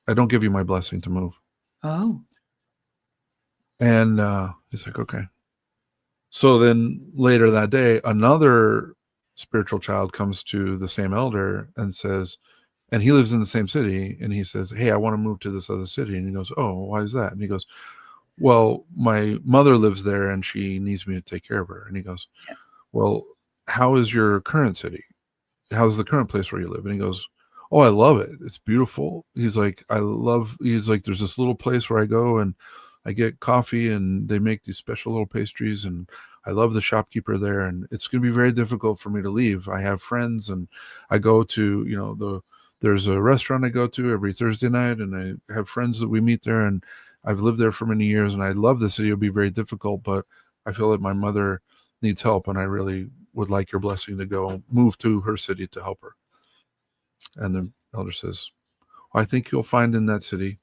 I don't give you my blessing to move. Oh. And he's like, okay. So then later that day, another spiritual child comes to the same elder and says, and he lives in the same city, and he says, hey, I want to move to this other city. And he goes, oh, why is that? And he goes, well, my mother lives there and she needs me to take care of her. And he goes, well, how is your current city? how's the current place where you live? And he goes, oh, I love it. It's beautiful. He's like, he's like, there's this little place where I go and I get coffee and they make these special little pastries and I love the shopkeeper there. And it's going to be very difficult for me to leave. I have friends and I go to, there's a restaurant I go to every Thursday night and I have friends that we meet there and I've lived there for many years and I love the city. It'll be very difficult, but I feel that my mother needs help and I really would like your blessing to go move to her city to help her. And the elder says, well, I think you'll find in that city,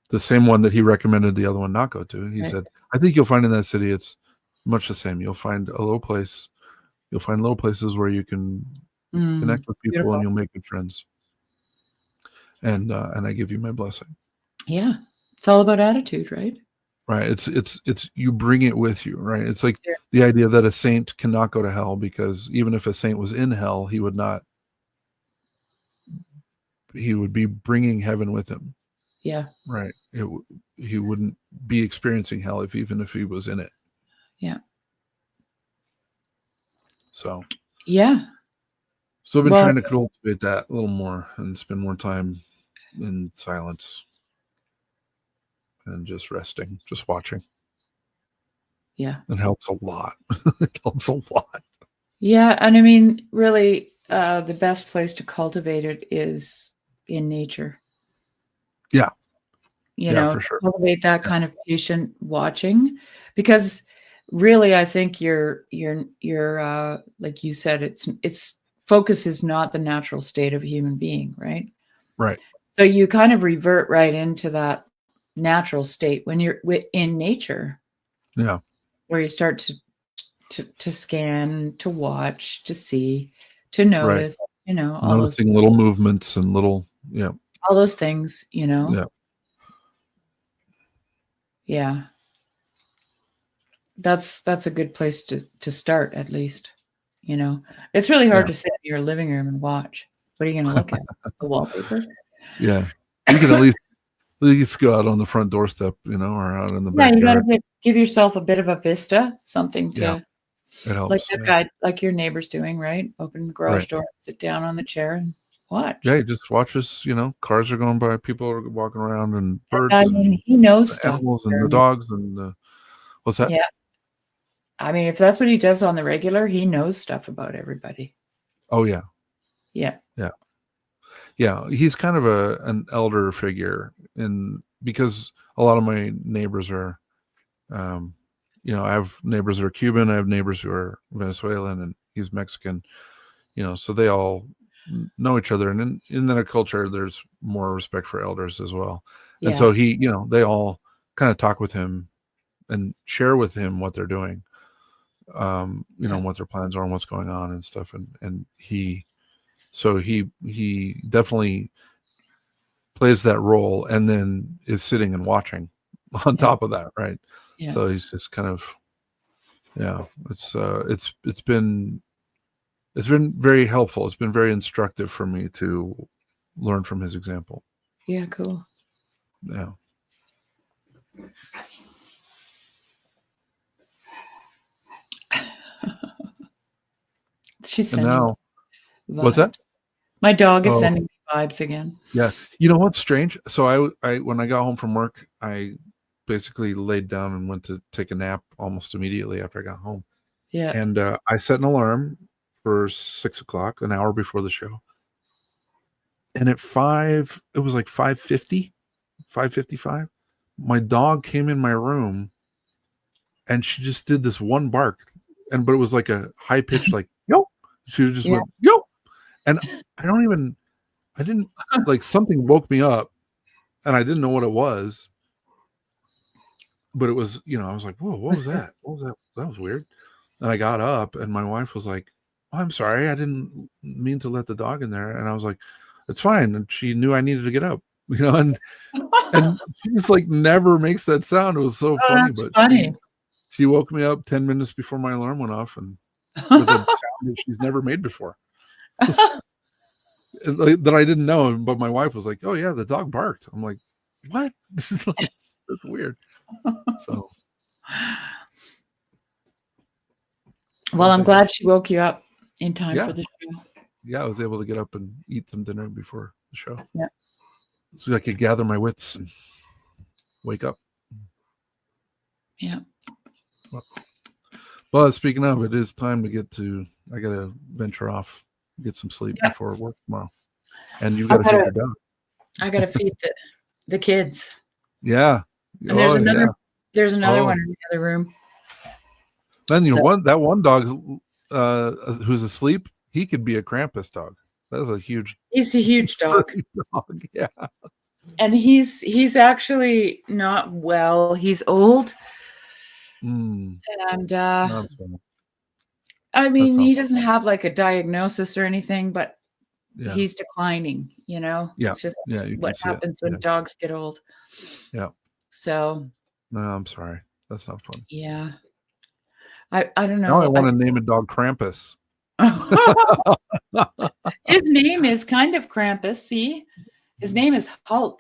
the same one that he recommended the other one not go to. He said, I think you'll find in that city, it's much the same. You'll find a little place. You'll find little places where you can connect with people beautiful. And you'll make good friends. And I give you my blessing. Yeah. It's all about attitude, right? Right. It's you bring it with you, right? It's like the idea that a saint cannot go to hell because even if a saint was in hell, he would be bringing heaven with him. Yeah. Right. He wouldn't be experiencing hell even if he was in it. Yeah. So. Yeah. So I've been trying to cultivate that a little more and spend more time in silence and just resting, just watching. Yeah. It helps a lot. It helps a lot. Yeah. And I mean, really, the best place to cultivate it is in nature. Yeah. For sure. Cultivate that kind of patient watching, because really, I think you're like you said, it's focus is not the natural state of a human being, right? Right. So you kind of revert right into that natural state when you're in nature. Yeah. Where you start to scan, to watch, to see, to notice, right. All noticing those little movements and little, all those things, Yeah. Yeah. That's a good place to start, at least. It's really hard to sit in your living room and watch. What are you going to look at? The wallpaper? Yeah. You can at least go out on the front doorstep, or out in the backyard. You got to give yourself a bit of a vista, something to, it helps. Like that guy, like your neighbor's doing, right? Open the garage door, sit down on the chair and watch. Yeah, he just watches, cars are going by, people are walking around and birds. I mean, he knows stuff. Animals and the dogs and what's that? Yeah. I mean, if that's what he does on the regular, he knows stuff about everybody. Oh, yeah. Yeah. Yeah. Yeah. He's kind of an elder figure, and because a lot of my neighbors are, I have neighbors who are Cuban, I have neighbors who are Venezuelan, and he's Mexican, so they all know each other. And in that culture, there's more respect for elders as well. Yeah. And so he, they all kind of talk with him and share with him what they're doing. What their plans are and what's going on and stuff. And he definitely plays that role and then is sitting and watching on top of that. Right. Yeah. So he's just kind of, it's been very helpful. It's been very instructive for me to learn from his example. Yeah. Cool. Yeah. She's sending now, what's that? My dog is sending me vibes again. Yeah. You know what's strange? So I when I got home from work, I basically laid down and went to take a nap almost immediately after I got home. Yeah. And I set an alarm for 6:00, an hour before the show. And at 5, it was like 5:50, 5:55. My dog came in my room and she just did this one bark. But it was like a high pitch, like, yo. She just went, yo. And I didn't like, something woke me up and I didn't know what it was. But it was, I was like, whoa, what was that? What was that? That was weird. And I got up and my wife was like, oh, I'm sorry. I didn't mean to let the dog in there. And I was like, it's fine. And she knew I needed to get up, and she just like never makes that sound. It was so funny. But funny. She woke me up 10 minutes before my alarm went off and with a sound that she's never made before. That I didn't know. But my wife was like, oh, yeah, the dog barked. I'm like, what? That's weird. So. Well, I'm glad she woke you up in time for the show. I was able to get up and eat some dinner before the show. Yeah. So I could gather my wits and wake up. Yeah. Well, speaking of, it is time to I got to venture off, get some sleep before work tomorrow. And you've got to feed your dog. I got to feed the kids. Yeah. And there's another one in the other room. Then that one dog who's asleep, he could be a Krampus dog. He's a huge dog. Yeah. And he's actually not well. He's old. And I mean, he doesn't have like a diagnosis or anything, but he's declining, Yeah. It's just what happens when dogs get old. Yeah. So. No, I'm sorry. That's not fun. Yeah. I don't know. Now I want to name a dog Krampus. His name is kind of Krampus. See, his name is Hulk,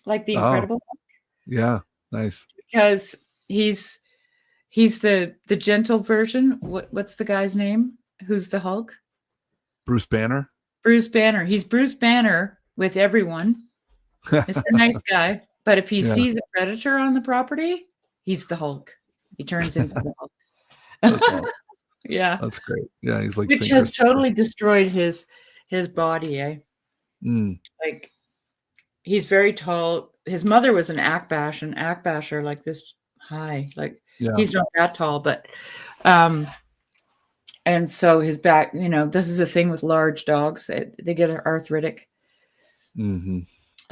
like the Incredible Hulk. Yeah, nice. Because he's the gentle version. What's the guy's name? Who's the Hulk? Bruce Banner. Bruce Banner. He's Bruce Banner with everyone. He's a nice guy, but if he sees a predator on the property, he's the Hulk. He turns into the Hulk. That's awesome. Yeah, that's great. Yeah, he's like which has totally destroyed his body. Like he's very tall. His mother was an Akbasher like this high. Like he's not that tall, but and so his back. This is a thing with large dogs. They get arthritic. Mm-hmm.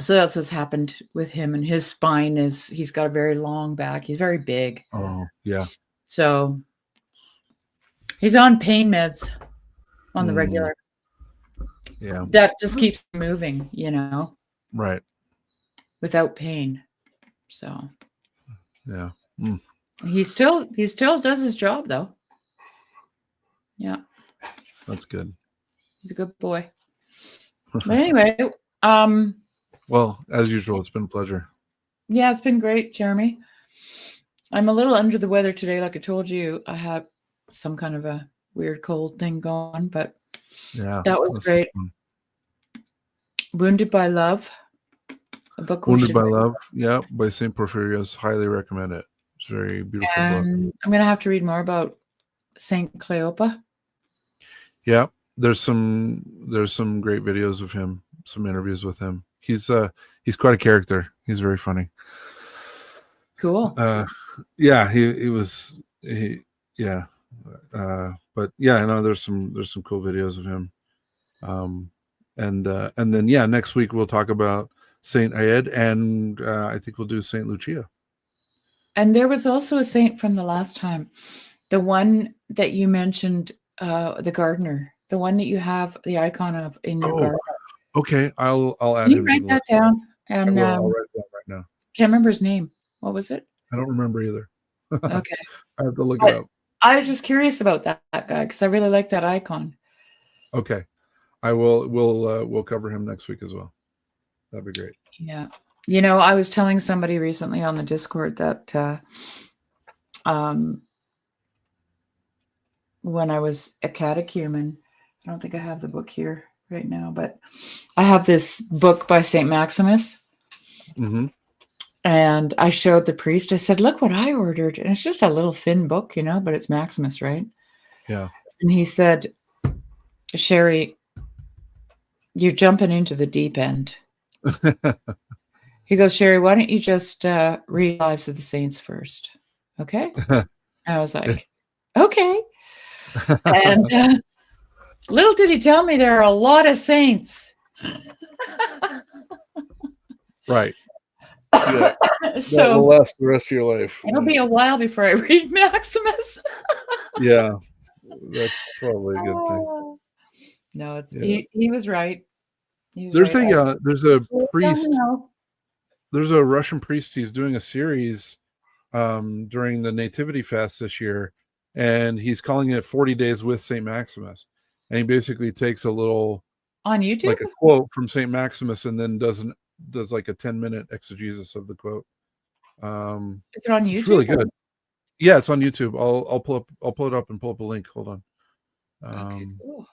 So that's what's happened with him, and his spine he's got a very long back. He's very big. Oh yeah. So. He's on pain meds on the regular. Yeah. That just keeps moving, Right. Without pain. So. Yeah. He still does his job though. Yeah. That's good. He's a good boy. But anyway, well, as usual, it's been a pleasure. Yeah, it's been great, Jeremy. I'm a little under the weather today, like I told you. I have some kind of a weird cold thing going, but that was great. Wounded by Love, a book. Wounded by Love, by St. Porphyrios. Highly recommend it. It's a very beautiful book. I'm gonna have to read more about Saint Cleopa. Yeah, there's some great videos of him, some interviews with him. He's quite a character. He's very funny. Cool. But I know there's some cool videos of him. And then next week we'll talk about Saint Ayed, and I think we'll do Saint Lucia. And there was also a saint from the last time, the one that you mentioned, the gardener, the one that you have the icon of in your garden. Okay, I'll add. Can you write that down? And I'll write it down right now. Can't remember his name. What was it? I don't remember either. Okay. I have to look it up. I was just curious about that guy because I really like that icon. Okay, I will. We'll cover him next week as well. That'd be great. Yeah, I was telling somebody recently on the Discord that when I was a catechumen, I don't think I have the book here right now, but I have this book by Saint Maximus. Mm-hmm. And I showed the priest, I said, look what I ordered. And it's just a little thin book, but it's Maximus, right? Yeah. And he said, Sherry, you're jumping into the deep end. He goes, Sherry, why don't you just read Lives of the Saints first? Okay. I was like, okay. And little did he tell me there are a lot of saints. Right. Yeah. So that will last the rest of your life. It'll be a while before I read Maximus. Yeah, that's probably a good thing. No, it's he was right. There's a priest. There's a Russian priest. He's doing a series during the Nativity Fest this year, and he's calling it 40 Days with Saint Maximus. And he basically takes a little on YouTube, like a quote from Saint Maximus, and then does like a 10-minute exegesis of the quote. Is it on YouTube? It's really good. Yeah, it's on YouTube. I'll pull it up and pull up a link. Hold on. Okay, cool.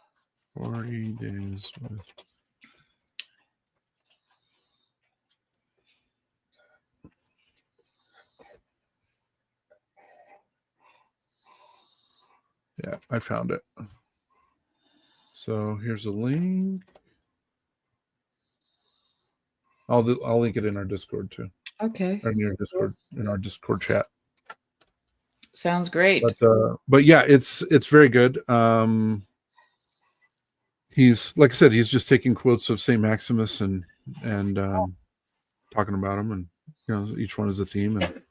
40 days with. Yeah, I found it. So here's a link. I'll link it in our Discord too. Okay. In our Discord chat. Sounds great. But yeah, it's very good. He's, like I said, he's just taking quotes of Saint Maximus and talking about them, and each one is a theme, and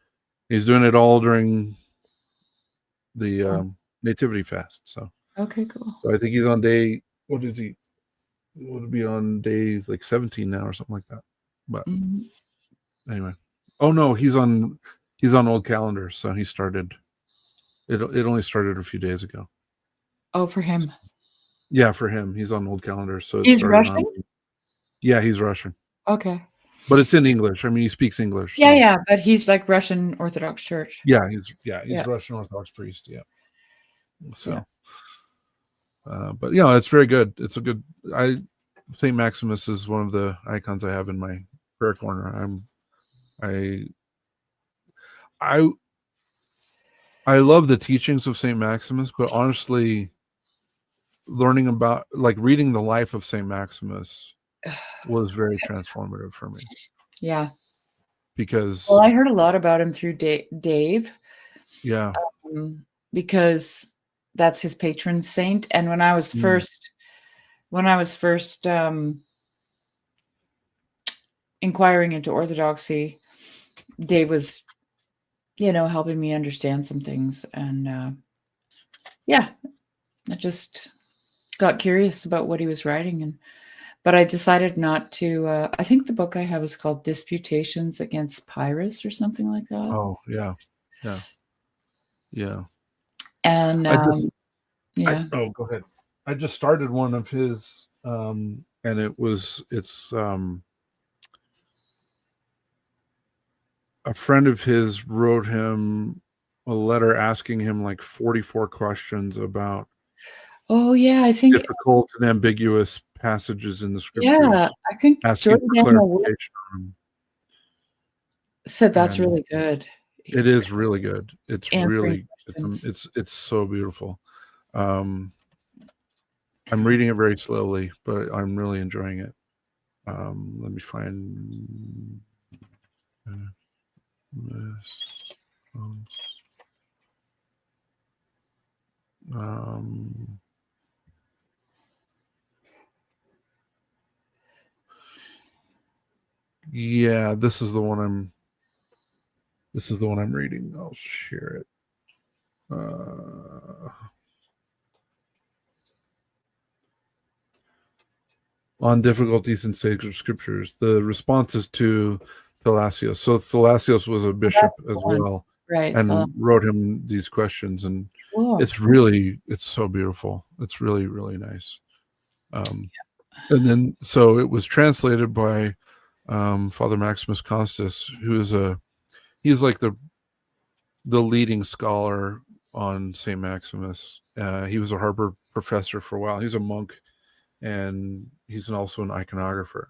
he's doing it all during the nativity fast. So okay, cool. So I think he's on day. What is he? Would it be on days like 17 now or something like that? But anyway, oh no, he's on old calendar, so he started. It only started a few days ago. Oh, for him. Yeah, for him, he's on old calendar. So he's Russian. Yeah, he's Russian. Okay. But it's in English. I mean, he speaks English. Yeah, so. Yeah, but he's like Russian Orthodox Church. Yeah, he's Russian Orthodox priest. Yeah. So, but it's very good. It's a good. Saint Maximus is one of the icons I have in my prayer corner. I love the teachings of Saint Maximus, but honestly, learning about, like, reading the life of Saint Maximus was very transformative for me. Yeah. Because I heard a lot about him through Dave. Yeah. Because that's his patron saint, and when I was first inquiring into Orthodoxy, Dave was, helping me understand some things, and I just got curious about what he was writing, but I decided not to. I think the book I have is called Disputations Against Pyrrhus or something like that. Oh, yeah. And go ahead. I just started one of his, and it's a friend of his wrote him a letter asking him like 44 questions about I think difficult and ambiguous passages in the scriptures. Yeah, I think George MacDonald said that's really good. It is really good. It's really it's so beautiful. I'm reading it very slowly, but I'm really enjoying it. Let me find this. Yeah, this is the one I'm reading. I'll share it. On difficulties in sacred scriptures, the responses to Thalasios. So Thalasios was a bishop as well, right? And wrote him these questions, and it's so beautiful. It's really, really nice. And then so it was translated by Father Maximus Constus, who is he's like the leading scholar on Saint Maximus. He was a Harvard professor for a while. He's a monk, and he's also an iconographer.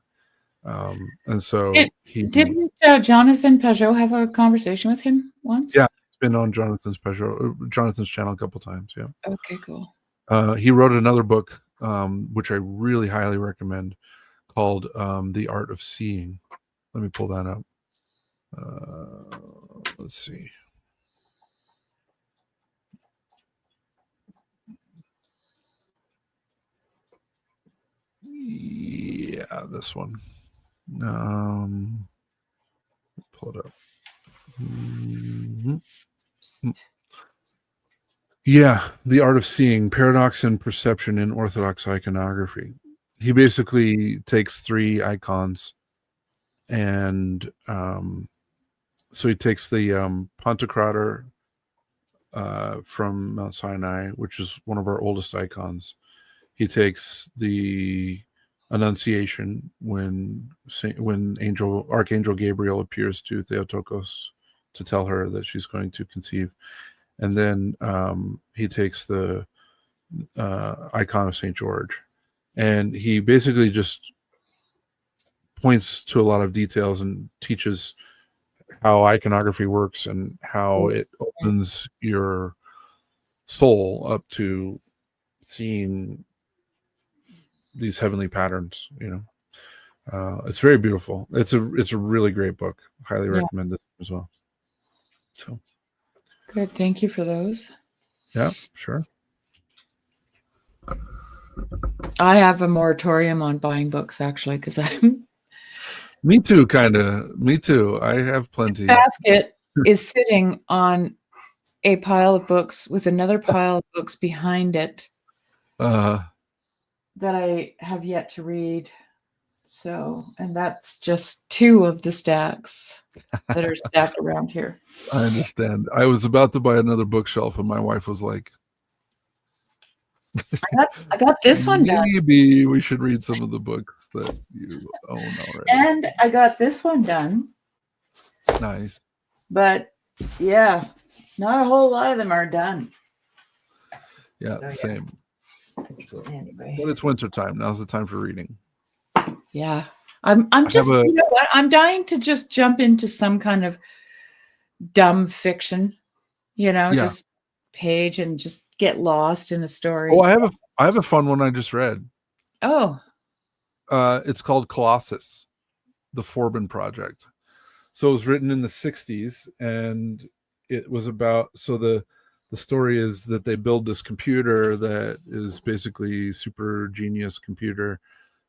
And so didn't Jonathan Pageau have a conversation with him once? Yeah, it's been on Jonathan's channel a couple times. Yeah. Okay, cool. He wrote another book, which I really highly recommend, called The Art of Seeing. Let me pull that up. Let's see. Yeah, this one. Pull it up. Yeah, The Art of Seeing, Paradox and Perception in Orthodox Iconography. He basically takes 3 icons, and so he takes the Pantocrator from Mount Sinai, which is one of our oldest icons. He takes the Annunciation when Archangel Gabriel appears to Theotokos to tell her that she's going to conceive, and then he takes the icon of Saint George, And he basically just points to a lot of details and teaches how iconography works and how it opens your soul up to seeing these heavenly patterns. It's very beautiful. It's a really great book. Highly recommend it as well. So good. Thank you for those. Yeah, sure. I have a moratorium on buying books, actually, because I'm. Me too, kind of. Me too. I have plenty. Basket is sitting on a pile of books with another pile of books behind it that I have yet to read. So, and that's just 2 of the stacks that are stacked around here. I understand. I was about to buy another bookshelf, and my wife was like, I got this one done. Maybe we should read some of the books that you own already. And I got this one done. Nice. But yeah, not a whole lot of them are done. Yeah, So, same. So, anyway. But it's winter time. Now's the time for reading. Yeah. I'm just, you know what? I'm dying to just jump into some kind of dumb fiction, just page and just get lost in a story. Oh, I have a fun one I just read. Oh. It's called Colossus, the Forbin Project. So it was written in the 60s, and it was about, so the story is that they build this computer that is basically super genius computer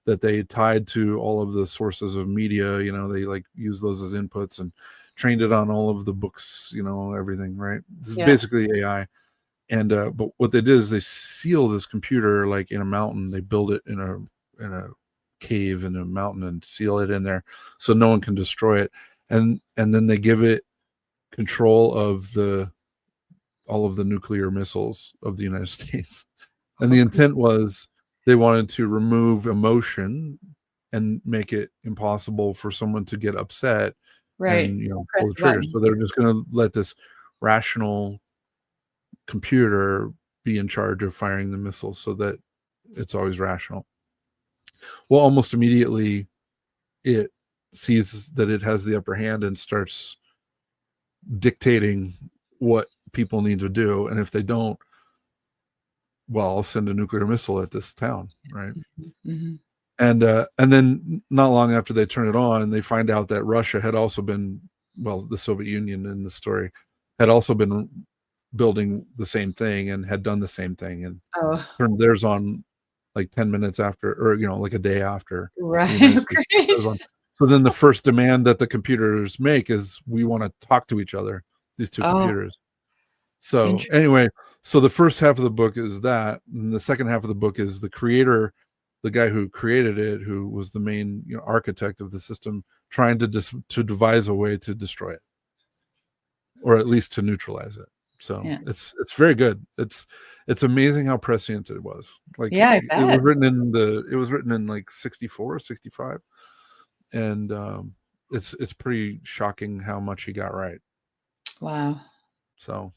that they tied to all of the sources of media. They like use those as inputs and trained it on all of the books, everything, right? This is basically AI. And but what they did is they seal this computer like in a mountain. They build it in a cave in a mountain and seal it in there so no one can destroy it. And then they give it control of all of the nuclear missiles of the United States. And the intent was they wanted to remove emotion and make it impossible for someone to get upset and pull the trigger. So they're just going to let this rational computer be in charge of firing the missiles so that it's always rational. Well, almost immediately it sees that it has the upper hand and starts dictating what people need to do. And if they don't, well, I'll send a nuclear missile at this town, right? Mm-hmm. And then not long after they turn it on, they find out that Russia had also been, the Soviet Union in the story had also been building the same thing and had done the same thing and turned theirs on like 10 minutes after, or like a day after. Right. So then the first demand that the computers make is we want to talk to each other, these two computers. So anyway, so the first half of the book is that, and the second half of the book is the creator, the guy who created it, who was the main architect of the system, trying to devise a way to destroy it, or at least to neutralize it. So it's very good. It's amazing how prescient it was. Like it was written in like 64, 65. And it's pretty shocking how much he got right. Wow. So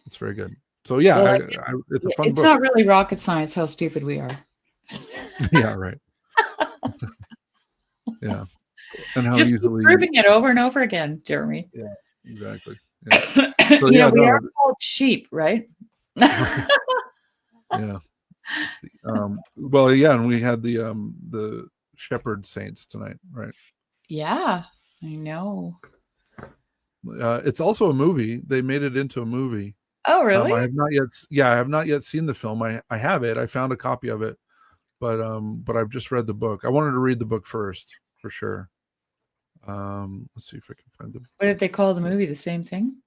it's very good. So it's a fun book. It's not really rocket science how stupid we are. Yeah, right. Yeah. And how just easily proving it over and over again, Jeremy. Yeah, exactly. Yeah. So, we are called sheep, right? Yeah. Let's see. And we had the shepherd saints tonight, right? Yeah, I know. It's also a movie. They made it into a movie. Oh, really? I have not yet seen the film. I have it. I found a copy of it, but I've just read the book. I wanted to read the book first, for sure. Let's see if I can find the. What did they call the movie? The same thing?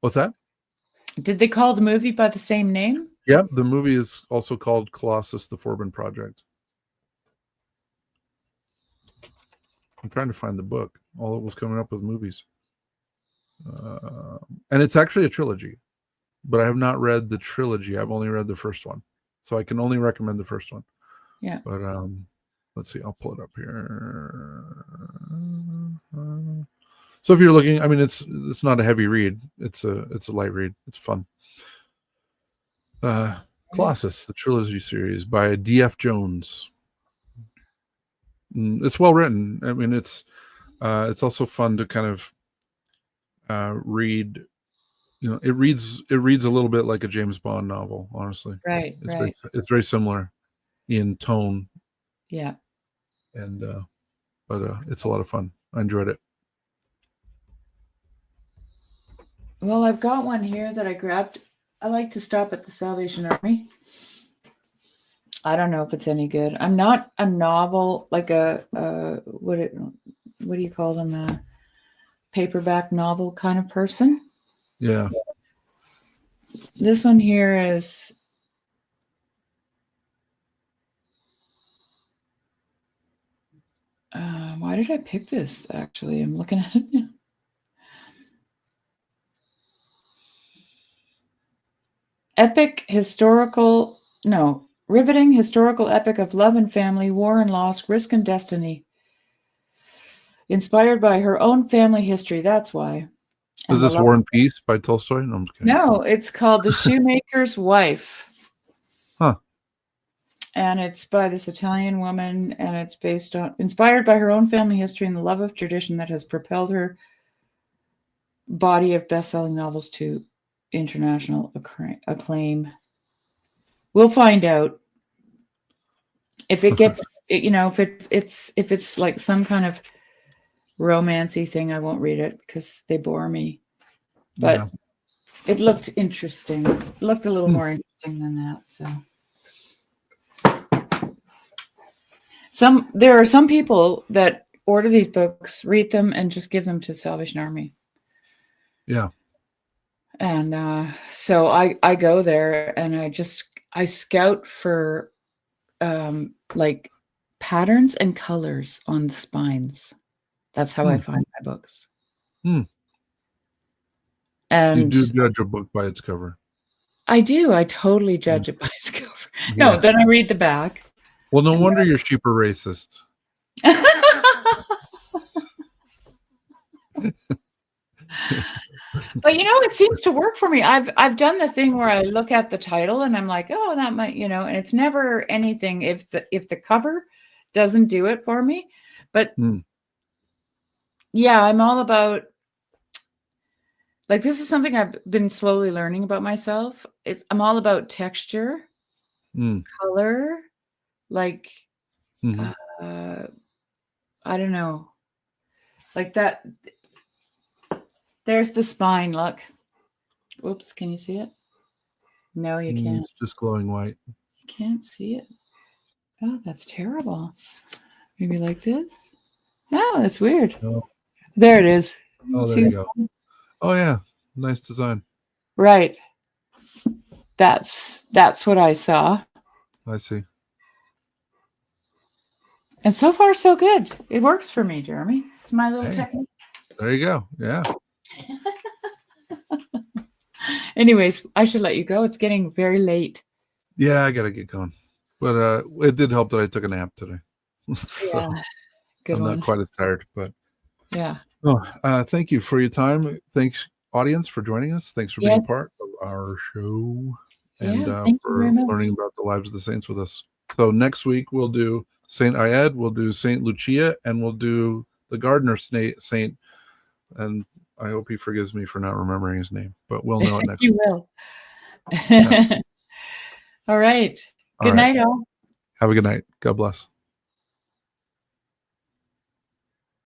What's that? Did they call the movie by the same name? Yeah, the movie is also called Colossus, the Forbin Project. I'm trying to find the book. All it was coming up with movies. And it's actually a trilogy, but I have not read the trilogy. I've only read the first one, so I can only recommend the first one. Yeah. But let's see. I'll pull it up here. So if you're looking, I mean, it's not a heavy read. It's a light read. It's fun. Colossus, the trilogy series by D.F. Jones. It's well written. I mean, it's also fun to kind of read. You know, it reads a little bit like a James Bond novel. Honestly, Right. It's very similar in tone. Yeah. And but it's a lot of fun. I enjoyed it. Well, I've got one here that I grabbed. I like to stop at the Salvation Army. I don't know if it's any good. I'm not a novel, like a what do you call them? A paperback novel kind of person. Yeah. This one here is why did I pick this? Actually, I'm looking at it now. Riveting historical epic of love and family, war and loss, risk and destiny. Inspired by her own family history, that's why. Is this War and Peace by Tolstoy? No, I'm just kidding. No, it's called The Shoemaker's Wife. Huh. And it's by this Italian woman, and it's inspired by her own family history and the love of tradition that has propelled her body of best-selling novels to international acclaim. We'll find out if it gets, if it's like some kind of romancy thing. I won't read it because they bore me. But it looked interesting. It looked a little more interesting than that. So, there are some people that order these books, read them, and just give them to Salvation Army. Yeah. And so I go there and I scout for like patterns and colors on the spines. That's how I find my books. And you do judge a book by its cover. I do. I totally judge it by its cover. No, then I read the back. Well, no wonder you're super racist. But it seems to work for me. I've done the thing where I look at the title and I'm like, oh, that might, and it's never anything if the cover doesn't do it for me. But yeah, I'm all about, like, this is something I've been slowly learning about myself. I'm all about texture, color, like I don't know, like that. There's the spine. Look. Oops. Can you see it? No, you can't. It's just glowing white. You can't see it. Oh, that's terrible. Maybe like this. Oh, that's weird. No. There it is. Oh, there you go. Oh, yeah. Nice design. Right. That's what I saw. I see. And so far, so good. It works for me, Jeremy. It's my little technique. There you go. Yeah. Anyways, I should let you go. It's getting very late. Yeah, I gotta get going. But it did help that I took a nap today. So good I'm not quite as tired, but yeah. Oh, thank you for your time. Thanks, audience, for joining us. Thanks for being part of our show and for learning about the lives of the saints with us. So next week we'll do Saint Ied, we'll do Saint Lucia, and we'll do the gardener saint. And I hope he forgives me for not remembering his name, but we'll know it next week. You will. Yeah. All right. Good night, all. Have a good night. God bless.